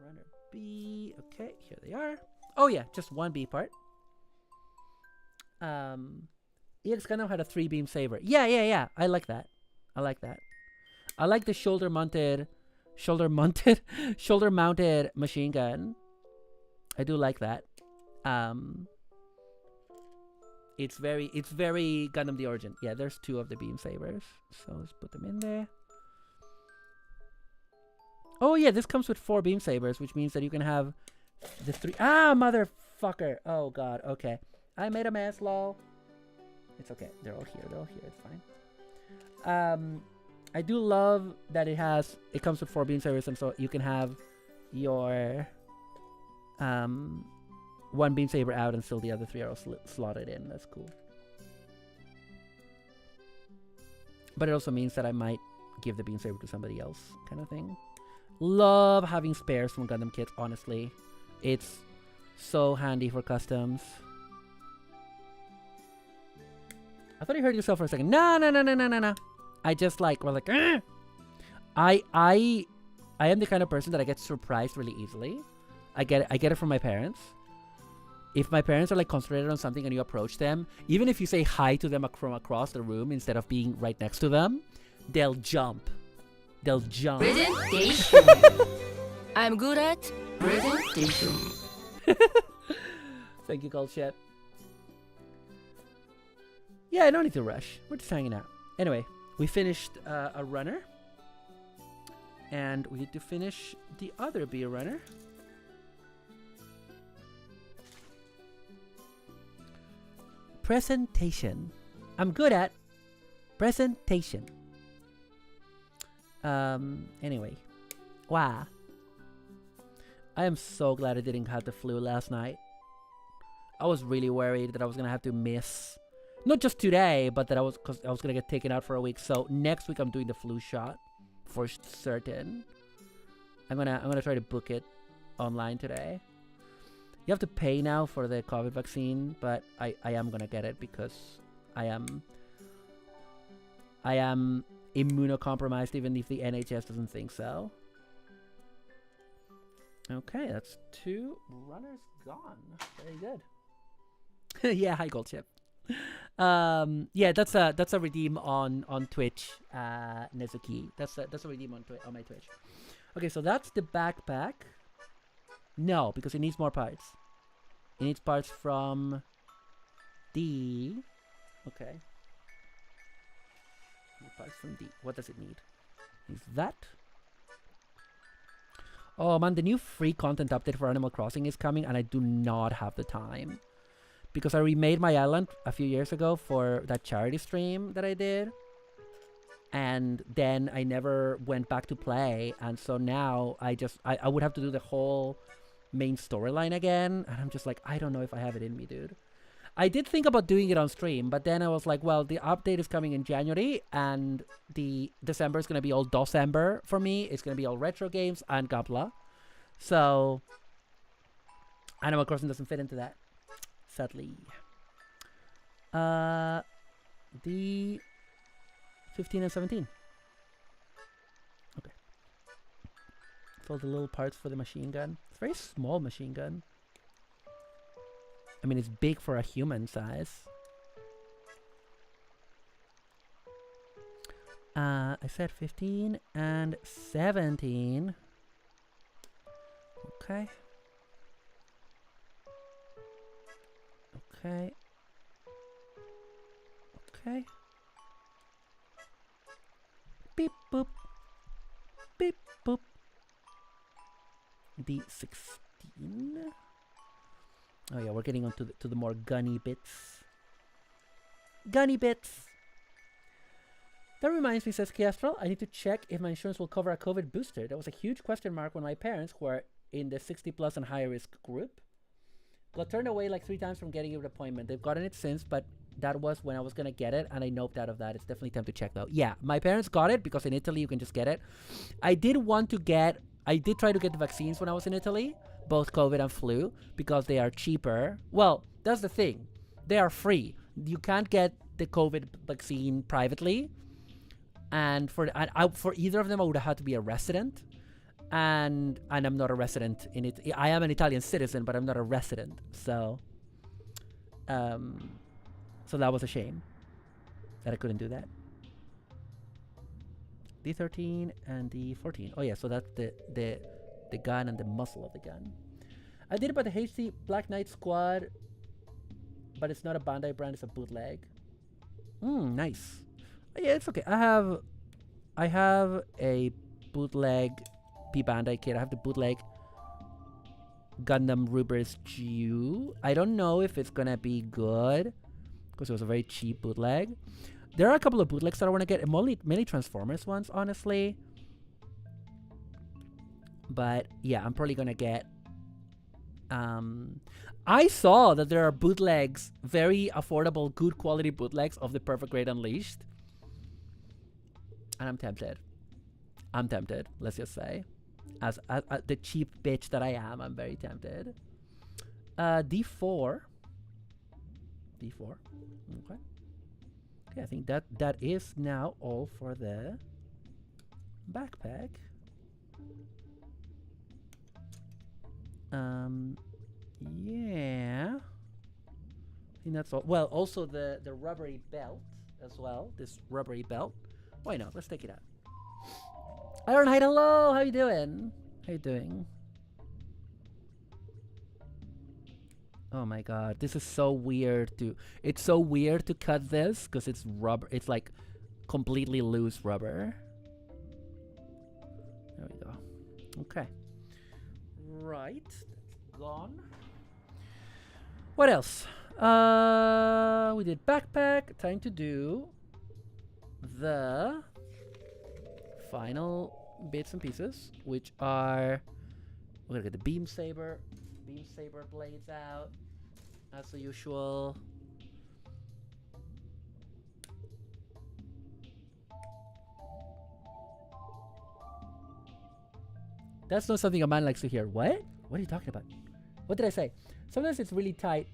Runner B. Okay, here they are. Oh yeah, just one B part. It's kind of had a 3-beam saber. Yeah. I like that. I like the shoulder mounted machine gun. I do like that. It's very Gundam the Origin. Yeah, there's 2 of the beam sabers, so let's put them in there. Oh yeah, this comes with 4 beam sabers, which means that you can have the 3. Ah, motherfucker! Oh god. Okay, I made a mess, lol. It's okay. They're all here. It's fine. I do love that it comes with 4 beam sabers, and so you can have your 1 beam saber out and still the other 3 are slotted in. That's cool. But it also means that I might give the beam saber to somebody else, kind of thing. Love having spares from Gundam kits, honestly. It's so handy for customs. I thought you heard yourself for a second. No. I just I am the kind of person that I get surprised really easily. I get it from my parents. If my parents are like concentrated on something and you approach them, even if you say hi to them from across the room instead of being right next to them, they'll jump. Presentation. I'm good at presentation. Thank you, Gold Ship. Yeah, I don't need to rush. We're just hanging out. Anyway, we finished a runner. And we need to finish the other beer runner. Presentation. I'm good at presentation. Anyway. Wow. I am so glad I didn't have the flu last night. I was really worried that I was gonna have to miss, not just today, but that I was gonna get taken out for a week. So next week I'm doing the flu shot for certain. I'm gonna try to book it online today. You have to pay now for the COVID vaccine, but I am gonna get it because I am immunocompromised, even if the NHS doesn't think so. Okay, that's 2 runners gone. Very good. Yeah, hi Gold Chip. Yeah, that's a redeem on Twitch, Nezuki. That's a redeem on my Twitch. Okay, so that's the backpack. No, because it needs more parts. It needs parts from D. Okay. Parts from D. What does it need? Is that? Oh man, the new free content update for Animal Crossing is coming, and I do not have the time. Because I remade my island a few years ago for that charity stream that I did. And then I never went back to play, and so now I would have to do the whole main storyline again, and I'm just like, I don't know if I have it in me, dude. I did think about doing it on stream, but then I was like, well, the update is coming in January, and the December is going to be all December for me. It's going to be all retro games and GUNPLA. So Animal Crossing doesn't fit into that, sadly. The 15 and 17. Okay. It's all the little parts for the machine gun. It's a very small machine gun. I mean, it's big for a human size. I said 15 and 17. Okay. Okay. Okay. Beep boop. Beep boop. The 16. Oh yeah, we're getting on to the more gunny bits. Gunny bits! That reminds me, says Keastral, I need to check if my insurance will cover a COVID booster. That was a huge question mark when my parents, who are in the 60 plus and high risk group, got turned away like 3 times from getting an appointment. They've gotten it since, but that was when I was gonna get it, and I noped out of that. It's definitely time to check though. Yeah, my parents got it because in Italy you can just get it. I did try to get the vaccines when I was in Italy, both COVID and flu, because they are cheaper. Well, that's the thing. They are free. You can't get the COVID vaccine privately. And for either of them, I would have had to be a resident. And I'm not a resident in it. I am an Italian citizen, but I'm not a resident. So that was a shame that I couldn't do that. D13 and D14. Oh yeah, so that's the gun and the muzzle of the gun. I did it by the HD Black Knight Squad, but it's not a Bandai brand, it's a bootleg. Nice. Yeah, it's okay. I have a bootleg P Bandai kit. I have the bootleg Gundam Ruber's Jew. I don't know if it's gonna be good because it was a very cheap bootleg. There are a couple of bootlegs that I want to get, mainly Transformers ones, honestly. But yeah, I'm probably gonna get. I saw that there are bootlegs, very affordable, good quality bootlegs of the Perfect Grade Unleashed, and I'm tempted. Let's just say, as the cheap bitch that I am, I'm very tempted. D4. Okay. Okay, I think that is now all for the backpack. Yeah. I think that's all. Well, also the rubbery belt as well. This rubbery belt. Why not? Let's take it out. Ironhide, hello! How you doing? How you doing? Oh my god, this is so weird to... It's so weird to cut this, because it's rubber. It's like completely loose rubber. There we go. Okay. Right. That's gone. What else? We did backpack. Time to do the final bits and pieces, which are... We're gonna get the beam saber blades out. as usual. That's not something a man likes to hear. What? What are you talking about? What did I say? Sometimes it's really tight,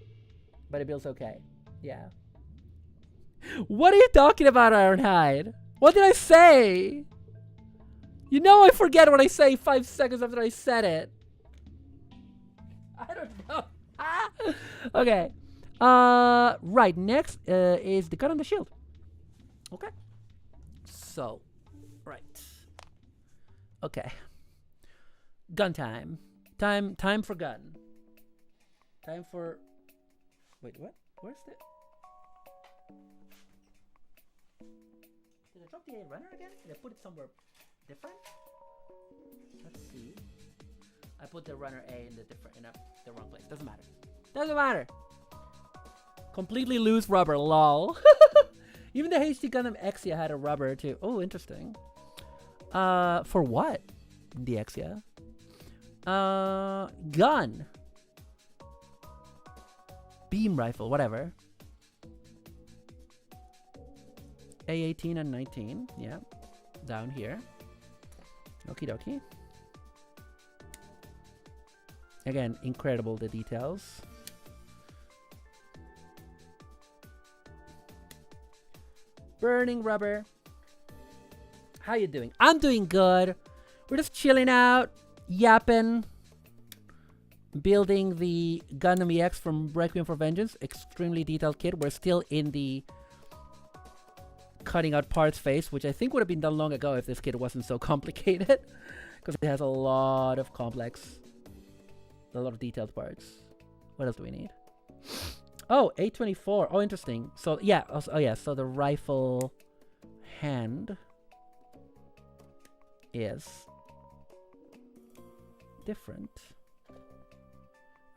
but it builds okay. Yeah. What are you talking about, Ironhide? What did I say? You know I forget what I say 5 seconds after I said it. I don't know. Okay. Right. Next is the gun on the shield. Okay. So, right. Okay. Gun time. Time for gun. Time for... Wait, what? Where's the... Did I drop the A runner again? Did I put it somewhere different? Let's see. I put the runner A in the wrong place. Doesn't matter. Doesn't matter. Completely loose rubber. Lol. Even the HD Gundam Exia had a rubber too. Oh, interesting. For what? The Exia. Gun. Beam rifle. Whatever. A18 and 19. Yeah. Down here. Okie dokie. Again, incredible the details. Burning rubber. How you doing? I'm doing good. We're just chilling out, yapping, building the Gundam EX from Requiem for Vengeance. Extremely detailed kit. We're still in the cutting out parts phase, which I think would have been done long ago if this kit wasn't so complicated. Because it has a lot of detailed parts. What else do we need? Oh, 824. Oh, interesting. So yeah. Oh yeah. So the rifle hand is different.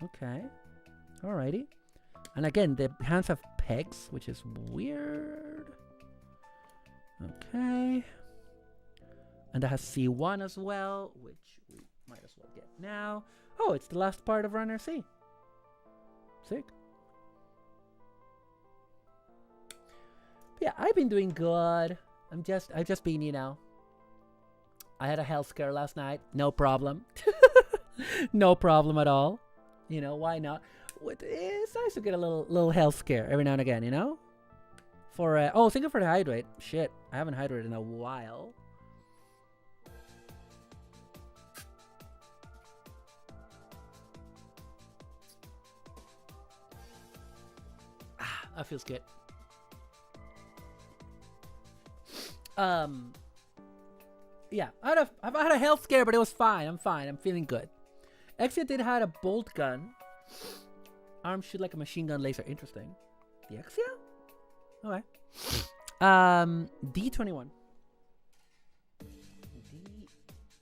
Okay. Alrighty. And again, the hands have pegs, which is weird. Okay. And that has C1 as well, which we might as well get now. Oh, it's the last part of Runner C. Sick. But yeah, I've been doing good. I've just been, you know, I had a health scare last night. No problem. No problem at all. You know, why not? It's nice to get a little health scare every now and again, you know? For, oh, thank you for the hydrate. Shit, I haven't hydrated in a while. Ah, that feels good. Yeah, I've had a health scare, but it was fine. I'm fine. I'm feeling good. Exia did had a bolt gun. Arm shoot like a machine gun laser. Interesting. The Exia? Okay. D21.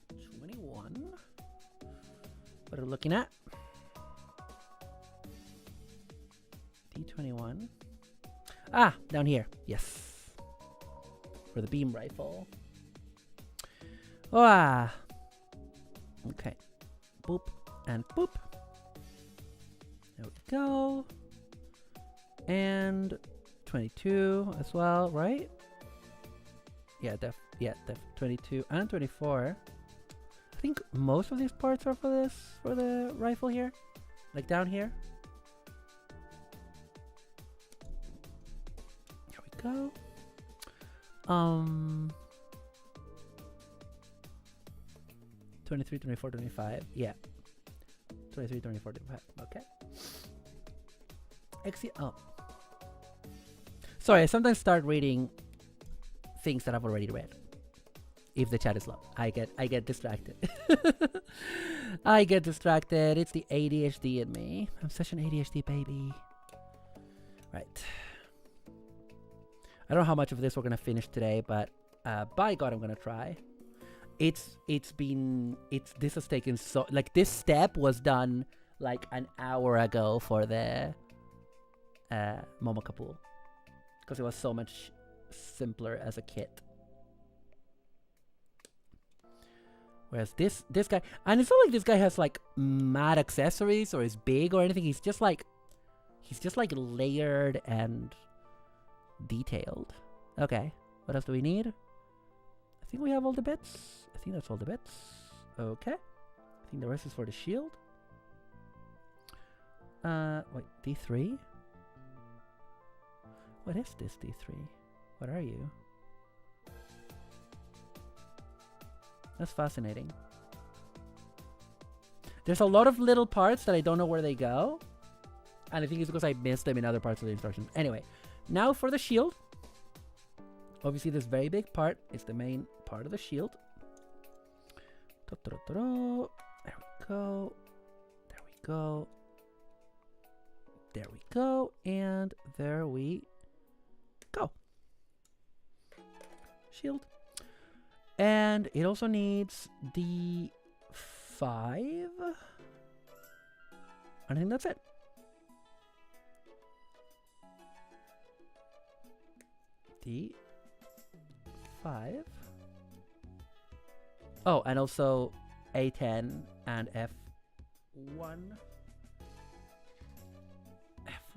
D21. What are we looking at? D21. Ah, down here. Yes. For the beam rifle. Ah. Okay. Boop and boop. There we go. And 22 as well, right? Yeah, def 22 and 24. I think most of these parts are for the rifle here. Like down here. Here we go. 23, 24, 25. Yeah. 23, 24, 25. Okay. Exit. Oh. Sorry, I sometimes start reading things that I've already read. If the chat is low. I get distracted. I get distracted. It's the ADHD in me. I'm such an ADHD baby. Right. I don't know how much of this we're gonna finish today, but by God, I'm gonna try. This has taken so, like, this step was done like an hour ago for the Momoka pool, because it was so much simpler as a kit. Whereas this guy, and it's not like this guy has like mad accessories or is big or anything. He's just like, He's just like layered and detailed. Okay, what else do we need? I think we have all the bits. I think that's all the bits. Okay. I think the rest is for the shield. Wait, D3? What is this D3? What are you? That's fascinating. There's a lot of little parts that I don't know where they go. And I think it's because I missed them in other parts of the instructions. Anyway, now for the shield. Obviously, this very big part is the main part of the shield. There we go. There we go. There we go. And there we go. Shield. And it also needs the 5. I think that's it. D5. Oh, and also A10 and F1.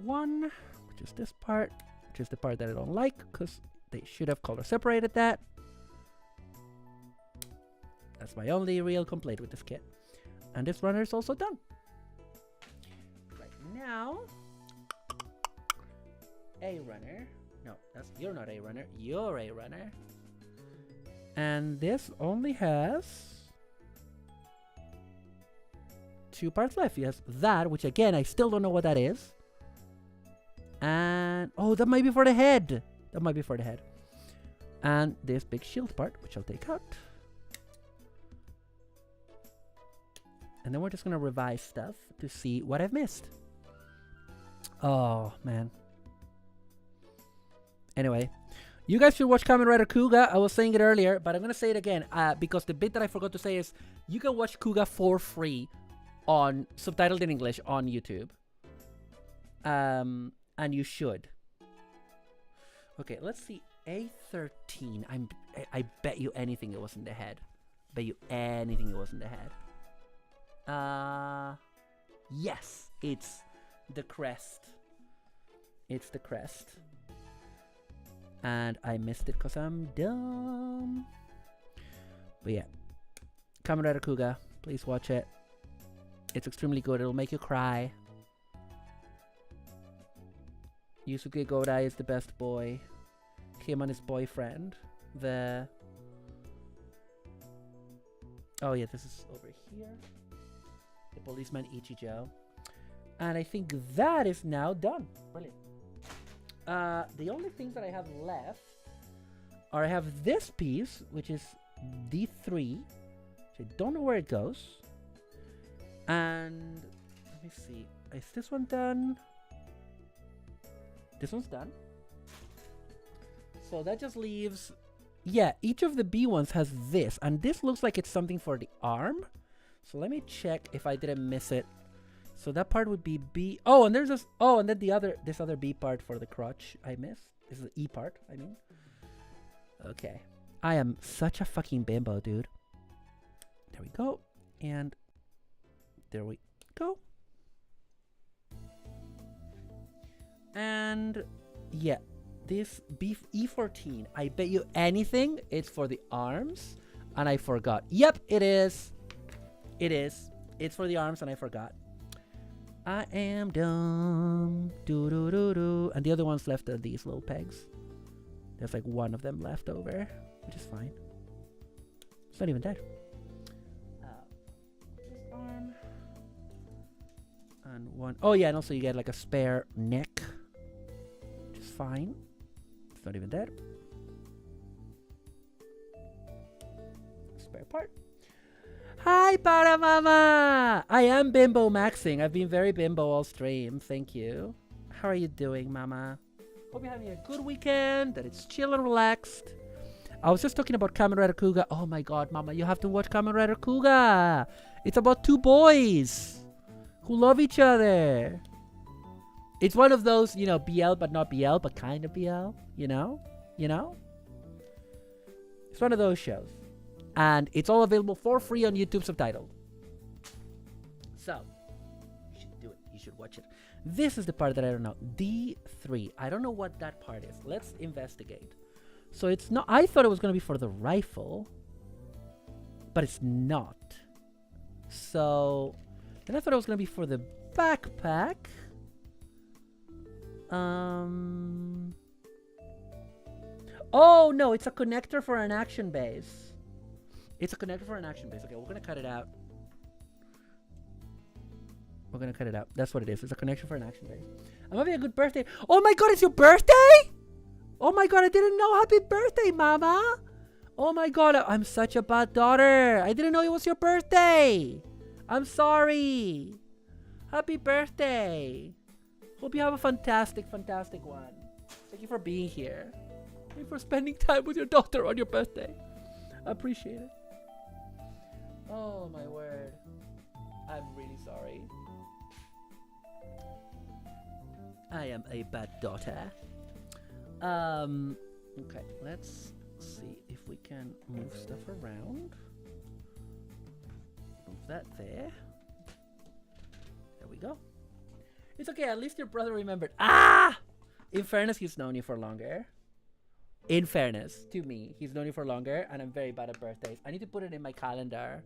F1, which is this part, which is the part that I don't like because they should have color separated that. That's my only real complaint with this kit. And this runner is also done. Right now, A runner. No, you're not A runner. You're A runner. And this only has 2 parts left. Yes, that, which again, I still don't know what that is. And, oh, that might be for the head. That might be for the head. And this big shield part, which I'll take out. And then we're just going to revise stuff to see what I've missed. Oh, man. Anyway, you guys should watch Kamen Rider Kuga. I was saying it earlier, but I'm going to say it again. Because the bit that I forgot to say is you can watch Kuga for free on subtitled in English on YouTube. And you should. Okay, let's see. A13. I bet you anything it was in the head. Bet you anything it was in the head. Yes, it's the crest. It's the crest. And I missed it because I'm dumb. But yeah, Kamen Rider Kuga, please watch it. It's extremely good. It'll make you cry. Yusuke Godai is the best boy. Him and his boyfriend. Oh yeah, this is over here. The policeman Ichijo. And I think that is now done. Brilliant. The only things that I have left are I have this piece, which is D3. Which I don't know where it goes. And let me see. Is this one done? This one's done. So that just leaves... Yeah, each of the B ones has this. And this looks like it's something for the arm. So let me check if I didn't miss it. So that part would be B. Oh, and there's this. Oh, and then this other B part for the crotch I missed. This is the E part, I mean. Okay. I am such a fucking bimbo, dude. There we go. And there we go. And yeah, this E14. I bet you anything it's for the arms. And I forgot. Yep, it is. It is. It's for the arms and I forgot. I am dumb. Do do do do. And the other ones left are these little pegs. There's like one of them left over, which is fine. It's not even dead. This arm. And one. Oh yeah, and also you get like a spare neck, which is fine. It's not even dead. Spare part. Hi, para mama! I am bimbo maxing. I've been very bimbo all stream. Thank you. How are you doing, mama? Hope you're having a good weekend, that it's chill and relaxed. I was just talking about Kamen Rider Kuga. Oh my god, mama, you have to watch Kamen Rider Kuga. It's about 2 boys who love each other. It's one of those, you know, BL but not BL, but kind of BL, you know? You know? It's one of those shows. And it's all available for free on YouTube subtitled. So, you should do it. You should watch it. This is the part that I don't know. D3. I don't know what that part is. Let's investigate. So it's not. I thought it was going to be for the rifle, but it's not. So then I thought it was going to be for the backpack. Oh no, it's a connector for an action base. It's a connector for an action base. Okay, we're going to cut it out. We're gonna cut it out. That's what it is. It's a connection for an action base. I'm having a good birthday. Oh my god, it's your birthday? Oh my god, I didn't know. Happy birthday, mama. Oh my god, I'm such a bad daughter. I didn't know it was your birthday. I'm sorry. Happy birthday. Hope you have a fantastic, fantastic one. Thank you for being here. Thank you for spending time with your daughter on your birthday. I appreciate it. Oh my word. I'm really sorry. I am a bad daughter. Okay, let's see if we can move stuff around. Move that there. There we go. It's okay, at least your brother remembered. Ah! In fairness, he's known you for longer. In fairness to me, he's known you for longer, and I'm very bad at birthdays. I need to put it in my calendar.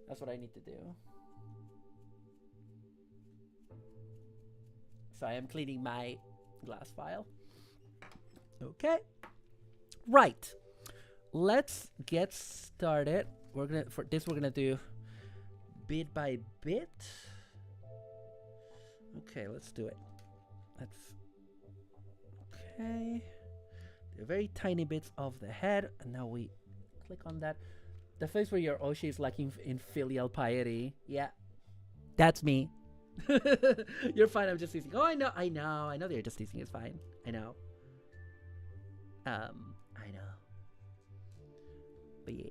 That's what I need to do. So I am cleaning my glass file. Okay. Right. Let's get started. We're gonna do bit by bit. Okay, let's do it. Okay. The very tiny bits of the head, and now we click on that. The face where your Oshi is lacking in filial piety. Yeah. That's me. You're fine, I'm just teasing. Oh, I know that you're just teasing. It's fine. I know. I know. But yeah.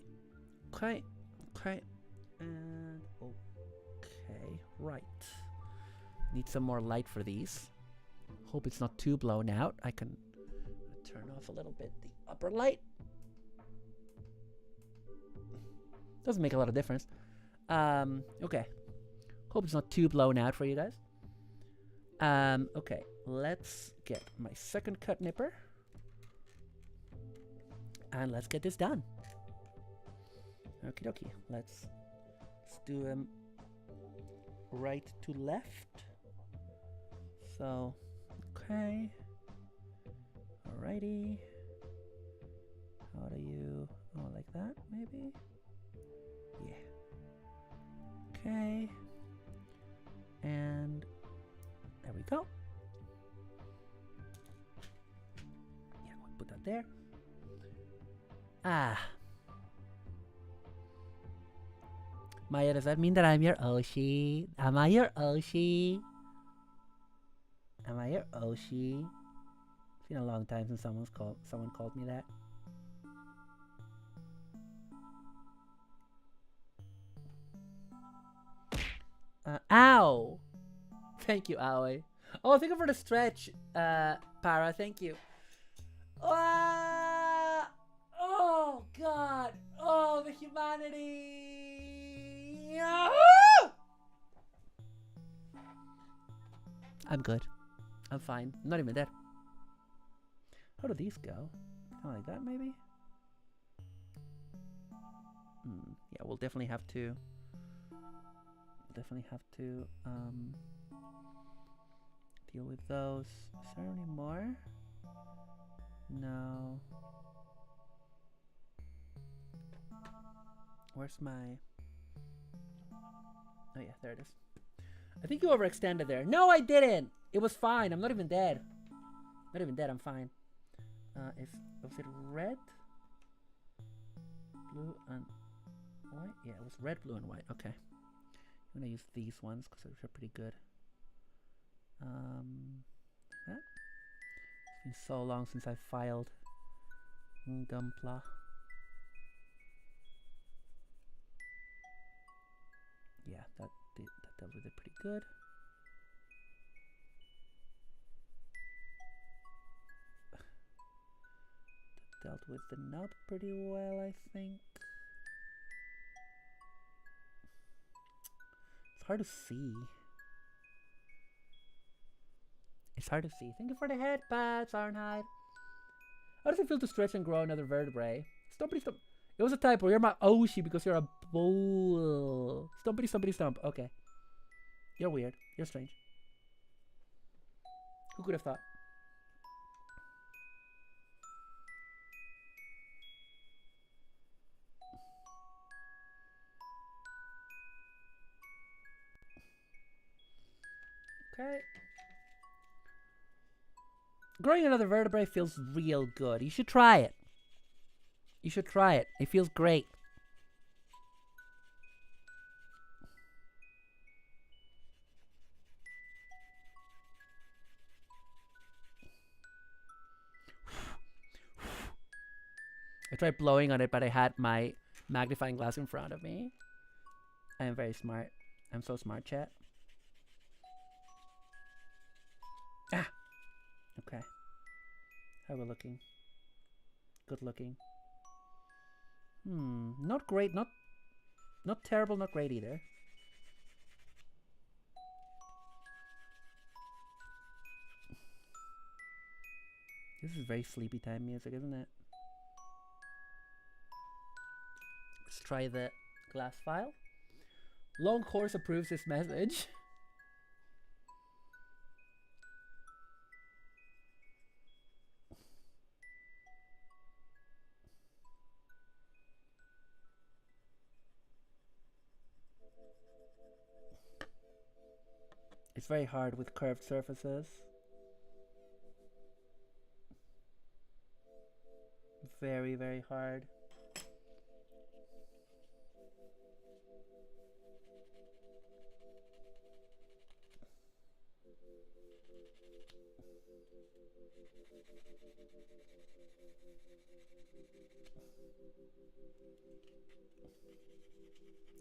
Okay. And okay, right. Need some more light for these. Hope it's not too blown out. I can turn off a little bit the upper light. Doesn't make a lot of difference. Okay. Hope it's not too blown out for you guys. Okay, let's get my second cut nipper. And let's get this done. Okie dokie. Let's do them right to left. So, okay. Alrighty. How do you... Oh, like that, maybe? Yeah. Okay. And there we go. Yeah, we'll put that there. Ah. Maya, does that mean that I'm your Oshi? Am I your Oshi? Am I your Oshi? It's been a long time since someone called me that. Ow! Thank you, Aoi. Oh, thank you for the stretch, Para. Thank you. Oh, God. Oh, the humanity. I'm good. I'm fine. I'm not even dead. How do these go? Kind of like that, maybe? Yeah, we'll definitely have to... deal with those. Is there any more? No. Where's my... Oh yeah, there it is. I think you overextended there. No, I didn't! It was fine. I'm not even dead. Not even dead, I'm fine. Was it red? Blue and white? Yeah, it was red, blue, and white. Okay. I'm gonna use these ones because they're pretty good. That. It's been so long since I filed GUNPLA. Yeah, that dealt with it pretty good. That dealt with the nub pretty well, I think. It's hard to see. It's hard to see. Thank you for the head pats, Ironhide. How does it feel to stretch and grow another vertebrae? Stumpity stump. It was a typo. You're my Oshi because you're a bull. Stumpity stumpity stump. Okay. You're weird. You're strange. Who could have thought? Okay. Growing another vertebrae feels real good. You should try it. You should try it. It feels great. I tried blowing on it, but I had my magnifying glass in front of me. I am very smart. I'm so smart, chat. Ah! Okay. How are we looking? Good looking. Not great, not terrible, not great either. This is very sleepy time music, isn't it? Let's try the glass file. Long Horse approves this message. It's very hard with curved surfaces. Very, very hard.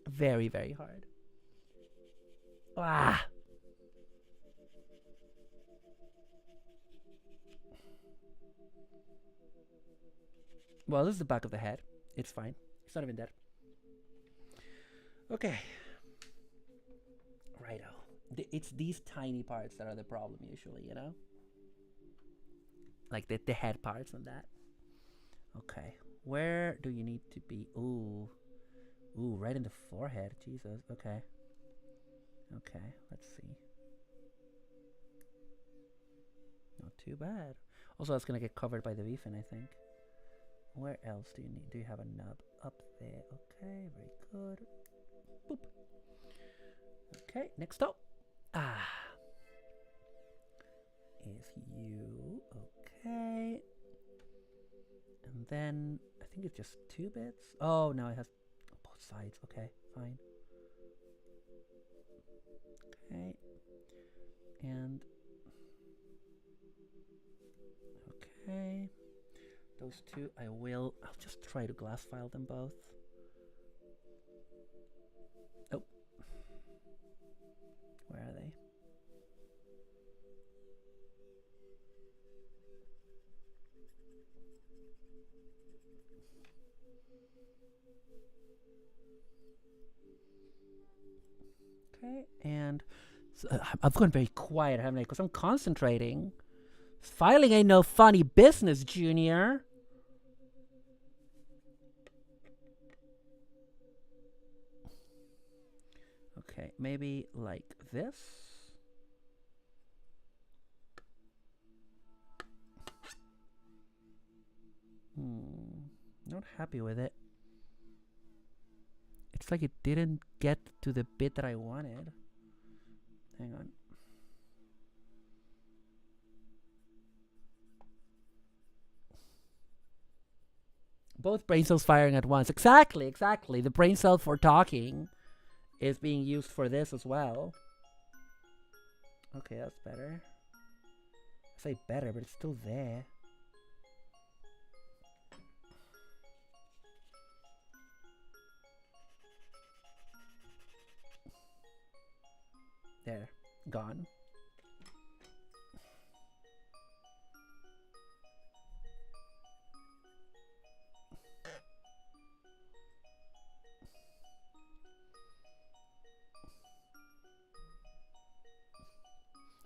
Very, very hard. Ah! Well, this is the back of the head. It's fine. It's not even dead. Okay. Righto. It's these tiny parts that are the problem usually, you know? Like the head parts and that. Okay. Where do you need to be? Ooh. Ooh, right in the forehead. Jesus. Okay. Okay, let's see. Not too bad. Also, it's gonna get covered by the V-fin, I think. Where else do you need? Do you have a nub up there? Okay, very good. Boop. Okay, next up. Ah. Is you. Okay. And then, I think it's just 2 bits. Oh, no, it has both sides. Okay, fine. Okay. And. Okay. Those 2, I'll just try to glass file them both. Oh. Where are they? Okay, and so, I've gone very quiet, haven't I? Because I'm concentrating. Filing ain't no funny business, Junior. Okay, maybe like this. Not happy with it. It's like it didn't get to the bit that I wanted. Hang on. Both brain cells firing at once. Exactly, exactly. The brain cell for talking is being used for this as well. Okay, that's better. I say better, but it's still there. There. Gone.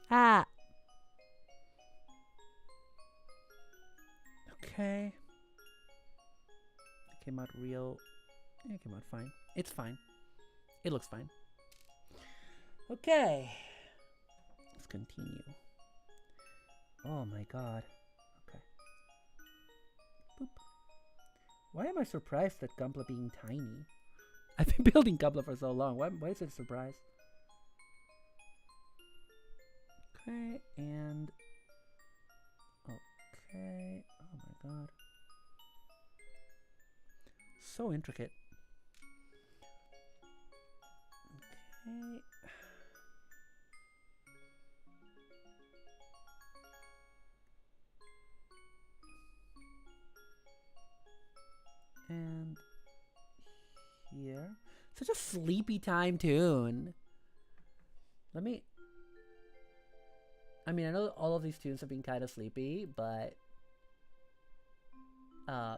Ah! Okay. It came out real. It came out fine. It's fine. It looks fine. Okay. Let's continue. Oh my god. Okay. Boop. Why am I surprised at GUNPLA being tiny? I've been building GUNPLA for so long. Why is it a surprise? Okay, and... Okay. Oh my god. So intricate. Okay. And here. Such a sleepy time tune. Let me... I mean, I know all of these tunes have been kind of sleepy, but...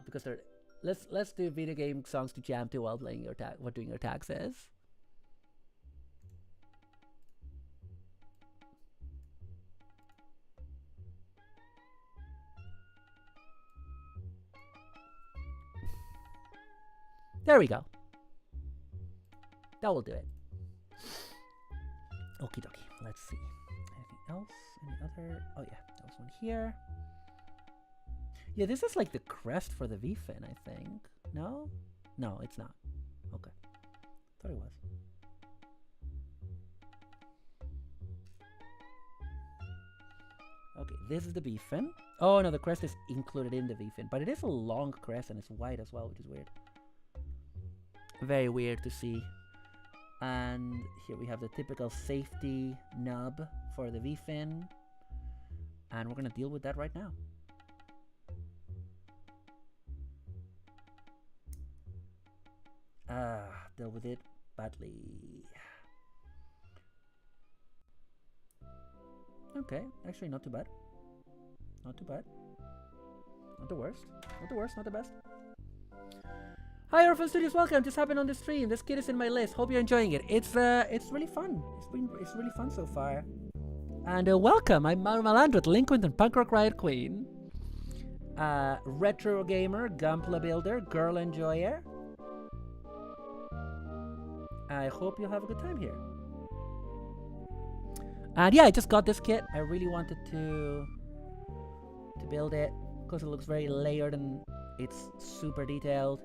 because they're... Let's do video game songs to jam to while playing your while doing your taxes. There we go. That will do it. Okie dokie. Let's see. Anything else? Any other? Oh yeah, there was one here. Yeah, this is like the crest for the VFin, I think. No? No, it's not. Okay. Thought it was. Okay, this is the VFin. Oh no, the crest is included in the VFin, but it is a long crest and it's white as well, which is weird. Very weird to see. And here we have the typical safety nub for the VFin. And we're gonna deal with that right now. Deal with it badly. Okay, actually not too bad. Not too bad. Not the worst. Not the worst, not the best. Hi RFV Studios, welcome. Just happened on the stream. This kid is in my list. Hope you're enjoying it. It's really fun. It's really fun so far. And welcome. I'm Malandra, Delinquent and Punk Rock Riot Queen. Retro gamer, GUNPLA builder, girl enjoyer. I hope you'll have a good time here. And yeah, I just got this kit. I really wanted to build it because it looks very layered and it's super detailed.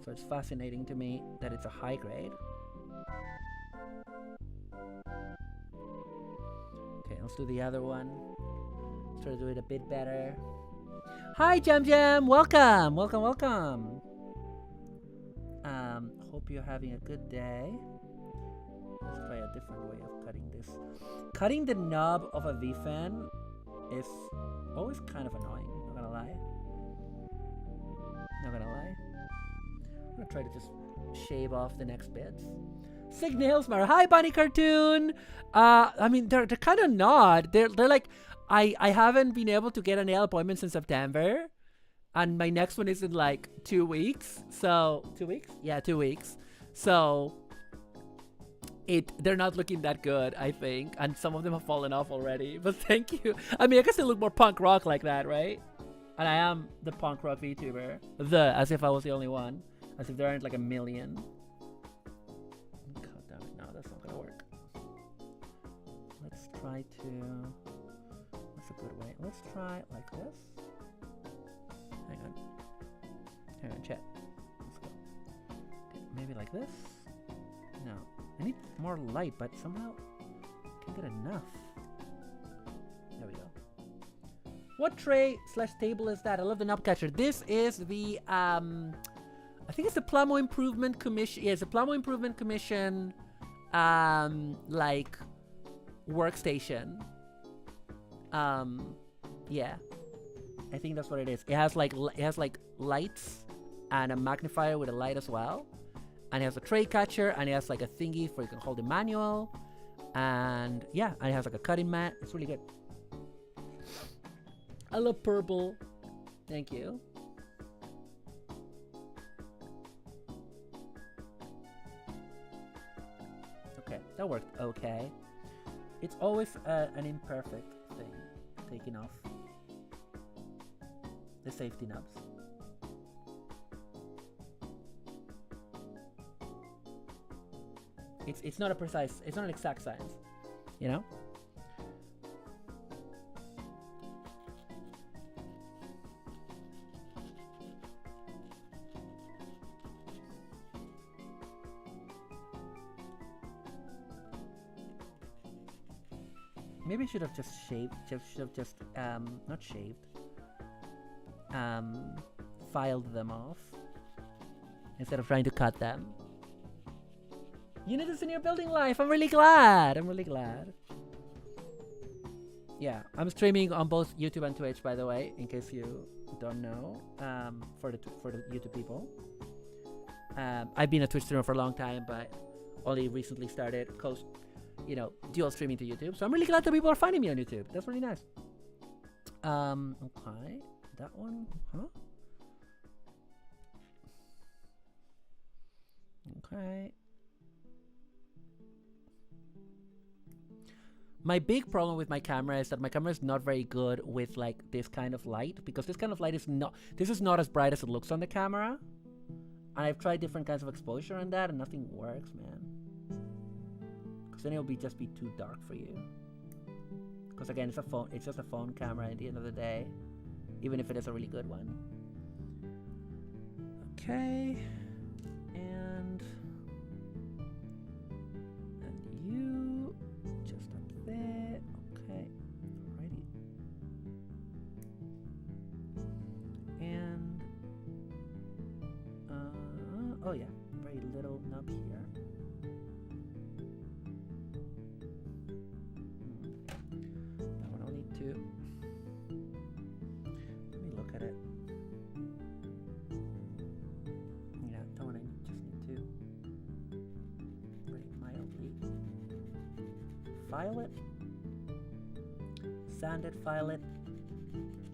So it's fascinating to me that it's a high grade. Okay, let's do the other one. Let's try to do it a bit better. Hi Jam Jam, welcome, welcome, welcome. Hope you're having a good day. Let's try a different way of cutting this. Cutting the knob of a VFin is always kind of annoying, not gonna lie. Not gonna lie. I'm gonna try to just shave off the next bits. Sig Nailsmar, hi Bunny Cartoon. I mean they're kind of not. They're like I haven't been able to get a nail appointment since September, and my next one is in like 2 weeks. So 2 weeks? Yeah, 2 weeks. So they're not looking that good, I think, and some of them have fallen off already. But thank you. I mean, I guess they look more punk rock like that, right? And I am the punk rock VTuber. As if I was the only one. As if there aren't like a million. God damn it, no, that's not gonna work. Let's try to... What's a good way? Let's try like this. Hang on. Hang on, chat. Let's go. Okay, maybe like this. No. I need more light, but somehow I can't get enough. There we go. What tray / table is that? I love the knob catcher. This is the I think it's the Plamo Improvement Commission. Yeah, it's the Plamo Improvement Commission like workstation. Yeah. I think that's what it is. It has like lights and a magnifier with a light as well. And it has a tray catcher, and it has like a thingy for you can hold the manual. And yeah, and it has like a cutting mat. It's really good. I love purple. Thank you. Okay, that worked okay. It's always an imperfect thing taking off. the safety knobs. It's not a precise, it's not an exact science, you know? Maybe I should have just shaved, not shaved, filed them off instead of trying to cut them. You need this in your building life. I'm really glad. I'm really glad. Yeah, I'm streaming on both YouTube and Twitch, by the way, in case you don't know. For the YouTube people, I've been a Twitch streamer for a long time, but only recently started dual streaming to YouTube. So I'm really glad that people are finding me on YouTube. That's really nice. Okay, that one, huh? Okay. My big problem with my camera is that my camera is not very good with like this kind of light, because this kind of light is not as bright as it looks on the camera. And I've tried different kinds of exposure on that and nothing works, man. Because then it'll just be too dark for you. Because again, it's just a phone camera at the end of the day, even if it is a really good one. Okay. And you just up there. Okay. Alrighty. And oh yeah, very little nub here. That one I'll need to. Let me look at it. Yeah, that one I just need to very mildly file it, sand it, file it,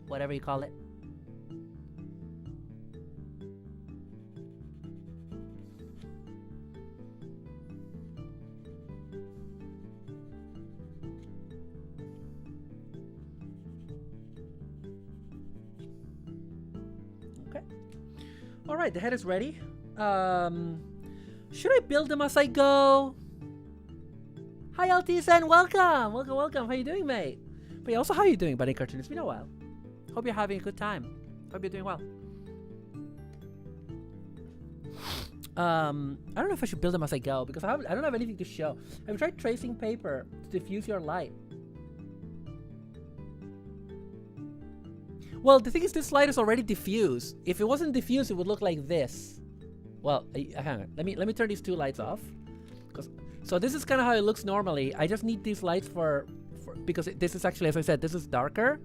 whatever you call it. Okay. All right, the head is ready. Should I build them as I go? Hi, LTSN, welcome! Welcome. How you doing, mate? But also, how you doing, buddy cartoon? It's been a while. Hope you're having a good time. Hope you're doing well. I don't know if I should build them as I go, because I don't have anything to show. Have you tried tracing paper to diffuse your light? Well, the thing is, this light is already diffused. If it wasn't diffused, it would look like this. Well, hang on. Let me turn these two lights off. So this is kind of how it looks normally. I just need these lights because this is actually, as I said, this is darker.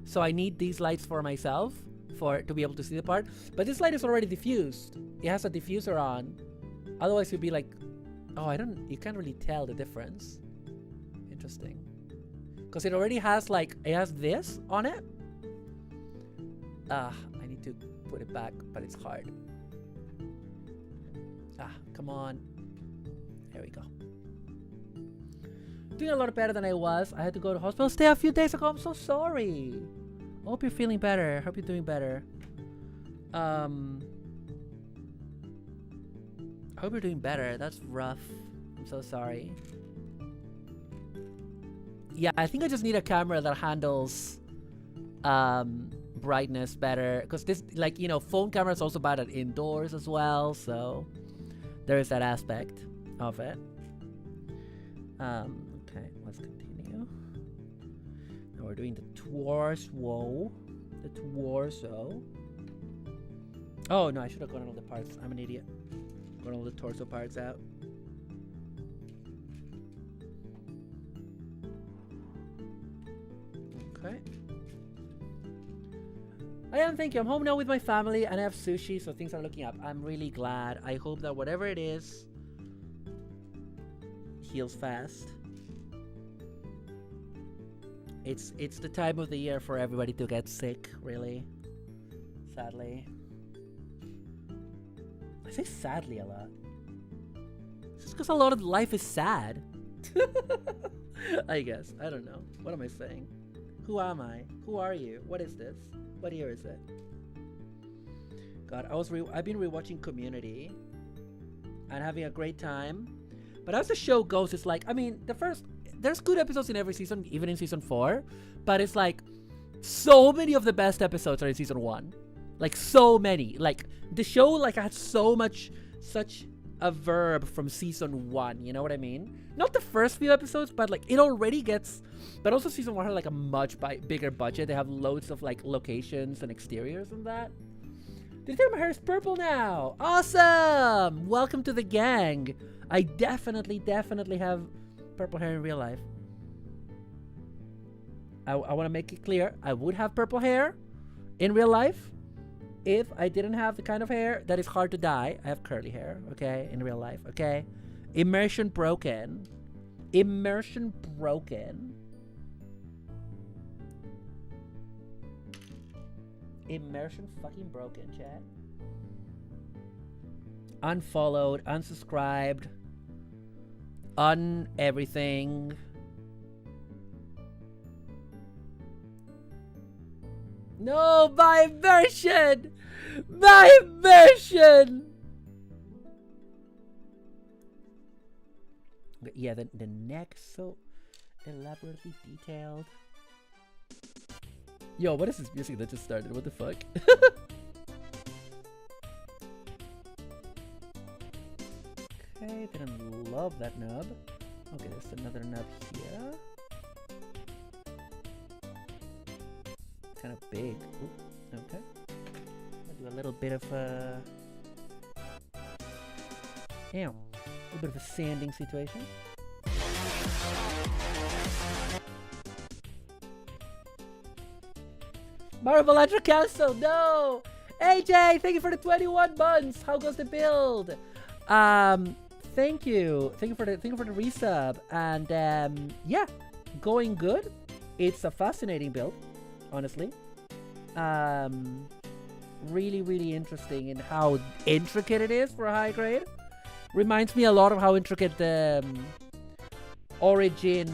So I need these lights for myself to be able to see the part. But this light is already diffused. It has a diffuser on. Otherwise, you'd be like, oh, you can't really tell the difference. Interesting. Because it already has it has this on it. I need to put it back, but it's hard. Come on. There we go. Doing a lot better than I was. I had to go to hospital stay a few days ago. I'm so sorry. I hope you're feeling better. Hope you're doing better. I hope you're doing better. That's rough. I'm so sorry. Yeah, I think I just need a camera that handles brightness better, because this, phone camera is also bad at indoors as well, so there is that aspect of it. Okay, let's continue. Now we're doing the torso. The torso. Oh no, I should have gotten all the parts. I'm an idiot. Got all the torso parts out. Okay. Thank you. I'm home now with my family and I have sushi, so things are looking up. I'm really glad. I hope that whatever it is heals fast. It's the time of the year for everybody to get sick, really. Sadly. I say sadly a lot. It's just because a lot of life is sad. I guess. I don't know. What am I saying? Who am I? Who are you? What is this? What year is it? God, I've been rewatching Community and having a great time. But as the show goes, it's like, I mean, there's good episodes in every season, even in season 4. But it's like, so many of the best episodes are in season 1. Like, so many. Like, the show, like, had such a verb from season 1. You know what I mean? Not the first few episodes, but, like, it already gets... But also season 1 had, like, a much bigger budget. They have loads of, like, locations and exteriors and that. Did you think my hair is purple now? Awesome! Welcome to the gang. I definitely have purple hair in real life. I want to make it clear. I would have purple hair in real life if I didn't have the kind of hair that is hard to dye. I have curly hair, okay, in real life, okay? Immersion broken. Immersion broken. Immersion fucking broken, chat. Unfollowed, unsubscribed, everything. No, my immersion! My immersion! Yeah, the neck so elaborately detailed. Yo, what is this music that just started? What the fuck? Okay, didn't love that nub. Okay, there's another nub here. Kind of big. Ooh, okay. I'll do a little bit of damn. A little bit of a sanding situation. Marvel Electra Council, no! AJ, thank you for the 21 months. How goes the build? Thank you for the resub. And yeah, going good. It's a fascinating build, honestly. Really interesting in how intricate it is for a high grade. Reminds me a lot of how intricate the Origin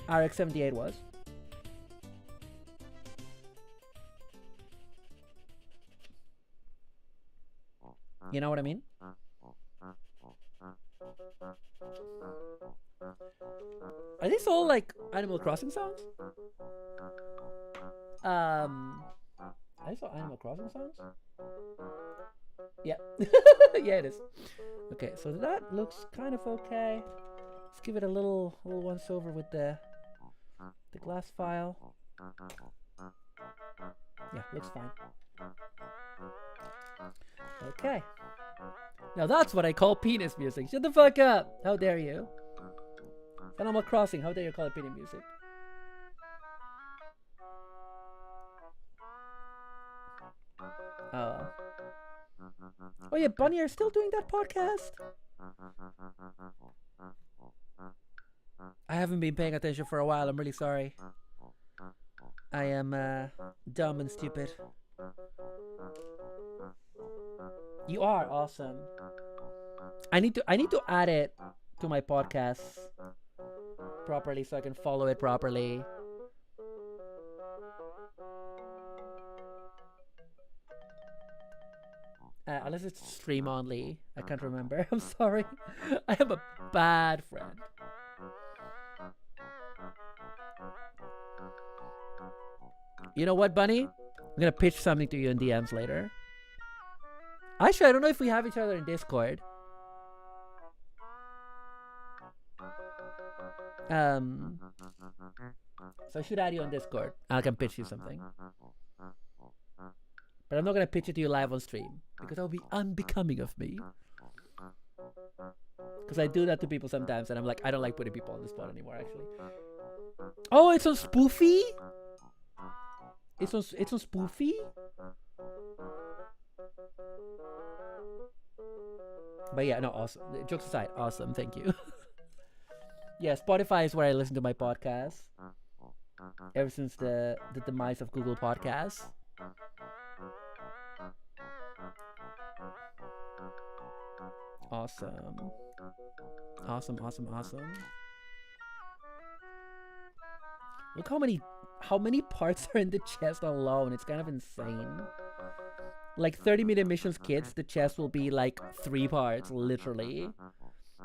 RX-78 was. You know what I mean? Are these all like Animal Crossing songs? Are these all Animal Crossing songs? Yeah. Yeah, it is. Okay, so that looks kind of okay. Let's give it a little once over with the glass file. Yeah, looks fine. Okay. Now that's what I call penis music. Shut the fuck up! How dare you? Animal Crossing, how dare you call it penis music? Oh yeah, Bunny, are still doing that podcast? I haven't been paying attention for a while, I'm really sorry. I am dumb and stupid. You are awesome. I need to add it to my podcast properly so I can follow it properly. Unless it's stream only. I can't remember. I'm sorry. I am a bad friend. You know what, Bunny? I'm gonna pitch something to you in DMs later. Actually, I don't know if we have each other in Discord. So I should add you on Discord. I can pitch you something. But I'm not gonna pitch it to you live on stream because that would be unbecoming of me. Because I do that to people sometimes, and I'm like, I don't like putting people on the spot anymore. Actually. Oh, it's on Spoofy. It's on Spoofy. But yeah, no, awesome. Jokes aside, awesome. Thank you. Yeah, Spotify is where I listen to my podcasts. Ever since the demise of Google Podcasts. Awesome. Awesome. Look how how many parts are in the chest alone. It's kind of insane. Like 30-minute missions kits, the chest will be like 3 parts, literally.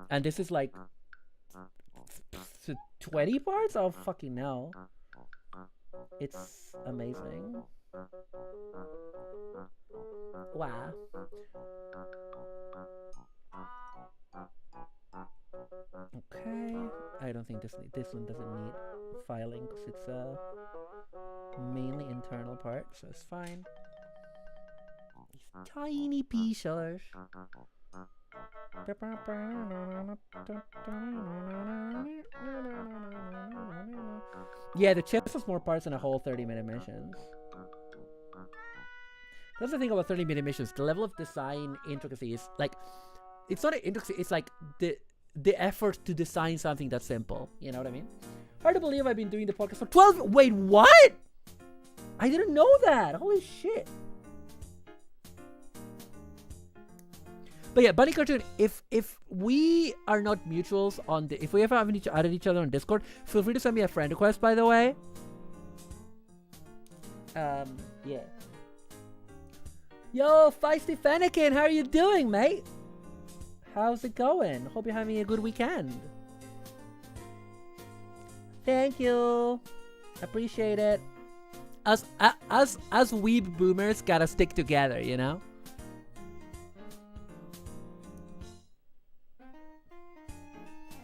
And this is like 20 parts? Oh, fucking no. It's amazing. Wow. Okay. I don't think this one doesn't need filing because it's a mainly internal part, so it's fine. These tiny pieces. Yeah, the chest has more parts than a whole 30-minute missions. That's the thing about 30-minute missions. The level of design intricacy is like, it's not an intricacy. It's like the effort to design something that's simple. You know what I mean? Hard to believe I've been doing the podcast for 12. Wait, what? I didn't know that. Holy shit. But yeah, Bunny Cartoon, if we are not mutuals on the, if we ever haven't added each other on Discord, feel free to send me a friend request, by the way. Yeah. Yo, Feisty Fennekin, how are you doing, mate? How's it going? Hope you're having a good weekend. Thank you. Appreciate it. Us weeb boomers gotta stick together, you know?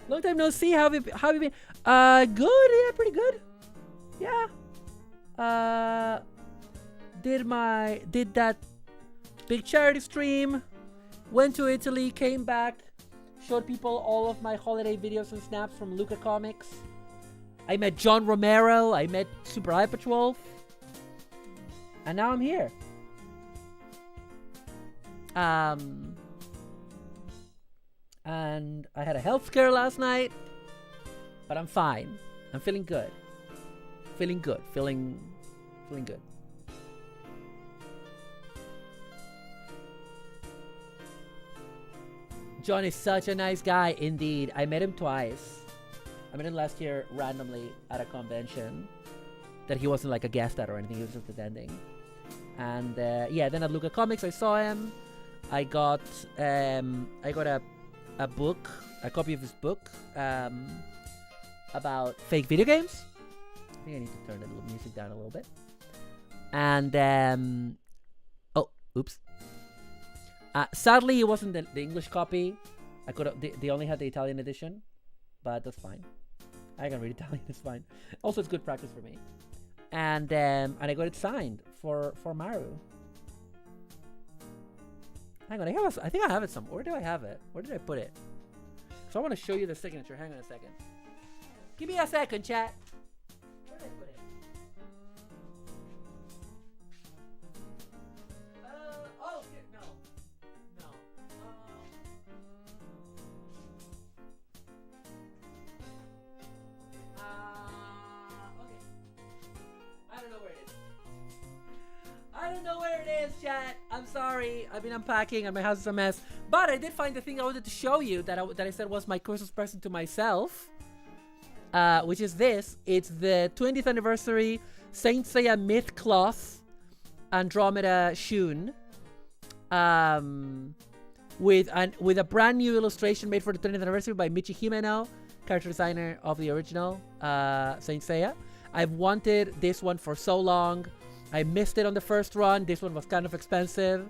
Long time no see. How have you been? Good. Yeah, pretty good. Yeah. Did that big charity stream. Went to Italy. Came back. Showed people all of my holiday videos and snaps from Luca Comics. I met John Romero. I met Super Eye Patrol. And now I'm here. And I had a health scare last night, but I'm fine. I'm feeling good. Feeling good. Feeling good. John is such a nice guy, indeed. I met him twice. I met him last year randomly at a convention that he wasn't like a guest at or anything. He was just attending. And yeah, then at Luca Comics I saw him. I got a book, a copy of his book about fake video games. I think I need to turn the music down a little bit. And oh, oops. Sadly, it wasn't the English copy. I could they only had the Italian edition, but that's fine. I can read Italian. It's fine. Also, it's good practice for me. And I got it signed for Maru. Hang on, I think I have it somewhere. Where do I have it? Where did I put it? So I want to show you the signature. Hang on a second. Give me a second, chat. Where did I put it? Oh, here, no. Okay. I don't know where it is. I don't know where it is, chat. I'm sorry. I've been unpacking and my house is a mess. But I did find the thing I wanted to show you that I said was my Christmas present to myself. Which is this. It's the 20th anniversary Saint Seiya Myth Cloth Andromeda Shun. With a brand new illustration made for the 20th anniversary by Michi Himeno, character designer of the original Saint Seiya. I've wanted this one for so long. I missed it on the first run. This one was kind of expensive,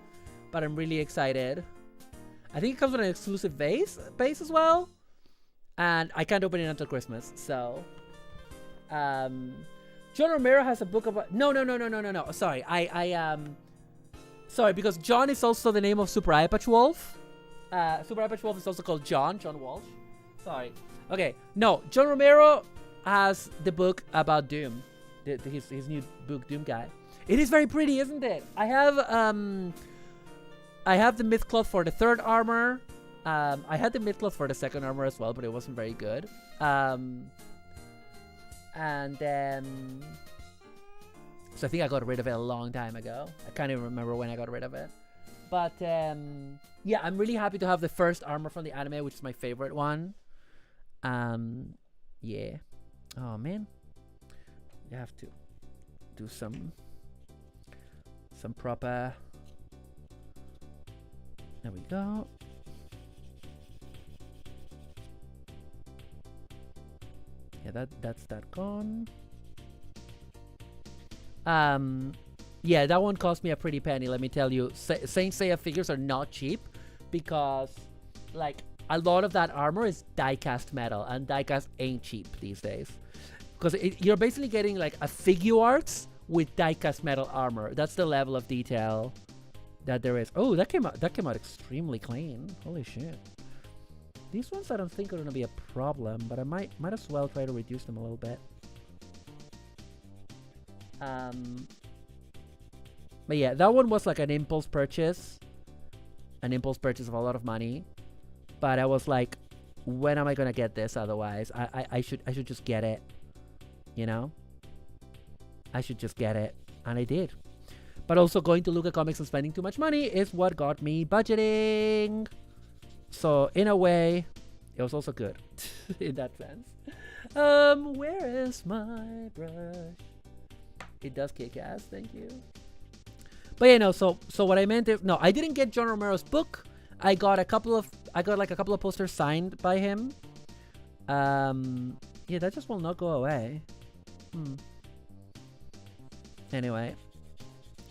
but I'm really excited. I think it comes with an exclusive base as well, and I can't open it until Christmas. So, John Romero has a book about. No. Sorry, sorry, because John is also the name of Super Eye Wolf. Super Eye Wolf is also called John Walsh. Sorry. Okay, no, John Romero has the book about Doom, his new book Doom Guy. It is very pretty, isn't it? I have the myth cloth for the third armor. I had the myth cloth for the second armor as well, but it wasn't very good. And then, so I think I got rid of it a long time ago. I can't even remember when I got rid of it. But yeah, I'm really happy to have the first armor from the anime, which is my favorite one. Yeah. Oh man, you have to do some proper. There we go. Yeah, that's that gone. Yeah, that one cost me a pretty penny, let me tell you. Saint Seiya figures are not cheap because, like, a lot of that armor is die-cast metal, and die-cast ain't cheap these days. Because you're basically getting, like, a figure arts with die-cast metal armor. That's the level of detail that there is. Oh, that came out extremely clean. Holy shit. These ones I don't think are gonna be a problem, but I might as well try to reduce them a little bit. But yeah, that one was like an impulse purchase of a lot of money. But I was like, when am I gonna get this otherwise? I should just get it, you know? I should just get it, and I did. But also going to Luca Comics and spending too much money is what got me budgeting. So in a way, it was also good in that sense. Where is my brush? It does kick ass, thank you. But yeah, no, so what I meant is, no, I didn't get John Romero's book. I got like a couple of posters signed by him. Yeah, that just will not go away. Anyway,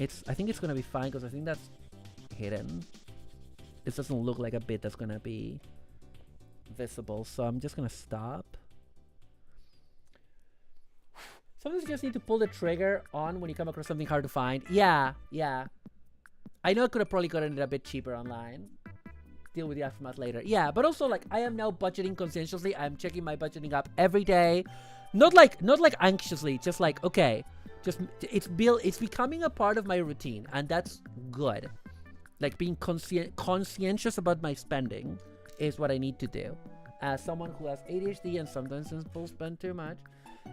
I think it's gonna be fine because I think that's hidden. It doesn't look like a bit that's gonna be visible, so I'm just gonna stop. Sometimes you just need to pull the trigger on when you come across something hard to find. Yeah. I know I could have probably gotten it a bit cheaper online. Deal with the aftermath later. Yeah, but also, like, I am now budgeting conscientiously. I'm checking my budgeting up every day. Not like anxiously, just like, okay. Just it's becoming a part of my routine, and that's good. Like, being conscientious about my spending is what I need to do. As someone who has ADHD and sometimes will spend too much.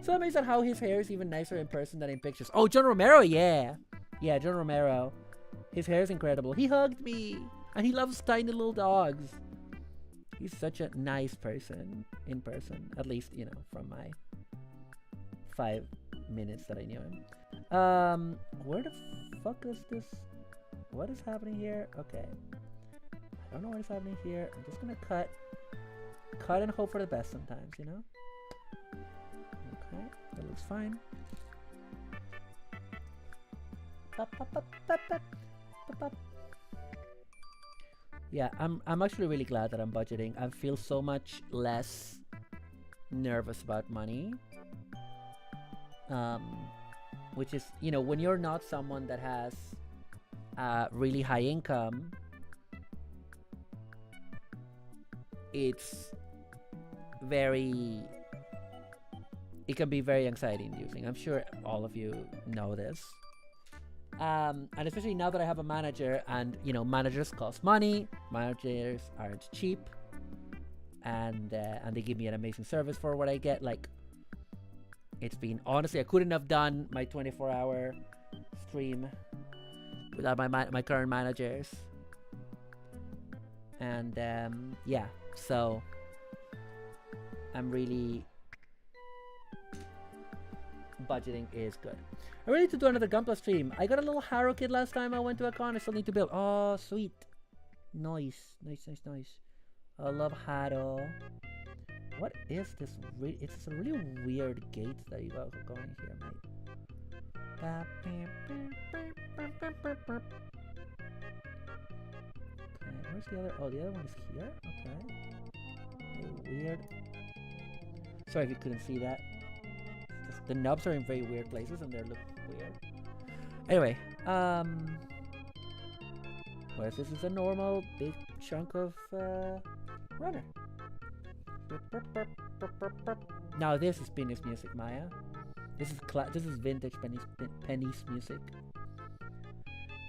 So amazed at how his hair is even nicer in person than in pictures. Oh, John Romero, yeah. Yeah, John Romero. His hair is incredible. He hugged me. And he loves tiny little dogs. He's such a nice person in person. At least, you know, from my 5 minutes that I knew him. Where the fuck is this? What is happening here? Okay. I don't know what is happening here. I'm just gonna cut and hope for the best sometimes, you know? Okay, that looks fine. Yeah, I'm actually really glad that I'm budgeting. I feel so much less nervous about money. Which is, you know, when you're not someone that has really high income, it can be very anxiety inducing. I'm sure all of you know this. And especially now that I have a manager, and you know, managers cost money, managers aren't cheap, and they give me an amazing service for what I get. Like, it's been, honestly, I couldn't have done my 24-hour stream without my current managers. And yeah, so I'm really, budgeting is good. I really need to do another Gunpla stream. I got a little Haro kit last time I went to a con. I still need to build. Oh, sweet. Nice. I love Haro. What is this? It's a really weird gate that you got going here, mate. Okay, where's the other? Oh, the other one is here. Okay. Very weird. Sorry if you couldn't see that. The knobs are in very weird places and they look weird. Anyway, whereas this is a normal big chunk of runner. Now this is Penny's music, Maya. This is vintage Penny's music.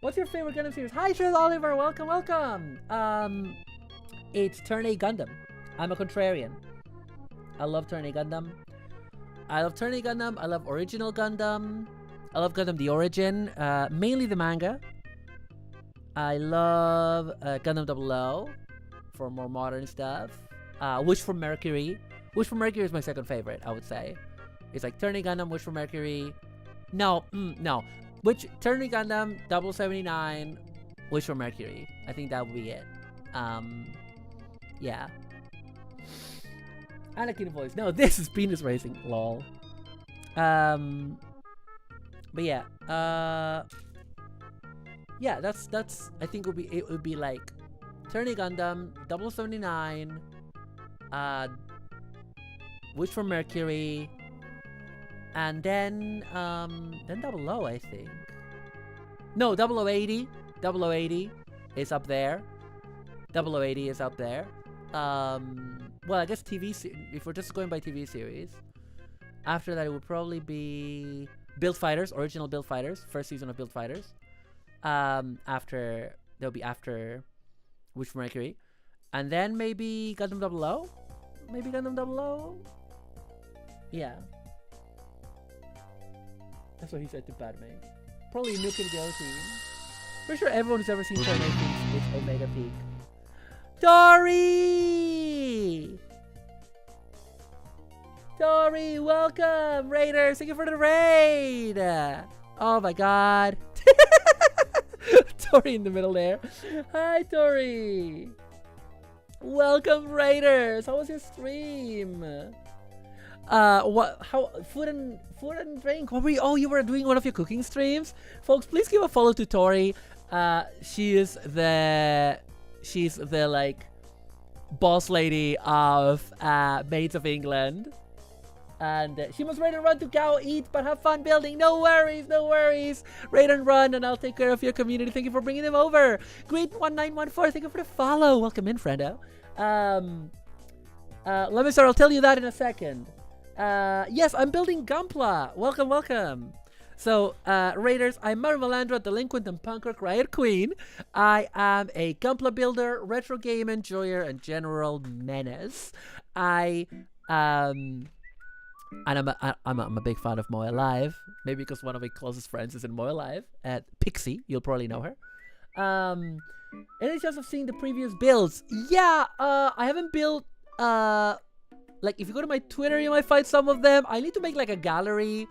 What's your favorite Gundam series? Hi, Truth Oliver. Welcome. It's Turn A Gundam. I'm a contrarian. I love Turn A Gundam. I love Turn A Gundam. I love Original Gundam. I love Gundam the Origin. Mainly the manga. I love Gundam 00 for more modern stuff. Wish for Mercury. Wish for Mercury is my second favorite, I would say. It's like Turn A Gundam, Wish for Mercury. No, no. Which Turning Gundam 0079, Wish for Mercury. I think that would be it. Yeah. Anakin voice. No, this is penis racing. Lol. But yeah. Yeah, that's I think it would be like Turning Gundam 0079, Wish for Mercury, and then 00, I think. No, 0080. 0080 is up there. 0080 is up there. Well, I guess if we're just going by TV series, after that it would probably be Build Fighters, original Build Fighters, first season of Build Fighters. After Wish for Mercury, and then maybe Gundam 00. Maybe Gundam 00. Yeah, that's what he said to Padme. Probably Nuke and Go team. Pretty sure everyone who's ever seen Tornado thinks it's Omega Peak. Dory! Dory, welcome! Raiders, thank you for the raid! Oh my god. Tori in the middle there. Hi, Tori. Welcome, Raiders. How was your stream? Food and drink? What were you? Oh, you were doing one of your cooking streams, folks. Please give a follow to Tori. She's the like boss lady of Maids of England. And she must raid and run to go eat, but have fun building. No worries, no worries. Raid and run, and I'll take care of your community. Thank you for bringing them over. Great1914, thank you for the follow. Welcome in, friendo. Let me start. I'll tell you that in a second. Yes, I'm building Gunpla. Welcome, welcome. So, Raiders, I'm Mara Malandra, delinquent and punk rock riot queen. I am a Gunpla builder, retro game enjoyer, and general menace. And I'm a big fan of Moe Alive. Maybe because one of my closest friends is in Moe Alive. Pixie, you'll probably know her. Any chance of seeing the previous builds? Yeah, I haven't built, like, if you go to my Twitter, you might find some of them. I need to make, like, a gallery.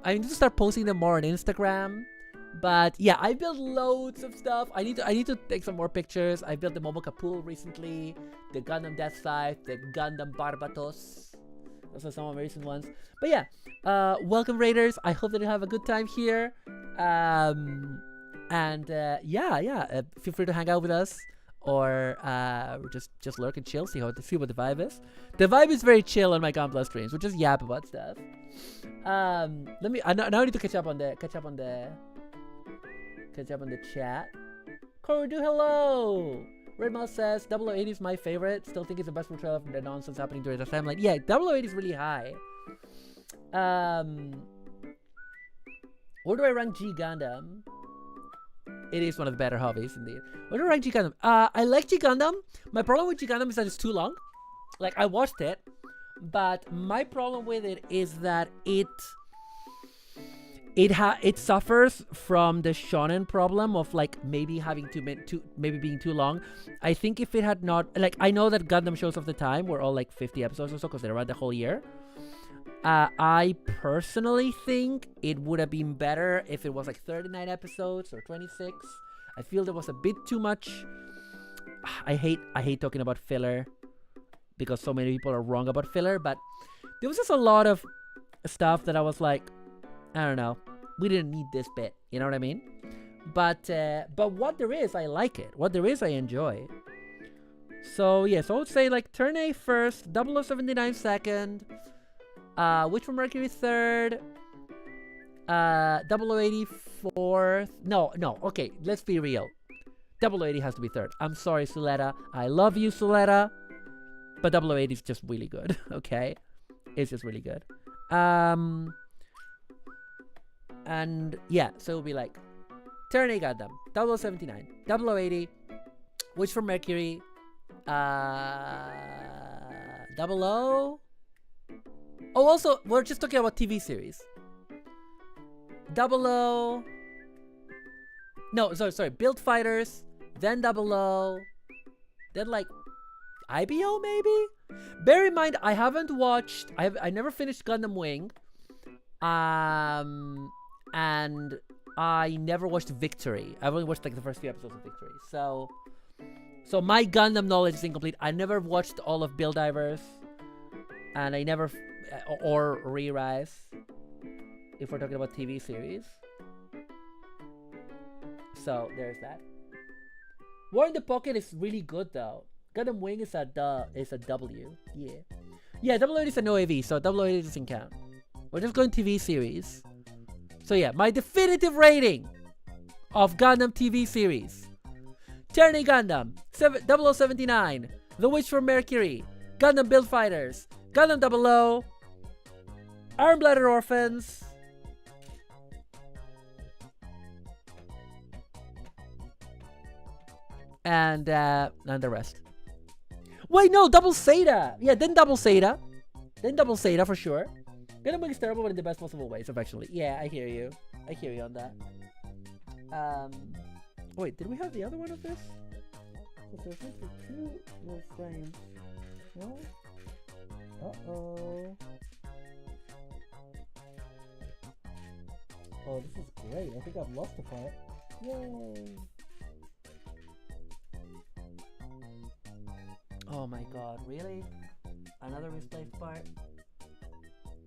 I need to start posting them more on Instagram. But, yeah, I built loads of stuff. I need to take some more pictures. I built the Momoka Pool recently. The Gundam Death Scythe. The Gundam Barbatos. Those are some of my recent ones. But yeah, welcome, Raiders. I hope that you have a good time here. Yeah, feel free to hang out with us, or just lurk and chill, see what the vibe is. The vibe is very chill on my Gunpla streams, which is yap about stuff. I now need to catch up on the chat. Korudu, hello. Redmall says 0080 is my favorite. Still think it's the best portrayal of the nonsense happening during the timeline. Yeah, 0080 is really high. Where do I rank G Gundam? It is one of the better hobbies, indeed. Where do I rank G Gundam? I like G Gundam. My problem with G Gundam is that it's too long. Like, I watched it, but my problem with it is that it suffers from the shonen problem of, like, maybe having maybe being too long. I think if it had not, like, I know that Gundam shows of the time were all like 50 episodes or so because they run the whole year. I personally think it would have been better if it was like 39 episodes or 26. I feel there was a bit too much. I hate talking about filler because so many people are wrong about filler, but there was just a lot of stuff that I was like, I don't know, we didn't need this bit, you know what I mean? But what there is, I like it. What there is, I enjoy. So yeah, so I would say like Turn A first, 0079 second, Wish for Mercury third, 0080 fourth. No, okay, let's be real. 0080 has to be third. I'm sorry, Suletta. I love you, Suletta. But 0080 is just really good, okay? It's just really good. And yeah, so it'll be like Turn A Gundam, 0079, 0080, Wish for Mercury, 00. Oh, also, we're just talking about TV series. 00. No, sorry. Build Fighters, then 00, then like IBO maybe. Bear in mind, I haven't watched. I never finished Gundam Wing. and I never watched Victory. I've only watched like the first few episodes of Victory. So my Gundam knowledge is incomplete. I never watched all of Build Divers, and I never or Re-Rise, if we're talking about TV series. So there's that. War in the Pocket is really good though. Gundam Wing is a W. Yeah, 080 is a no AV, so 080 doesn't count. We're just going TV series. So yeah, my definitive rating of Gundam TV series: Tyranny Gundam, 0079, The Witch from Mercury, Gundam Build Fighters, Gundam 00, Iron Blooded Orphans, and the rest. Wait, no, Double Zeta. Yeah, then Double Zeta. Then Double Zeta for sure. Gundam Wing is terrible, but in the best possible ways, eventually. Yeah, I hear you. I hear you on that. Wait, did we have the other one of this? There's two little frames. No? Uh-oh. Oh, this is great. I think I've lost the part. Yay! Oh my god, really? Another misplaced part?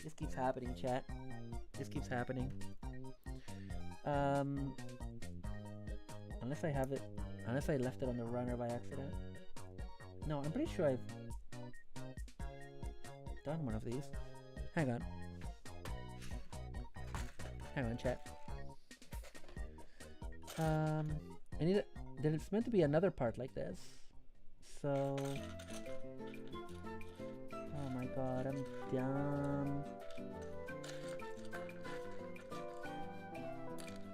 This keeps happening, chat. This keeps happening. Unless I have it... Unless I left it on the runner by accident. No, I'm pretty sure I've done one of these. Hang on. Hang on, chat. I need it... Then it's meant to be another part like this. So... Oh my god, I'm dumb.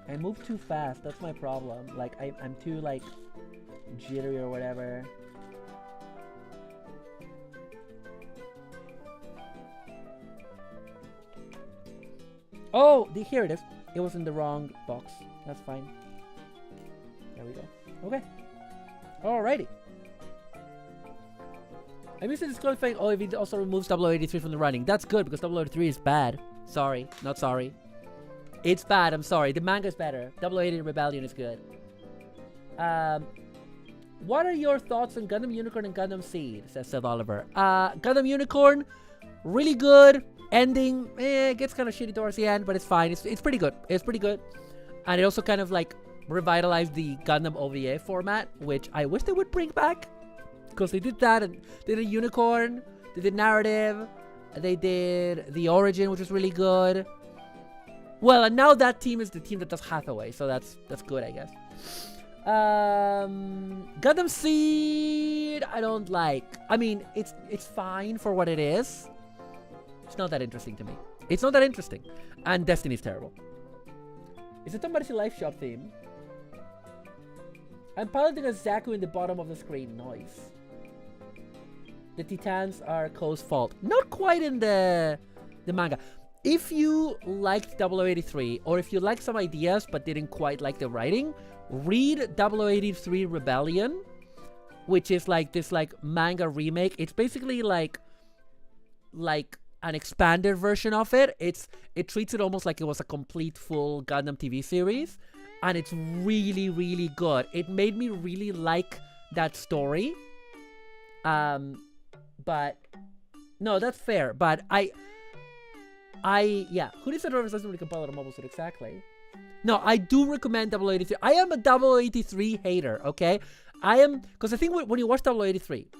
I move too fast, that's my problem. Like, I'm too, like, jittery or whatever. Oh! Here it is. It was in the wrong box. That's fine. There we go. Okay. Alrighty. I missed the disqualifying. Oh, if it also removes 0083 from the running. That's good because 0083 is bad. Sorry. Not sorry. It's bad. I'm sorry. The manga's better. 080 Rebellion is good. What are your thoughts on Gundam Unicorn and Gundam Seed? Says Seth Oliver. Gundam Unicorn, really good. Ending, gets kind of shitty towards the end, but it's fine. It's pretty good. It's pretty good. And it also kind of like revitalized the Gundam OVA format, which I wish they would bring back. Because they did that, and they did Unicorn, they did Narrative, they did The Origin, which was really good. Well, and now that team is the team that does Hathaway, so that's good, I guess. Gundam Seed, I don't like. I mean, it's fine for what it is. It's not that interesting to me. It's not that interesting. And Destiny's terrible. Is it somebody's Life Shop theme? I'm piloting a Zaku in the bottom of the screen. Noise. The Titans are Ko's fault. Not quite in the manga. If you liked 0083, or if you liked some ideas but didn't quite like the writing, read 0083 Rebellion, which is like this like manga remake. It's basically like an expanded version of it. It treats it almost like it was a complete full Gundam TV series, and it's really, really good. It made me really like that story. But no, that's fair. But yeah, who needs a driver's license when you compile it on mobile suit? Exactly. No, I do recommend 0083. I am a 0083 hater, okay? I am, because I think when you watch 0083,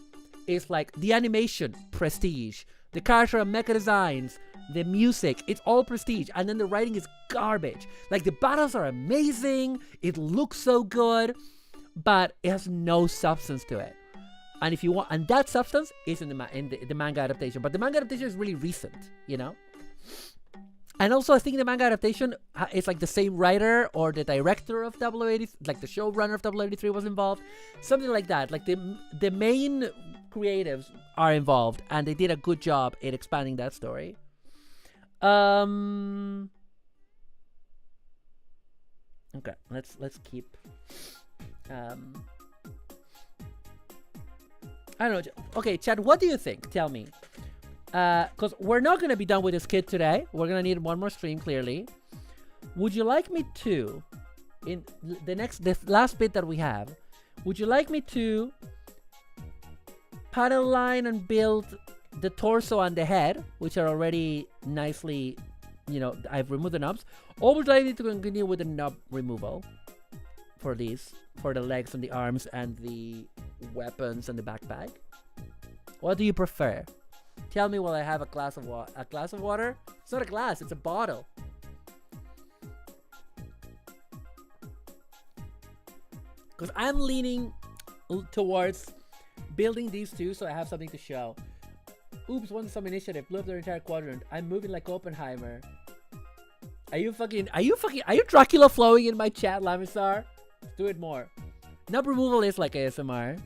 it's like the animation, prestige. The character and mecha designs, the music, it's all prestige. And then the writing is garbage. Like, the battles are amazing, it looks so good, but it has no substance to it. And if you want, and that substance is in the manga adaptation. But the manga adaptation is really recent, you know? And also, I think the manga adaptation is like the same writer or the director of 0083, like the showrunner of 0083 was involved. Something like that. Like the main creatives are involved, and they did a good job in expanding that story. Okay, let's keep. I don't know. Okay, Chad, what do you think? Tell me. Because we're not going to be done with this kit today. We're going to need one more stream, clearly. Would you like me to, in the last bit that we have, would you like me to panel line and build the torso and the head, which are already nicely, you know, I've removed the knobs, or would I need to continue with the knob removal for these, for the legs and the arms and the weapons and the backpack? What do you prefer? Tell me while I have a glass of water. A glass of water? It's not a glass, it's a bottle. Because I'm leaning towards building these two so I have something to show. Oops, won some initiative, blew up their entire quadrant. I'm moving like Oppenheimer. Are you Dracula flowing in my chat, Lamisar? Do it more. Nub removal is like ASMR.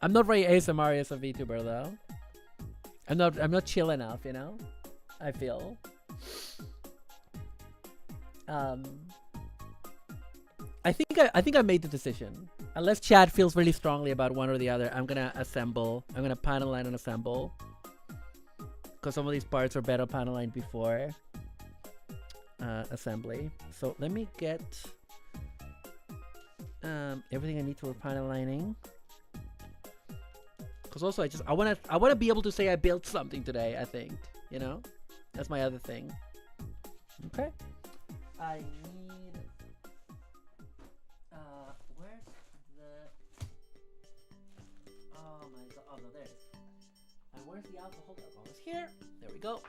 I'm not very ASMR as a VTuber though. I'm not chill enough, you know? I feel. I think I made the decision. Unless chat feels really strongly about one or the other, I'm gonna panel line and assemble. Because some of these parts are better panel line before assembly. So let me get everything I need for panel lining. Because also I wanna be able to say I built something today. I think, you know, that's my other thing. Okay. I need. Where's the? Oh my god! Oh no, there it is. And where's the alcohol? Alcohol is here. There we go.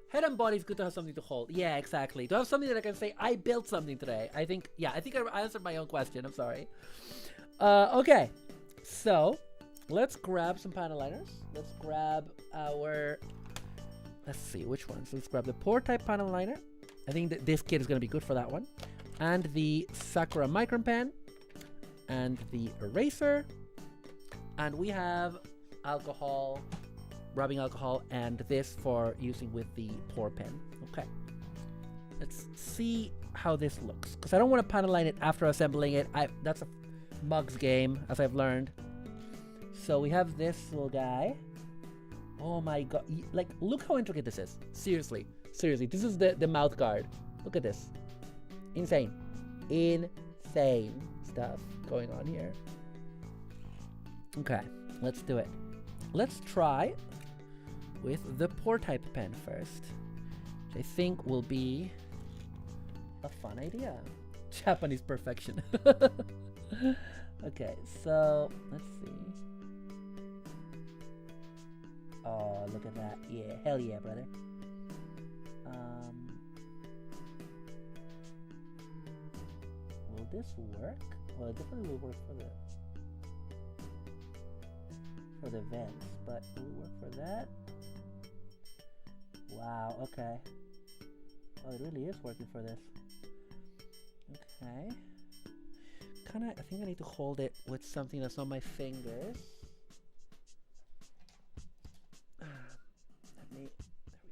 Head and body is good to have something to hold. Yeah, exactly. To have something that I can say I built something today. I think I answered my own question. I'm sorry. Okay. So let's grab some panel liners. Let's grab our. Let's see which ones. Let's grab the Pore type panel liner. I think that this kit is going to be good for that one. And the Sakura Micron Pen. And the eraser. And we have alcohol, rubbing alcohol, and this for using with the Pore Pen. Okay. Let's see how this looks. Because I don't want to panel line it after assembling it. That's a mug's game, as I've learned. So we have this little guy. Oh my god. Like, look how intricate this is. Seriously. Seriously. This is the mouth guard. Look at this. Insane. Insane stuff going on here. Okay. Let's do it. Let's try with the Pore type pen first. Which I think will be a fun idea. Japanese perfection. Okay. So, let's see. Oh, look at that. Yeah, hell yeah, brother. Will this work? Well, it definitely will work for the vents, but will it work for that? Wow, okay. Oh, it really is working for this. Okay. I think I need to hold it with something that's on my fingers. There we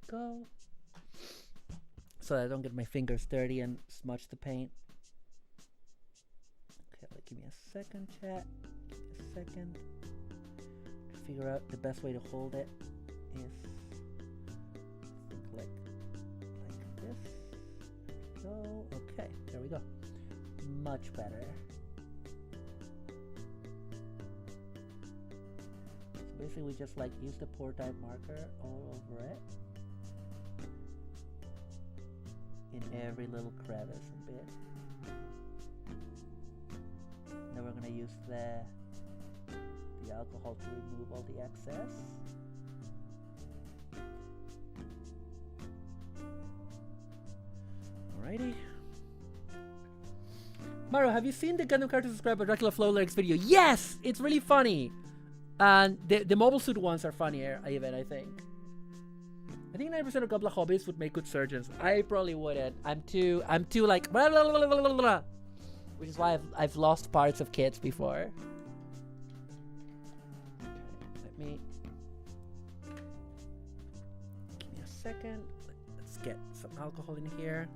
go. So that I don't get my fingers dirty and smudge the paint. Okay, give me a second, chat. Give me a second. To figure out the best way to hold it is like this. Go. Okay, there we go. Much better. So basically we just like use the Pore type marker all over it. In every little crevice and bit. Then we're gonna use the alcohol to remove all the excess. Alrighty. Mario, have you seen the Gundam character subscribed by Dracula Flow Lyrics video? Yes! It's really funny! And the mobile suit ones are funnier, even, I think. I think 9% of Gunpla hobbyists would make good surgeons. I probably wouldn't. I'm too like blah, blah, blah, blah, blah, blah, which is why I've lost parts of kits before. Okay, let me give me a second. Let's get some alcohol in here.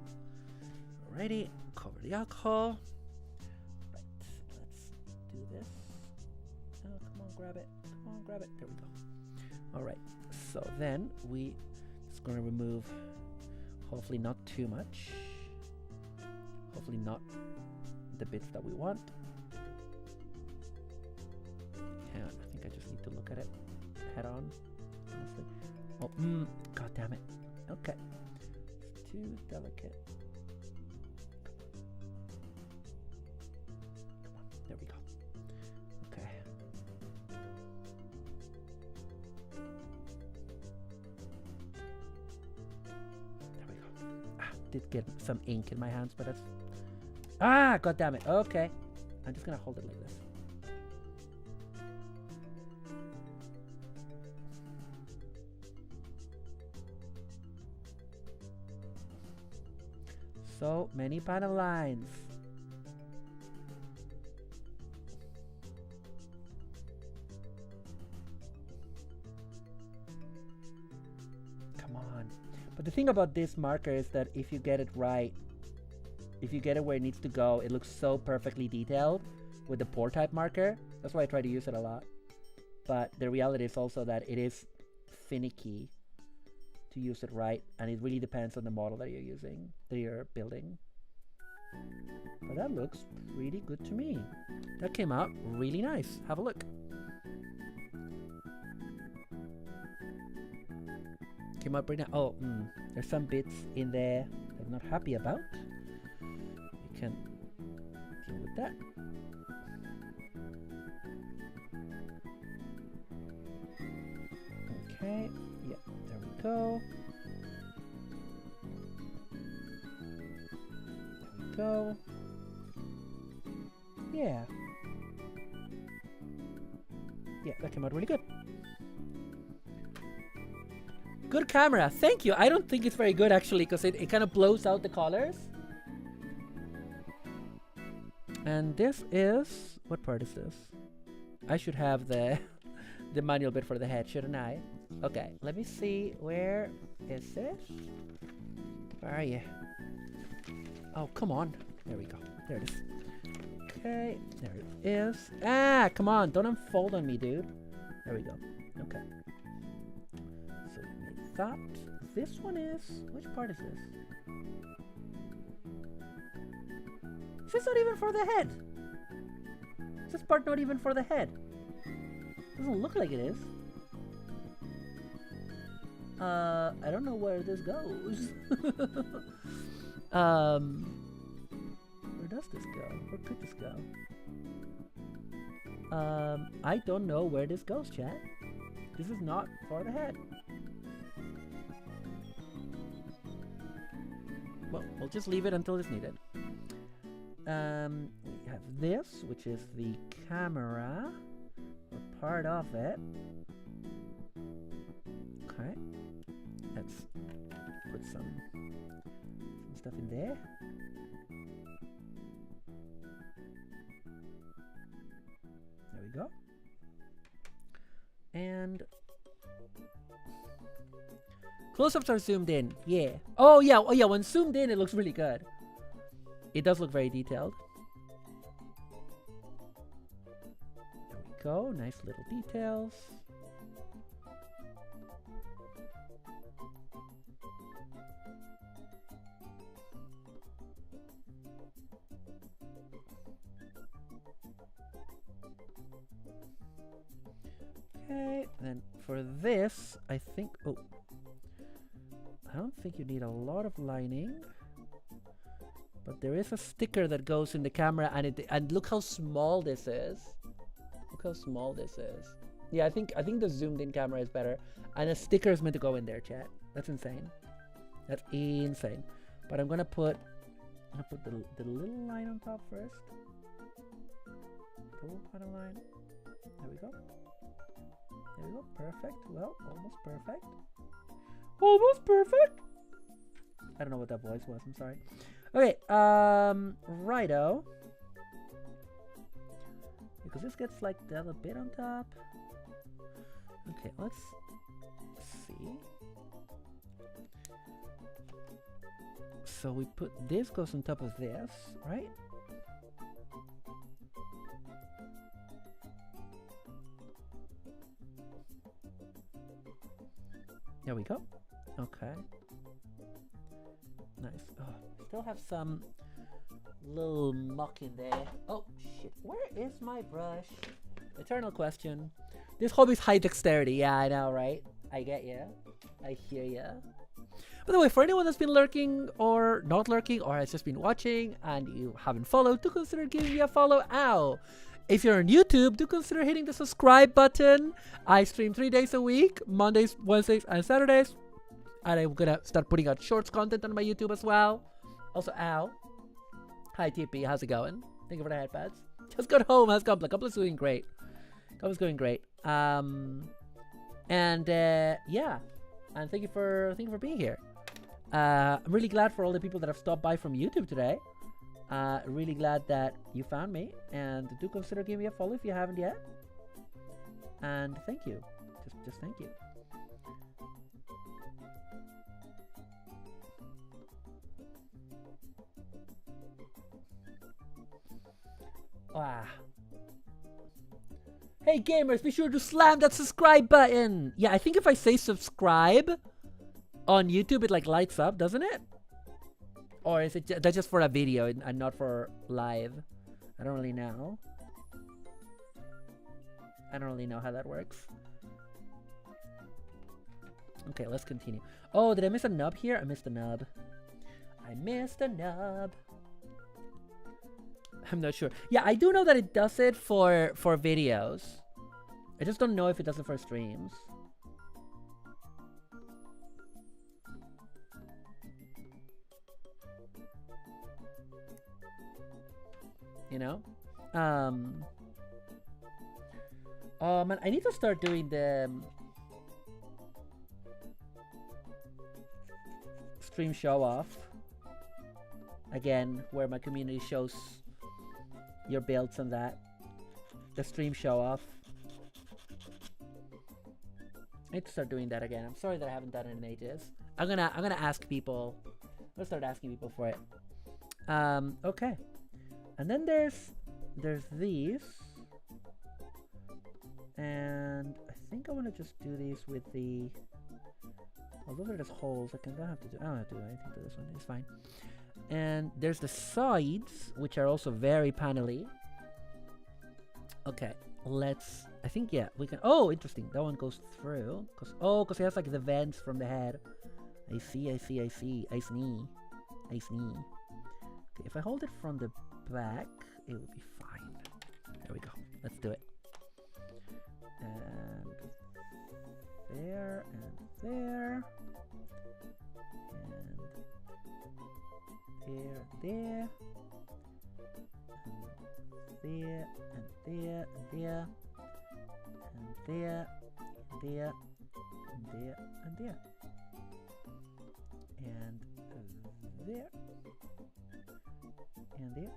Alrighty, cover the alcohol. Right, let's do this. Oh, come on, grab it. Come on, grab it. There we go. Alright, so then we just gonna remove, hopefully not too much. definitely not the bits that we want. Hang on, I think I just need to look at it head on, honestly. Oh, god damn it. Okay. It's too delicate. Come on, there we go. Okay. There we go. Ah, did get some ink in my hands, but that's... Ah, god damn it. Okay. I'm just gonna hold it like this. So many panel lines. Come on. But the thing about this marker is that if you get it right, if you get it where it needs to go, it looks so perfectly detailed with the pour type marker. That's why I try to use it a lot. But the reality is also that it is finicky to use it right, and it really depends on the model that you're using, that you're building. But that looks pretty good to me. That came out really nice. Have a look. Came out pretty nice. Oh, there's some bits in there that I'm not happy about. We can deal with that. Okay, yeah, there we go. There we go. Yeah. Yeah, that came out really good. Good camera, thank you. I don't think it's very good actually, because it kind of blows out the colors. And this is... what part is this? I should have the the manual bit for the head, shouldn't I? Okay, let me see. Where is it? Where are you? Oh, come on. There we go. There it is. Okay, there it is. Ah, come on. Don't unfold on me, dude. There we go. Okay. So we made that. This one is... which part is this? Is this not even for the head? Is this part not even for the head? Doesn't look like it is. I don't know where this goes. Where does this go? Where could this go? I don't know where this goes, chat. This is not for the head. Well, we'll just leave it until it's needed. We have this, which is the camera, or part of it. Okay. Let's put some stuff in there. There we go. And close-ups are zoomed in. Yeah. Oh yeah. Oh yeah. When zoomed in, it looks really good. It does look very detailed. There we go. Nice little details. Okay, then for this, I think... oh, I don't think you need a lot of lining. But there is a sticker that goes in the camera, and look how small this is. Look how small this is. Yeah, I think the zoomed in camera is better. And a sticker is meant to go in there, chat. That's insane. That's insane. But I'm gonna put the little line on top first. The little kind of line. There we go. There we go. Perfect. Well, almost perfect. Almost perfect. I don't know what that voice was. I'm sorry. Okay. Righto. Because this gets like the other bit on top. Okay. Let's see. So we put this goes on top of this, right? There we go. Okay. Nice. Oh, still have some Little muck in there. Oh shit! Where is my brush? Eternal question. This hobby's high dexterity. Yeah, I know, right? I get ya. I hear ya. By the way, for anyone that's been lurking or not lurking or has just been watching and you haven't followed, do consider giving me a follow. Ow! If you're on YouTube, do consider hitting the subscribe button. I stream 3 days a week, Mondays, Wednesdays, and Saturdays. And I'm gonna start putting out shorts content on my YouTube as well. Also, ow. Hi TP, how's it going? Thank you for the headpads. Just got home, how's GUNPLA? GUNPLA's doing great. GUNPLA's going great. Yeah. And thank you for being here. I'm really glad for all the people that have stopped by from YouTube today. Really glad that you found me, and do consider giving me a follow if you haven't yet. And thank you, just thank you. Ah. Hey gamers, be sure to slam that subscribe button. Yeah, I think if I say subscribe on YouTube, it like lights up, doesn't it? Or is it that's just for a video and not for live? I don't really know. I don't really know how that works. Okay, let's continue. Oh, did I miss a nub here? I missed a nub. I missed a nub. I'm not sure. Yeah, I do know that it does it for videos. I just don't know if it does it for streams. You know? Oh man, I need to start doing the stream show off again, where my community shows your builds and that. The stream show off. I need to start doing that again. I'm sorry that I haven't done it in ages. I'm gonna ask people. I'm gonna start asking people for it. Okay. And then there's these. And I think I want to just do these with the... Although they're just holes, I don't have to do anything to this one. It's fine. And there's the sides, which are also very panely. Okay, let's... I think, yeah, we can... Oh, interesting. That one goes through. Because it has like the vents from the head. I see. I see. Okay, if I hold it from the back, it will be fine. There we go. Let's do it. And there, and there. And there, there. And there, and there, and there. And there, and there, and there. And there. And there.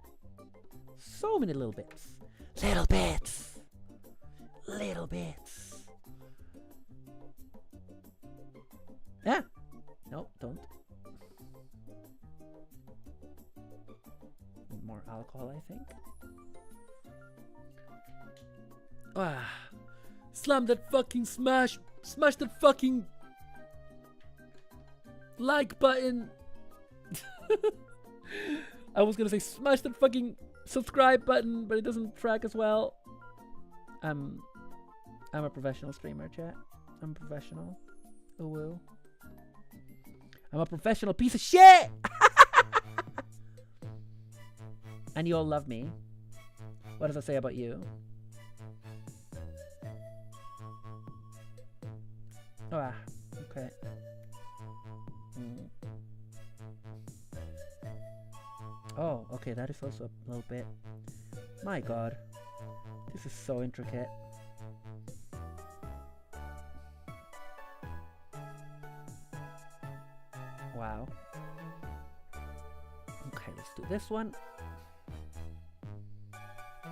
So many little bits. Little bits. Little bits. Yeah. No, don't. Need more alcohol, I think. Ah. Slam that fucking smash that fucking like button. I was gonna say smash that fucking subscribe button, but it doesn't track as well. I'm a professional streamer, chat. I'm professional. Oh well. I'm a professional piece of shit! And you all love me. What does that say about you? Ah, okay. Oh, okay, that is also a little bit. My god. This is so intricate. Wow. Okay, let's do this one.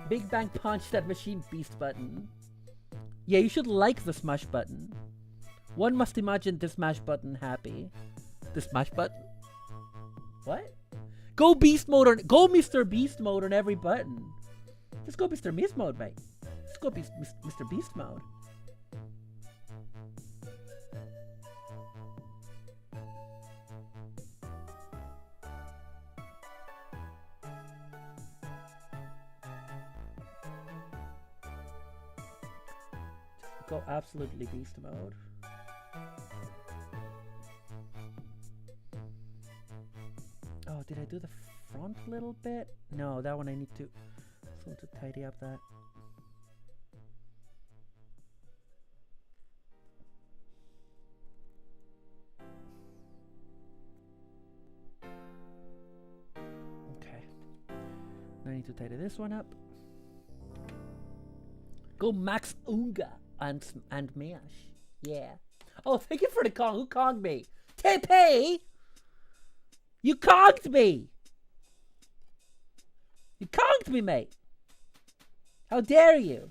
Big Bang Punch that machine beast button. Yeah, you should like the smash button. One must imagine the smash button happy. The smash button? What? Go beast mode on, go Mr. Beast mode on every button. Just go Mr. Beast mode, mate. Just go Mr. Beast mode. Go absolutely beast mode. Oh, did I do the front a little bit? No, that one I need to tidy up that. Okay. Now I need to tidy this one up. Go Max Unga and Mash. Yeah. Oh, thank you for the Kong. Who Konged me? TP! You conked me! You conked me, mate! How dare you?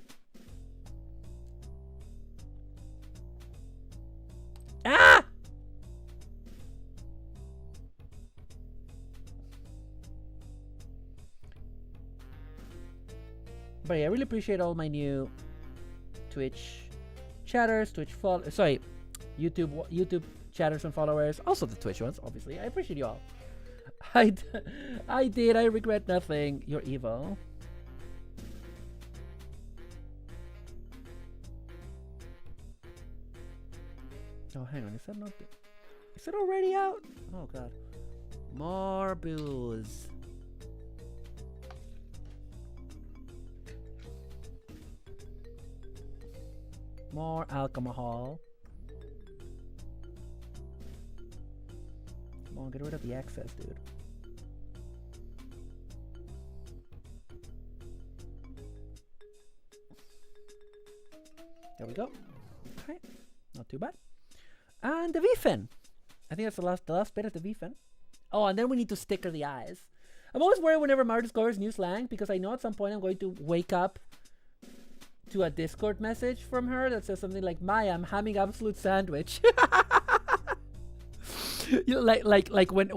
Ah! But yeah, I really appreciate all my new Twitch chatters, YouTube chatters and followers, also the Twitch ones, obviously. I appreciate you all. I did. I regret nothing. You're evil. Oh, hang on. Is that not? Is it already out? Oh god. More booze. More alcohol. Come on, get rid of the excess, dude. There we go. Okay, not too bad. And the V-fin. I think that's the last bit of the V-fin. Oh, and then we need to sticker the eyes. I'm always worried whenever Mara discovers new slang because I know at some point I'm going to wake up to a Discord message from her that says something like, Maya, I'm having absolute sandwich. You know, like when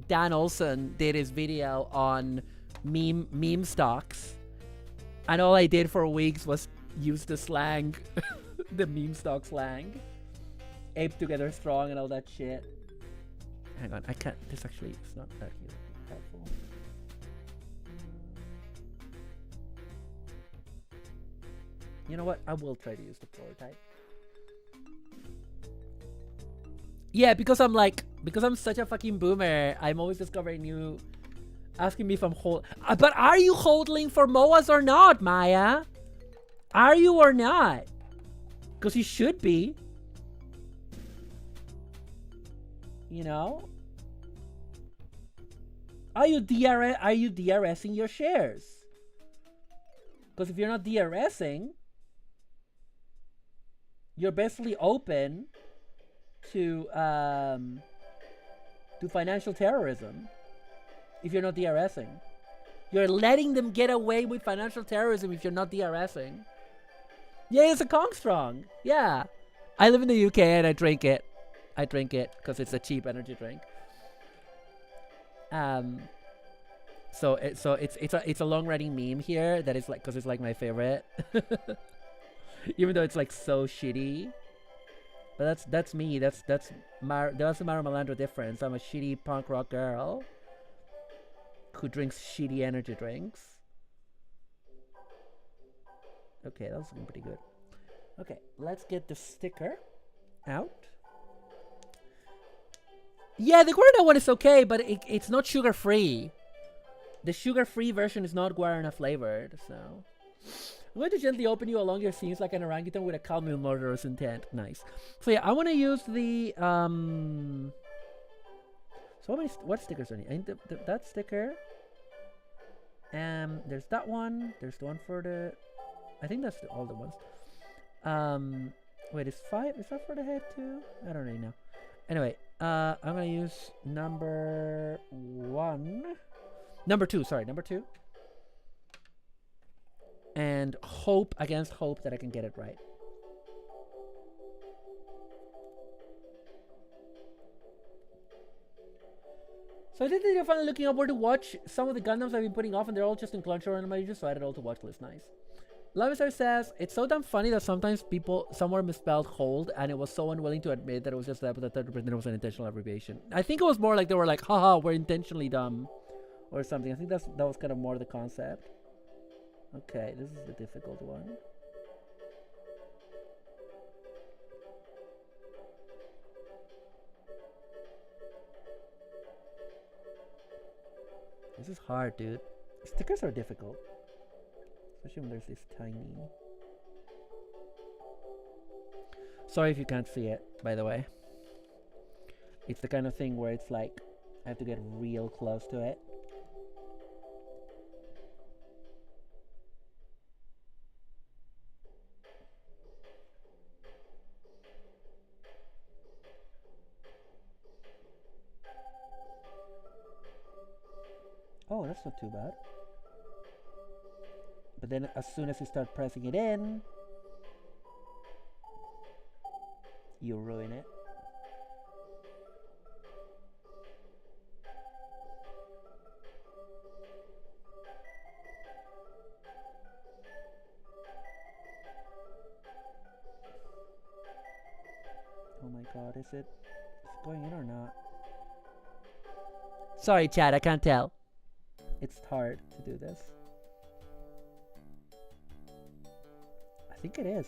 Dan Olsen did his video on meme stocks, and all I did for weeks was use the slang, the meme stock slang, ape together strong and all that shit. Hang on, I can't. This actually is not that helpful. You know what? I will try to use the prototype. Yeah, because I'm such a fucking boomer, I'm always discovering new, asking me if I'm but are you hodling for MOAs or not, Maya? Are you or not? Because you should be. You know? Are you DRSing your shares? Because if you're not DRSing, you're basically open to financial terrorism. If you're not DRSing, you're letting them get away with financial terrorism if you're not DRSing. Yeah, it's a Kong Strong. Yeah, I live in the UK and I drink it. I drink it because it's a cheap energy drink. So it's a long running meme here that is like, because it's like my favorite, even though it's like so shitty. But that's me. That's the Mara Malandro difference. I'm a shitty punk rock girl who drinks shitty energy drinks. Okay, that was looking pretty good. Okay, let's get the sticker out. Yeah, the guarana one is okay, but it's not sugar free. The sugar free version is not guarana flavored, so. I'm going to gently open you along your seams like an orangutan with a calm and murderous intent. Nice. So yeah, I want to use the So what stickers are there? I think that sticker. There's that one. There's the one for the. I think that's all the ones. Wait, is 5? Is that for the head too? I don't really know. Anyway, I'm gonna use number 2. Sorry, number 2. And hope against hope that I can get it right. So I did the finally looking up where to watch some of the Gundams I've been putting off, and they're all just in Crunchyroll and I just added all to watch list. Nice. Lavisar says, it's so damn funny that sometimes people somewhere misspelled hold, and it was so unwilling to admit that it was just that, but that it was an intentional abbreviation. I think it was more like they were like, haha, we're intentionally dumb. Or something. I think that was kind of more the concept. Okay, this is the difficult one. This is hard, dude. Stickers are difficult. Especially when there's this tiny... Sorry if you can't see it, by the way. It's the kind of thing where it's like, I have to get real close to it. Oh, that's not too bad. But then as soon as you start pressing it in, you ruin it. Oh my god, is it going in or not? Sorry, Chad, I can't tell. It's hard to do this. I think it is.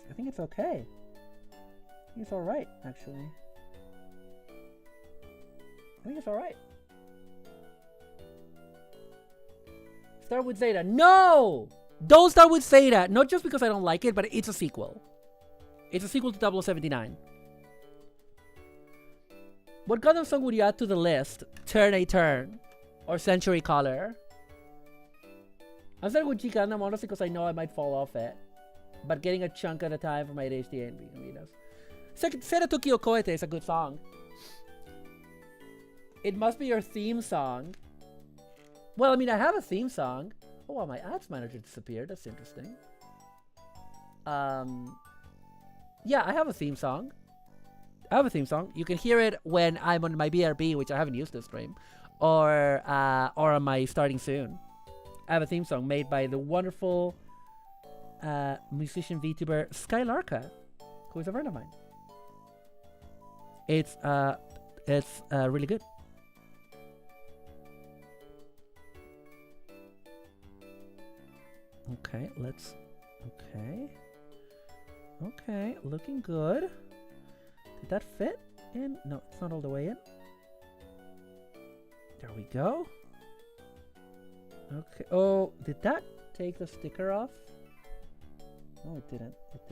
I think it's okay. I think it's alright, actually. I think it's alright. Start with Zeta. No! Don't start with Zeta. Not just because I don't like it, but it's a sequel. It's a sequel to 0079. What Gundam song would you add to the list? Turn a Turn. Or Century Color. I'm starting with G Gundam honestly because I know I might fall off it. But getting a chunk at a time for my ADHD and Venus. Sera Tokyo Koete is a good song. It must be your theme song. Well, I mean, I have a theme song. Oh, wow, my ads manager disappeared. That's interesting. Yeah, I have a theme song. You can hear it when I'm on my BRB, which I haven't used this stream, or on my Starting Soon. I have a theme song made by the wonderful musician VTuber Skylarka, who is a friend of mine. It's really good. Okay, okay, looking good. Did that fit in? No, it's not all the way in. There we go. Okay, oh, did that take the sticker off? No, it didn't. It's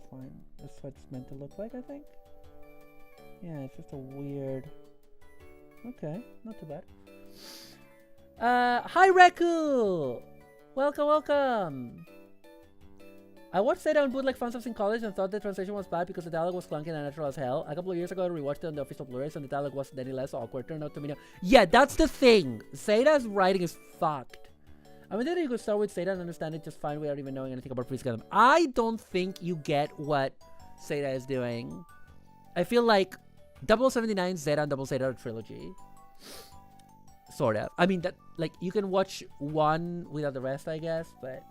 fine. That's what it's meant to look like, I think. Yeah, it's just a weird... Okay, not too bad. Hi, Reku! Welcome! I watched Zeta on bootleg fansubs in college and thought the translation was bad because the dialogue was clunky and unnatural as hell. A couple of years ago, I rewatched it on the official Blu-rays and the dialogue wasn't any less awkward. Turned out to be yeah, that's the thing! Zeta's writing is fucked. I mean, then you could start with Zeta and understand it just fine without even knowing anything about Freeze Gundam. I don't think you get what Zeta is doing. I feel like 0079, Zeta, and Double Zeta are trilogy. Sort of. I mean, that like you can watch one without the rest, I guess. But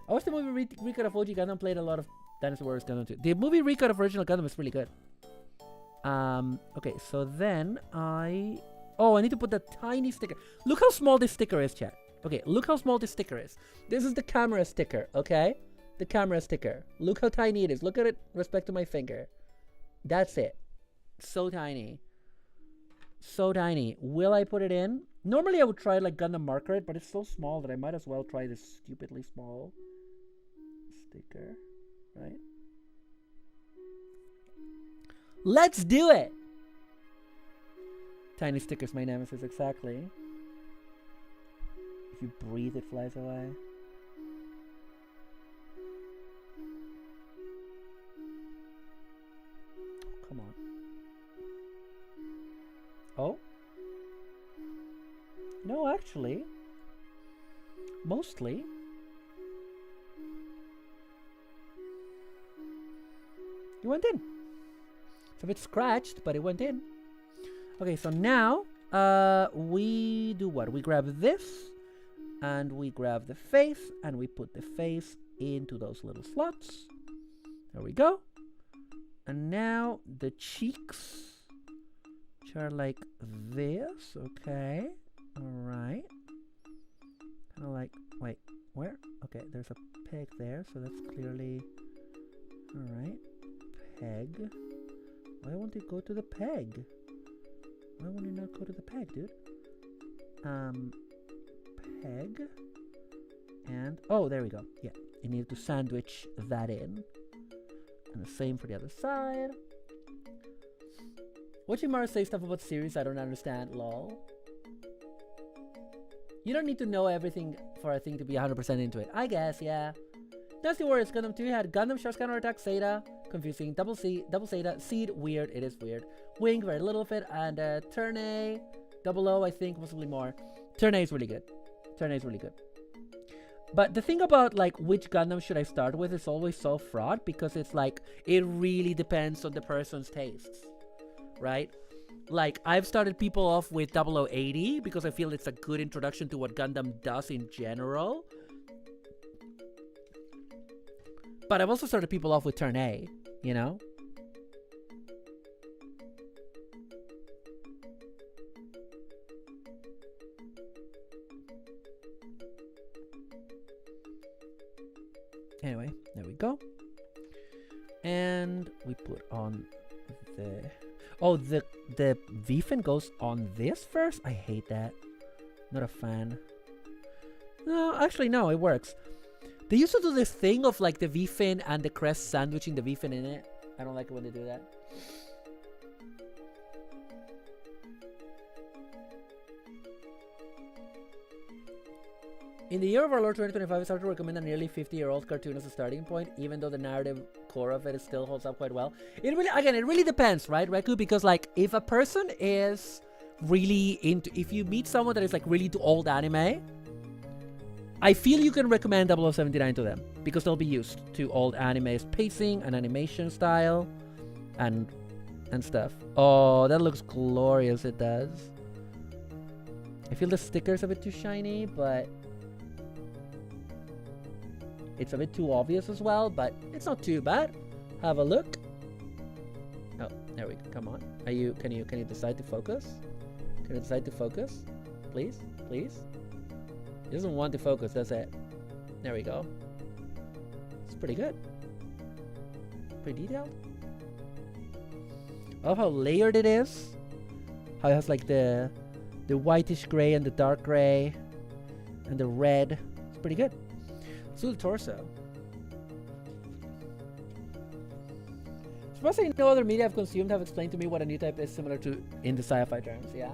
I watched the movie recut of OG Gundam. Played a lot of Dinosaur Warriors Gundam too. The movie recut of original Gundam is really good. Okay, so then I need to put that tiny sticker. Look how small this sticker is, chat. Okay, look how small this sticker is. This is the camera sticker. Okay, the camera sticker. Look how tiny it is. Look at it with respect to my finger. That's it. So tiny. So tiny. Will I put it in? Normally I would try like Gundam marker it, but it's so small that I might as well try this stupidly small sticker, right? Let's do it! Tiny sticker's my nemesis, exactly. If you breathe, it flies away. Come on. Oh? No, actually. Mostly. It went in. It's a bit scratched, but it went in. Okay, so now, we do what? We grab this, and we grab the face, and we put the face into those little slots. There we go. And now the cheeks, which are like this. Okay. Alright. Kind of like, wait, where? Okay, there's a peg there, so that's clearly, alright. Peg. Why won't it go to the peg? Why won't it not go to the peg, dude? Peg. And, oh, there we go. Yeah, you need to sandwich that in. And the same for the other side. Watching Mara say stuff about series I don't understand, lol. You don't need to know everything for a thing to be 100% into it. I guess, yeah. Nasty Warriors, Gundam 2 had Gundam Sharks Counter Attack, Zeta, confusing, double Zeta, Seed, weird, it is weird. Wing, very little of it, and Turn A, Double O, I think, possibly more. Turn A is really good. Turn A is really good. But the thing about like which Gundam should I start with is always so fraught, because it's like it really depends on the person's tastes, right? Like I've started people off with 0080 because I feel it's a good introduction to what Gundam does in general. But I've also started people off with Turn A, you know? Anyway, there we go. And we put on the... Oh, the V-fin goes on this first? I hate that. Not a fan. No, actually, no, it works. They used to do this thing of like the V-fin and the crest sandwiching the V-fin in it. I don't like it when they do that. In the year of our Lord 2025, I started to recommend a nearly 50-year-old cartoon as a starting point, even though the narrative core of it still holds up quite well. It really depends, right, Reku? Because like, if a person is really into, if you meet someone that is like really into old anime, I feel you can recommend 0079 to them because they'll be used to old anime's pacing and animation style, and stuff. Oh, that looks glorious. It does. I feel the sticker's a bit too shiny, but it's a bit too obvious as well, but it's not too bad. Have a look. Oh, there we go. Come on. Can you decide to focus? Can you decide to focus? Please? Please? He doesn't want to focus, does it? There we go. It's pretty good. Pretty detailed. I love how layered it is. How it has like the whitish gray and the dark gray and the red. It's pretty good. The torso. Surprisingly, no other media I've consumed have explained to me what a new type is similar to in the sci-fi terms. Yeah.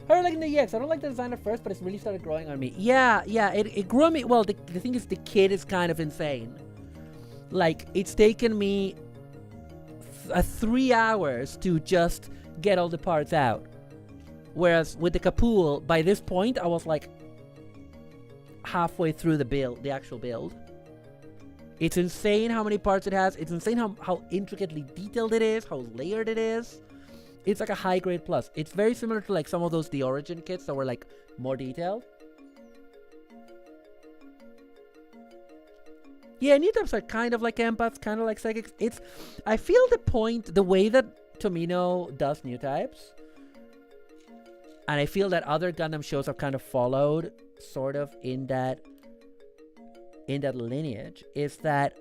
How like in the EX? I don't like the design at first, but it's really started growing on me. Yeah, it grew on me. Well, the thing is, the kid is kind of insane. Like, it's taken me 3 hours to just get all the parts out. Whereas with the Kapool, by this point, I was like halfway through the build, the actual build. It's insane how many parts it has. It's insane how intricately detailed it is, how layered it is. It's like a high grade plus. It's very similar to like some of those The Origin kits that were like more detailed. Yeah, new types are kind of like empaths, kind of like psychics. I feel the way that Tomino does new types, and I feel that other Gundam shows have kind of followed sort of in that lineage, is that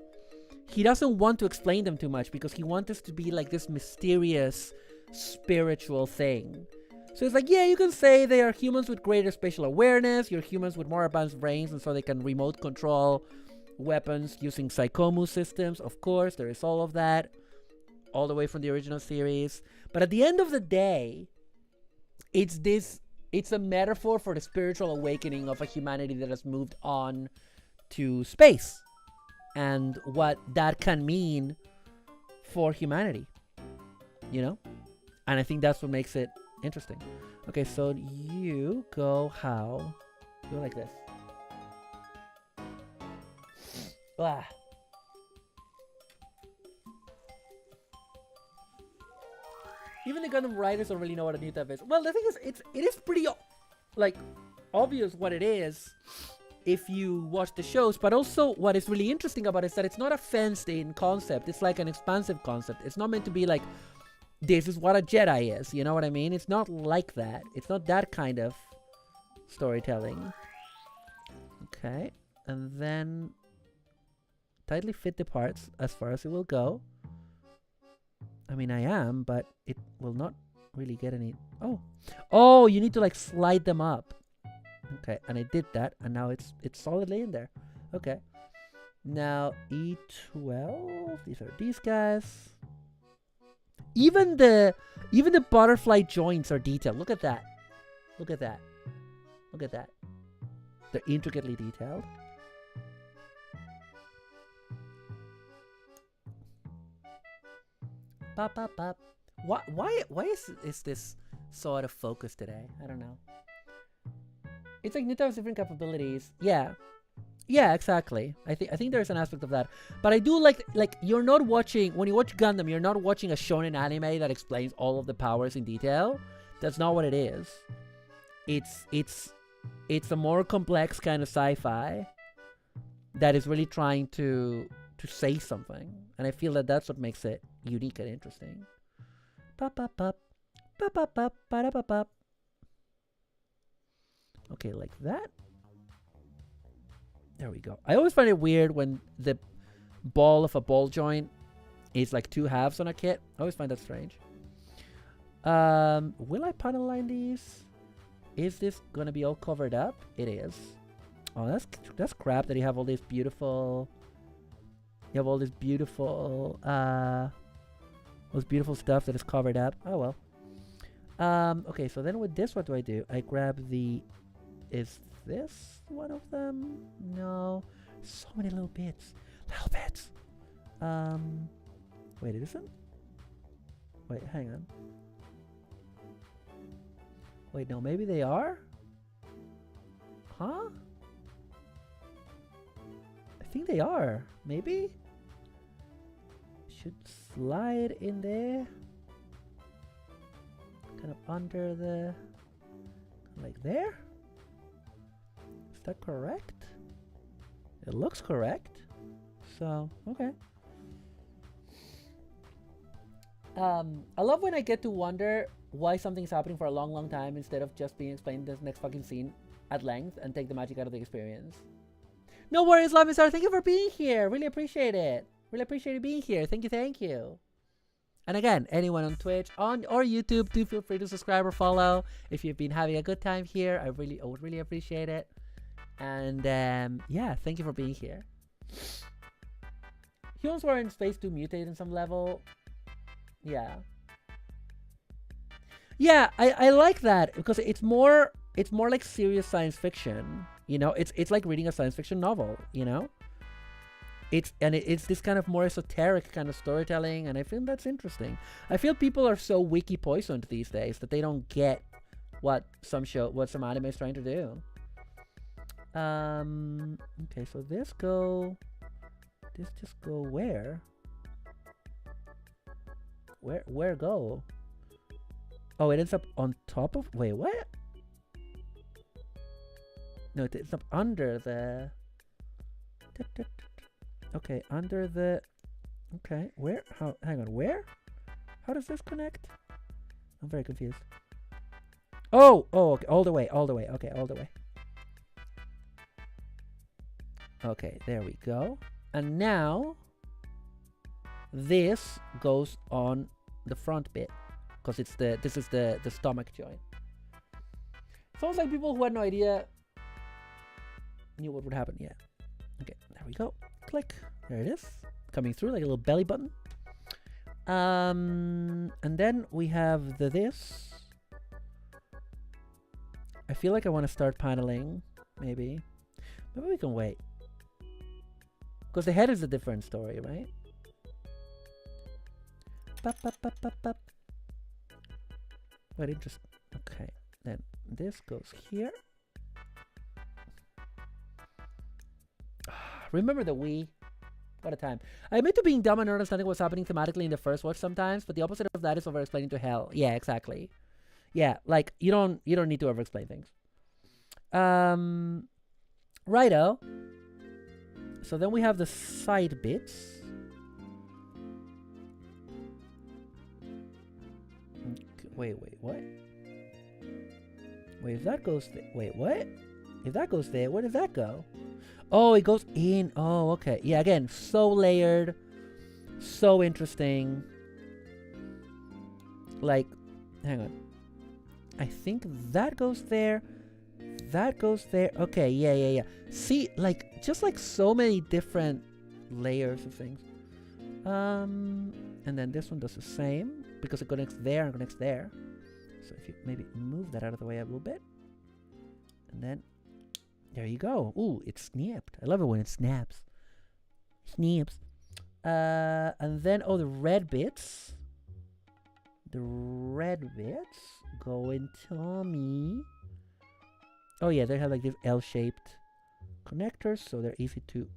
he doesn't want to explain them too much because he wants this to be like this mysterious spiritual thing. So it's like, yeah, you can say they are humans with greater spatial awareness, you're humans with more advanced brains, and so they can remote control weapons using Psychomu systems. Of course, there is all of that, all the way from the original series. But at the end of the day, it's a metaphor for the spiritual awakening of a humanity that has moved on to space, and what that can mean for humanity, you know? And I think that's what makes it interesting. Okay, so you go how? Go like this. Ah. Even the Gundam writers don't really know what a new type is. Well, the thing is, it is pretty, like, obvious what it is. if you watch the shows. But also what is really interesting about it is that it's not a fenced-in concept. It's like an expansive concept. It's not meant to be like, this is what a Jedi is. You know what I mean? It's not like that. It's not that kind of storytelling. Okay. And then tightly fit the parts as far as it will go. I mean, I am, but it will not really get any... Oh, you need to like slide them up. Okay, and I did that, and now it's solidly in there. Okay. Now, E12. These are these guys. Even the butterfly joints are detailed. Look at that. Look at that. Look at that. They're intricately detailed. Pop, pop, pop. Why is this so out of focus today? I don't know. It's like new types of different capabilities. Yeah. Yeah, exactly. I think there's an aspect of that. But I do like you're not watching, when you watch Gundam, you're not watching a shonen anime that explains all of the powers in detail. That's not what it is. It's a more complex kind of sci-fi that is really trying to say something. And I feel that that's what makes it unique and interesting. Pop, pop, pop. Pop, pop, pop. Pop, pop, pop. Okay, like that. There we go. I always find it weird when the ball of a ball joint is like two halves on a kit. I always find that strange. Will I panel line these? Is this gonna be all covered up? It is. Oh, that's crap that you have all this beautiful... You have all this beautiful... those beautiful stuff that is covered up. Oh, well. Okay, so then with this, what do? I grab the... Is this one of them? No. So many little bits. Little bits. Wait, it isn't? Wait, hang on. Wait, no, maybe they are? Huh? I think they are. Maybe? Should slide in there. Kind of under the... Like there? Is that correct? It looks correct. So, okay. I love when I get to wonder why something's happening for a long, long time instead of just being explained in this next fucking scene at length and take the magic out of the experience. No worries, Love Star. Thank you for being here. Really appreciate it. Really appreciate you being here. Thank you, thank you. And again, anyone on Twitch or YouTube, do feel free to subscribe or follow. If you've been having a good time here, I would really appreciate it. And yeah, thank you for being here. Humans who are in space do mutate in some level. Yeah. Yeah, I like that because it's more like serious science fiction. You know, it's like reading a science fiction novel, you know? It's this kind of more esoteric kind of storytelling, and I feel that's interesting. I feel people are so wiki poisoned these days that they don't get what some anime is trying to do. Okay, so this just go where? Where go? Oh, it ends up on top of... Wait, what? No, it's up under the... Okay, under the... Okay, where? How? Hang on, where? How does this connect? I'm very confused. Oh, okay, all the way. Okay, all the way. Okay, there we go. And now... This goes on the front bit. Because this is the stomach joint. Sounds like people who had no idea knew what would happen. Yeah. Okay, there we go. Click. There it is. Coming through like a little belly button. And then we have this. I feel like I want to start paneling. Maybe we can wait. Because the head is a different story, right? Pop, pop, pop, pop, pop. What interesting. Okay, then this goes here. Remember the Wii? What a time. I admit to being dumb and not understanding what's happening thematically in the first watch sometimes, but the opposite of that is over explaining to hell. Yeah, exactly. Yeah, like you don't need to over explain things. Righto. So then we have the side bits. Okay, wait, what? Wait, if that goes wait, what? If that goes there, where does that go? Oh, it goes in. Oh, okay. Yeah, again, so layered. So interesting. Like, hang on. I think that goes there. That goes there. Okay, yeah. See, like, just like so many different layers of things. And then this one does the same because it connects there and connects there. So if you maybe move that out of the way a little bit. And then, there you go. Ooh, it snapped. I love it when it snaps. Snaps. And then, oh, the red bits. The red bits go in Tommy. Oh yeah, they have like these L-shaped connectors, so they're easy to...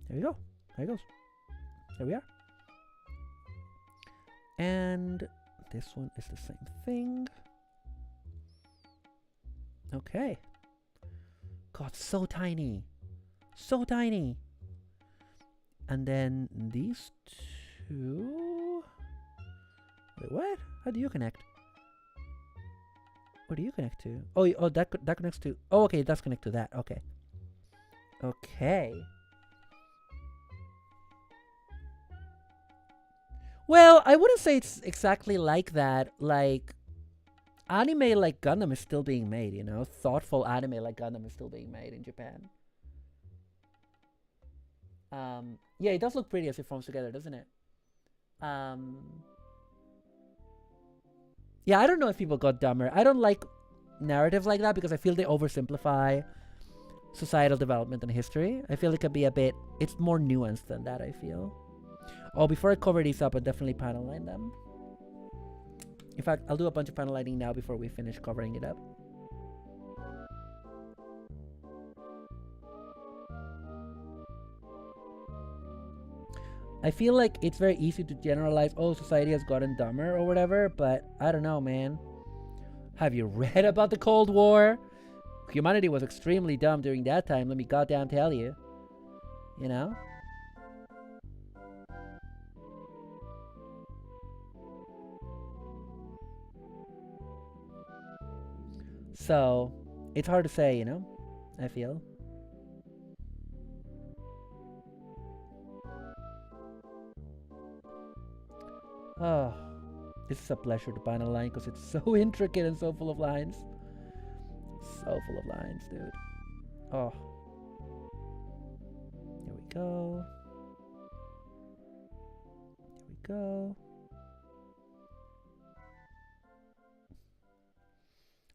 There you go. There it goes. There we are. And this one is the same thing. Okay. God, so tiny. So tiny. And then these two... Wait, what? How do you connect? What do you connect to? Oh, that connects to... Oh, okay, it does connect to that. Okay. Okay. Well, I wouldn't say it's exactly like that. Like, anime like Gundam is still being made, you know? Thoughtful anime like Gundam is still being made in Japan. Yeah, it does look pretty as it forms together, doesn't it? Yeah, I don't know if people got dumber. I don't like narratives like that because I feel they oversimplify societal development and history. I feel it could be a bit... It's more nuanced than that, I feel. Oh, before I cover these up, I'll definitely panel line them. In fact, I'll do a bunch of panel lining now before we finish covering it up. I feel like it's very easy to generalize, oh, society has gotten dumber or whatever, but I don't know, man. Have you read about the Cold War? Humanity was extremely dumb during that time, let me goddamn tell you. You know? So, it's hard to say, you know? I feel. Oh, this is a pleasure to panel line because it's so intricate and so full of lines. So full of lines, dude. Oh. Here we go. Here we go.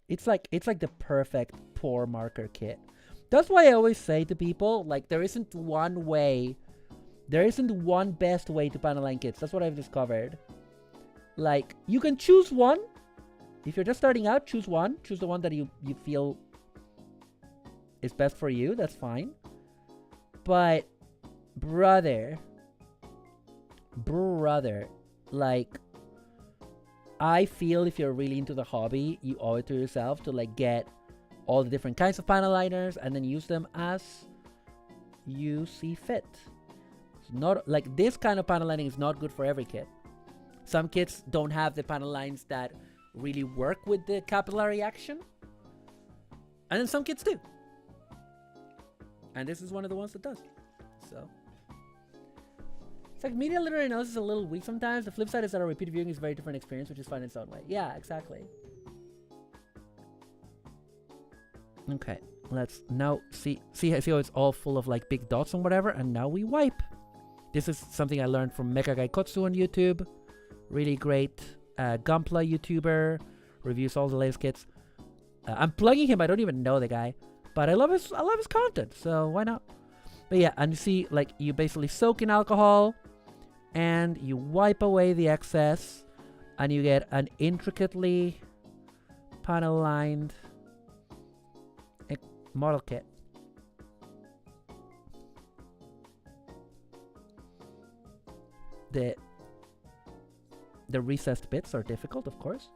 It's like the perfect pour marker kit. That's why I always say to people, like, there isn't one way. There isn't one best way to panel line kits. That's what I've discovered. Like, you can choose one. If you're just starting out, choose one. Choose the one that you feel is best for you. That's fine. But, brother, like, I feel if you're really into the hobby, you owe it to yourself to, like, get all the different kinds of panel liners and then use them as you see fit. It's not like this kind of panel lining is not good for every kit. Some kits don't have the panel lines that really work with the capillary action, and then some kits do. And this is one of the ones that does. So it's like media literary analysis is a little weak sometimes. The flip side is that a repeat viewing is a very different experience, which is fun in its own way. Yeah, exactly. Okay, let's now see how it's all full of like big dots and whatever, and now we wipe. This is something I learned from Mecha Guy Kotsu on YouTube. Really great GUNPLA YouTuber, reviews all the latest kits. I'm plugging him. I don't even know the guy, but I love his content. So why not? But yeah, and you see, like, you basically soak in alcohol, and you wipe away the excess, and you get an intricately panel lined model kit. The recessed bits are difficult, of course.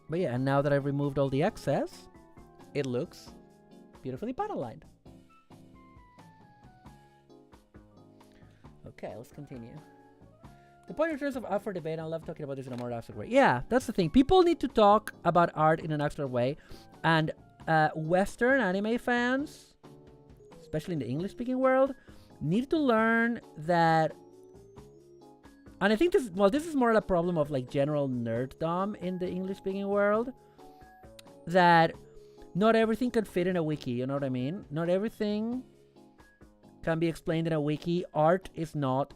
But yeah, and now that I've removed all the excess, it looks beautifully panel lined. Okay, let's continue. The point in terms of art for debate, I love talking about this in a more abstract way. Yeah, that's the thing. People need to talk about art in an abstract way. And Western anime fans, especially in the English-speaking world, need to learn that... And I think this is more a problem of like general nerddom in the English-speaking world. That not everything can fit in a wiki, you know what I mean? Not everything can be explained in a wiki. Art is not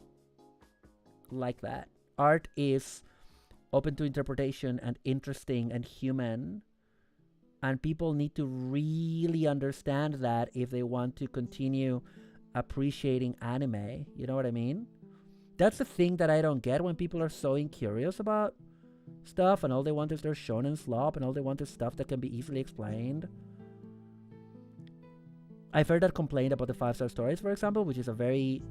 like that. Art is open to interpretation and interesting and human. And people need to really understand that if they want to continue appreciating anime. You know what I mean? That's the thing that I don't get when people are so incurious about stuff and all they want is their shonen slop and all they want is stuff that can be easily explained. I've heard that complaint about the 5-star stories, for example, which is a very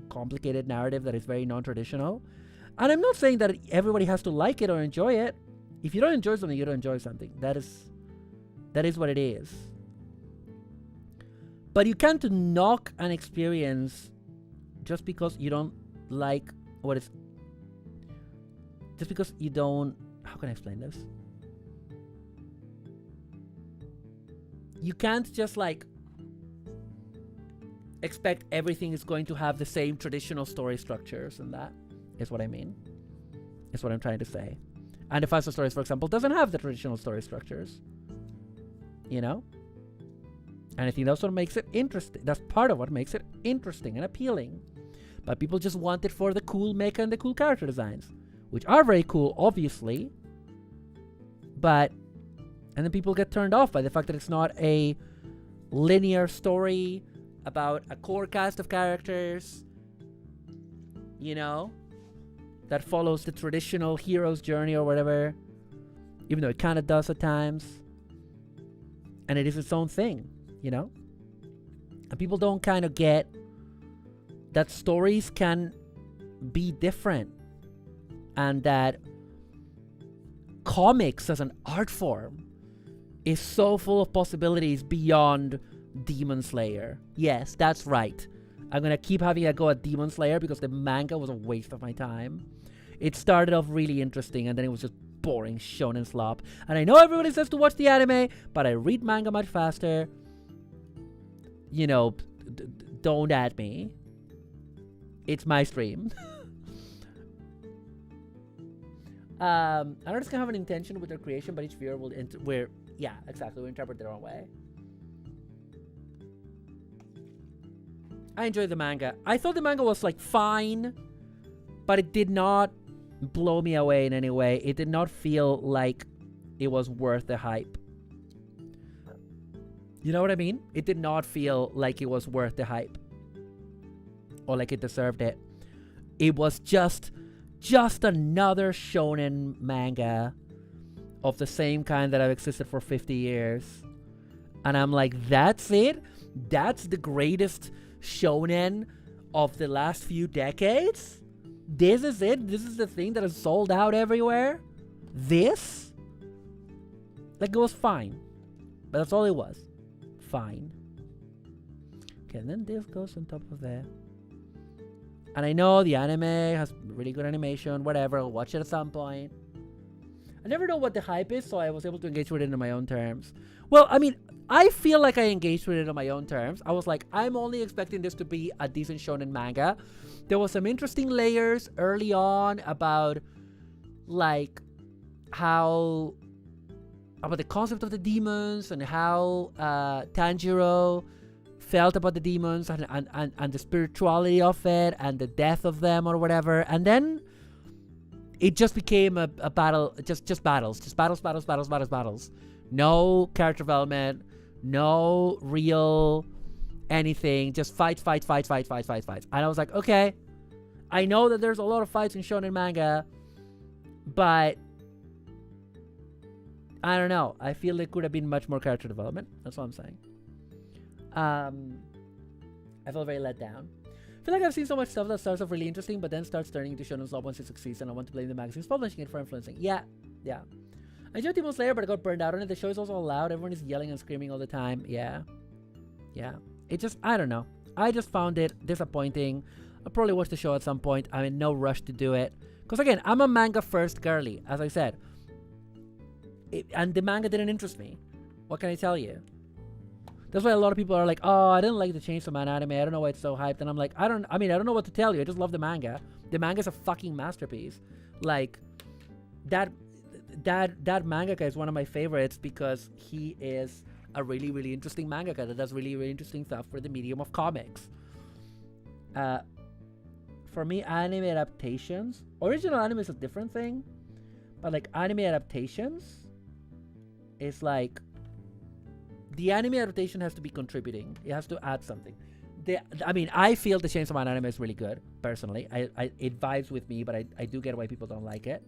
complicated narrative that is very non-traditional. And I'm not saying that everybody has to like it or enjoy it. If you don't enjoy something, you don't enjoy something. That is what it is. But you can't knock an experience just because you don't like what is... Just because you don't... How can I explain this? You can't just like expect everything is going to have the same traditional story structures, and that is what I mean. Is what I'm trying to say. And the 5-star stories, for example, doesn't have the traditional story structures. You know? And I think that's what makes it interesting. That's part of what makes it interesting and appealing. But people just want it for the cool mecha and the cool character designs, which are very cool, obviously. But... And then people get turned off by the fact that it's not a linear story about a core cast of characters, you know, that follows the traditional hero's journey or whatever, even though it kind of does at times. And it is its own thing, you know? And people don't kind of get that stories can be different and that comics as an art form is so full of possibilities beyond Demon Slayer. Yes, that's right. I'm gonna keep having a go at Demon Slayer because the manga was a waste of my time. It started off really interesting and then it was just boring shonen slop. And I know everybody says to watch the anime, but I read manga much faster. You know, don't at me. It's my stream. Artists can have an intention with their creation, but each viewer will yeah, exactly, will interpret their own way. I enjoyed the manga. I thought the manga was like fine, but it did not blow me away in any way. It did not feel like it was worth the hype. You know what I mean? It did not feel like it was worth the hype. Or like it deserved it. It was just another shonen manga of the same kind that have existed for 50 years. And I'm like, that's it? That's the greatest shonen of the last few decades? This is it? This is the thing that is sold out everywhere? This? Like, it was fine. But that's all it was. Fine. Okay, and then this goes on top of that. And I know the anime has really good animation, whatever. I'll watch it at some point. I never know what the hype is, so I was able to engage with it on my own terms. Well, I mean, I feel like I engaged with it on my own terms. I was like, I'm only expecting this to be a decent shonen manga. There was some interesting layers early on about, like, how... about the concept of the demons and how Tanjiro felt about the demons and the spirituality of it and the death of them or whatever. And then it just became a battle, just battles. No character development, no real anything, just fights. And I was like, okay, I know that there's a lot of fights in shonen manga, but I don't know. I feel it could have been much more character development. That's all I'm saying. I felt very let down. I feel like I've seen so much stuff that starts off really interesting, but then starts turning into shonen slop once it succeeds, and I want to blame the magazine's publishing it for influencing. Yeah, Yeah. I enjoyed Demon Slayer, but I got burned out on it. The show is also loud. Everyone is yelling and screaming all the time. Yeah. Yeah. It just, I don't know. I just found it disappointing. I'll probably watch the show at some point. I'm in no rush to do it. Because again, I'm a manga first girly, as I said. And the manga didn't interest me. What can I tell you? That's why a lot of people are like, oh, I didn't like the Chainsaw Man anime. I don't know why it's so hyped. And I'm like, I don't know what to tell you. I just love the manga. The manga's a fucking masterpiece. Like, that mangaka is one of my favorites because he is a really, really interesting mangaka that does really, really interesting stuff for the medium of comics. For me, anime adaptations, original anime is a different thing, but like anime adaptations is like, the anime adaptation has to be contributing. It has to add something. I feel the Chainsaw Man anime is really good, personally. It vibes with me, but I do get why people don't like it.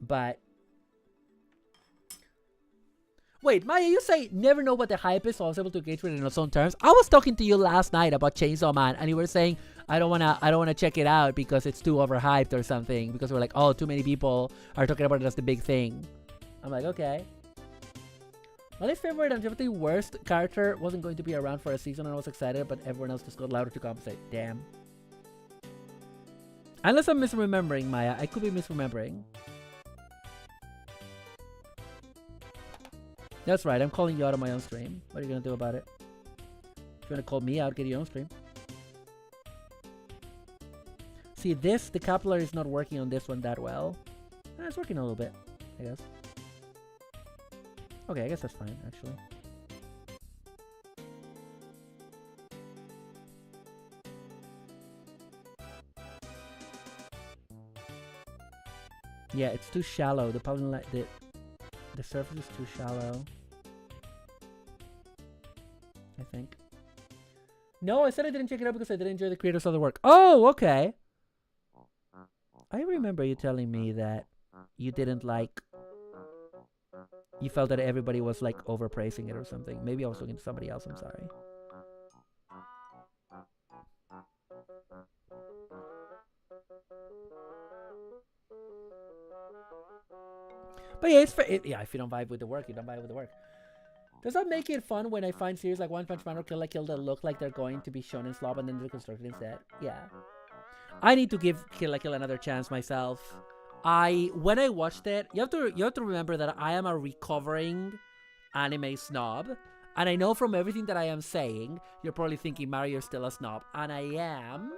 But wait, Maya, you say never know what the hype is, so I was able to engage with it in its own terms. I was talking to you last night about Chainsaw Man, and you were saying I don't wanna check it out because it's too overhyped or something. Because we're like, oh, too many people are talking about it as the big thing. I'm like, okay. My least favorite and definitely worst character wasn't going to be around for a season, and I was excited, but everyone else just got louder to compensate. Damn. Unless I'm misremembering, Maya. I could be misremembering. That's right, I'm calling you out on my own stream. What are you gonna do about it? If you wanna call me out, get your own stream. See, the capillary is not working on this one that well. It's working a little bit, I guess. Okay, I guess that's fine, actually. Yeah, it's too shallow. The surface is too shallow, I think. No, I said I didn't check it out because I didn't enjoy the creators of the work. Oh, okay. I remember you telling me that you didn't like... You felt that everybody was like overpraising it or something. Maybe I was looking to somebody else, I'm sorry. But yeah, if you don't vibe with the work, you don't vibe with the work. Does that make it fun when I find series like One Punch Man or Kill la Kill that look like they're going to be shown in slop and then reconstructed instead? Yeah. I need to give Kill la Kill another chance myself. When I watched it, you have to remember that I am a recovering anime snob. And I know from everything that I am saying, you're probably thinking, Mario, you're still a snob. And I am.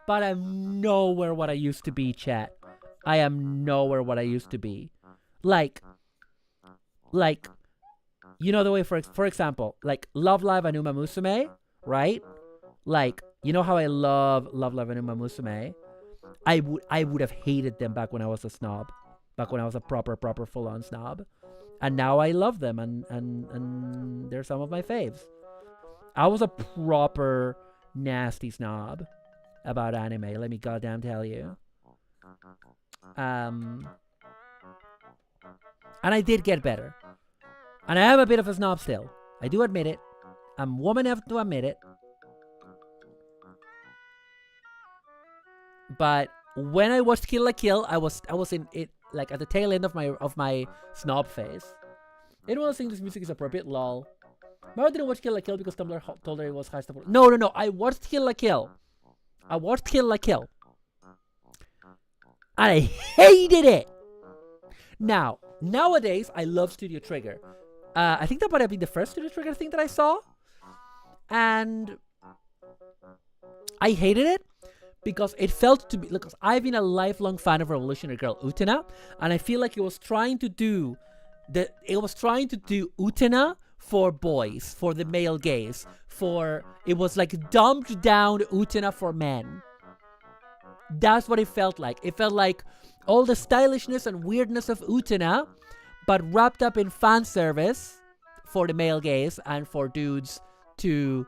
But I'm nowhere what I used to be, chat. I am nowhere what I used to be. Like, you know the way, for example, like Love Live and Uma Musume, right? Like, you know how I love Love Live and Uma Musume? I would have hated them back when I was a snob. Back when I was a proper full-on snob. And now I love them, and they're some of my faves. I was a proper nasty snob about anime, let me goddamn tell you. And I did get better. And I am a bit of a snob still. I do admit it. I'm woman enough to admit it. But when I watched Kill la Kill, I was in it, like at the tail end of my snob phase. Anyone saying this music is appropriate? Lol. Mara didn't watch Kill la Kill because Tumblr told her it was high stuff. No. I watched Kill la Kill. And I hated it. Nowadays, I love Studio Trigger. I think that might have been the first Studio Trigger thing that I saw. And I hated it because it felt to be... Because I've been a lifelong fan of Revolutionary Girl Utena. And I feel like it was trying to do Utena for boys, for the male gaze. It was like dumbed down Utena for men. That's what it felt like. It felt like all the stylishness and weirdness of Utena, but wrapped up in fan service for the male gaze and for dudes to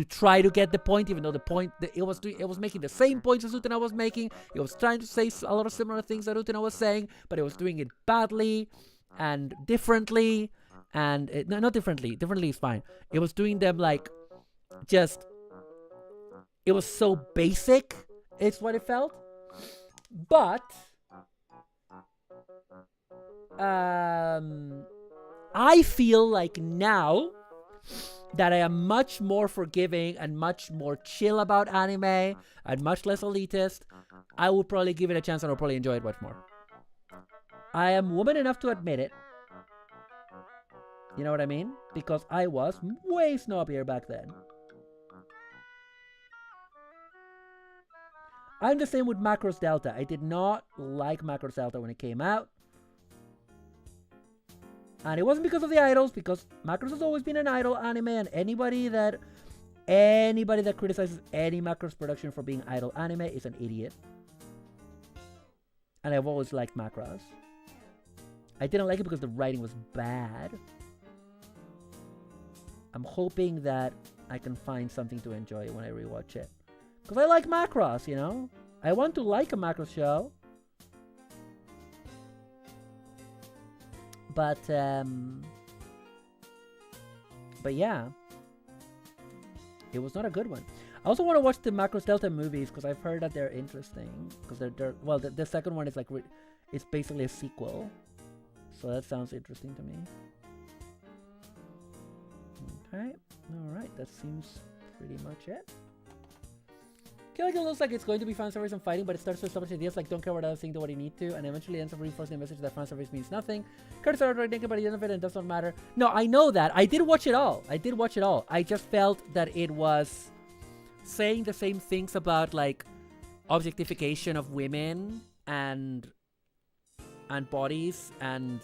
try to get the point, even though it was making the same points as Utena was making. It was trying to say a lot of similar things that Utena was saying, but it was doing it badly and differently. And not differently. Differently is fine. It was doing them like just. It was so basic. It's what it felt. But I feel like now that I am much more forgiving and much more chill about anime and much less elitist, I would probably give it a chance and I'll probably enjoy it much more. I am woman enough to admit it. You know what I mean? Because I was way snobbier back then. I'm the same with Macross Delta. I did not like Macross Delta when it came out. And it wasn't because of the idols, because Macross has always been an idol anime, and anybody that criticizes any Macross production for being idol anime is an idiot. And I've always liked Macross. I didn't like it because the writing was bad. I'm hoping that I can find something to enjoy when I rewatch it. Because I like Macross, you know? I want to like a Macross show. But yeah. It was not a good one. I also want to watch the Macross Delta movies because I've heard that they're interesting. Because they're well, the second one is like it's basically a sequel. So that sounds interesting to me. Okay, alright, that seems pretty much it. Like it looks like it's going to be fan service and fighting, but it starts with so much ideas like don't care what others think, do what you need to, and eventually ends up reinforcing the message that fan service means nothing. Curtis are right thinking about the end of it and it does not matter. No, I know that. I did watch it all. I just felt that it was saying the same things about like objectification of women and bodies and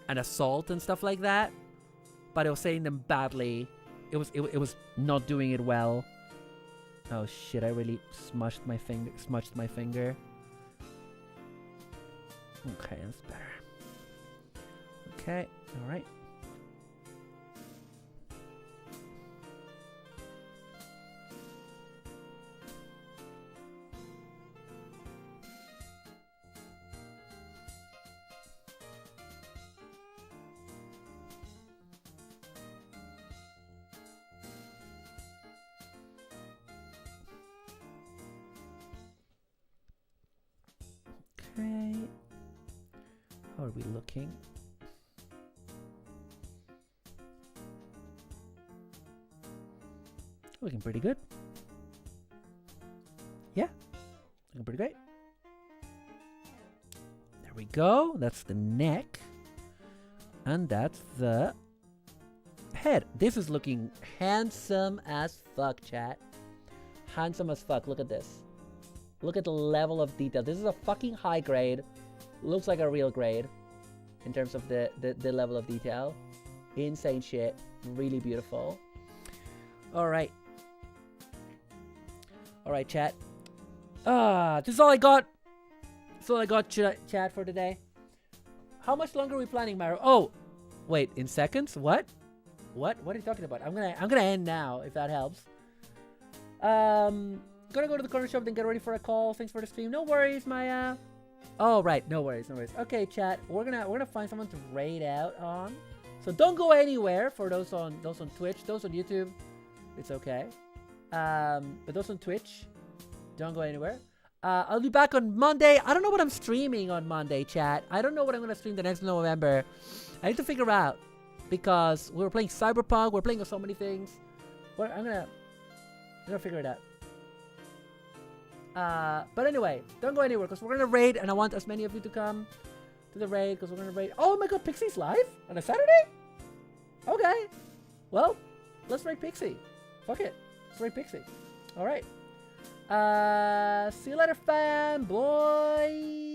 assault and stuff like that, but it was saying them badly. It was not doing it well. Oh shit! I really smudged my finger. Okay, that's better. Okay, all right. Okay. How are we looking? Looking pretty good. Yeah. Looking pretty great. There we go. That's the neck. And that's the head. This is looking handsome as fuck, chat. Handsome as fuck. Look at this. Look at the level of detail. This is a fucking high grade. Looks like a real grade in terms of the level of detail. Insane shit. Really beautiful. Alright. Alright, chat. This is all I got. That's all I got, chat, for today. How much longer are we planning, Maro? Oh! Wait, in seconds? What? What are you talking about? I'm gonna end now, if that helps. Gonna go to the corner shop, then get ready for a call. Thanks for the stream. No worries, Maya. Oh, right. No worries. Okay, chat. We're gonna find someone to raid out on. So don't go anywhere for those on Twitch, those on YouTube. It's okay. But those on Twitch, don't go anywhere. I'll be back on Monday. I don't know what I'm streaming on Monday, chat. I don't know what I'm gonna stream the next November. I need to figure out because we were playing Cyberpunk. We're playing so many things. I'm gonna figure it out. But anyway, don't go anywhere because we're gonna raid, and I want as many of you to come to the raid because we're gonna raid. Oh my god, Pixie's live on a Saturday? Okay, well, let's raid Pixie. Fuck it, let's raid Pixie. All right. See you later, fam. Boy.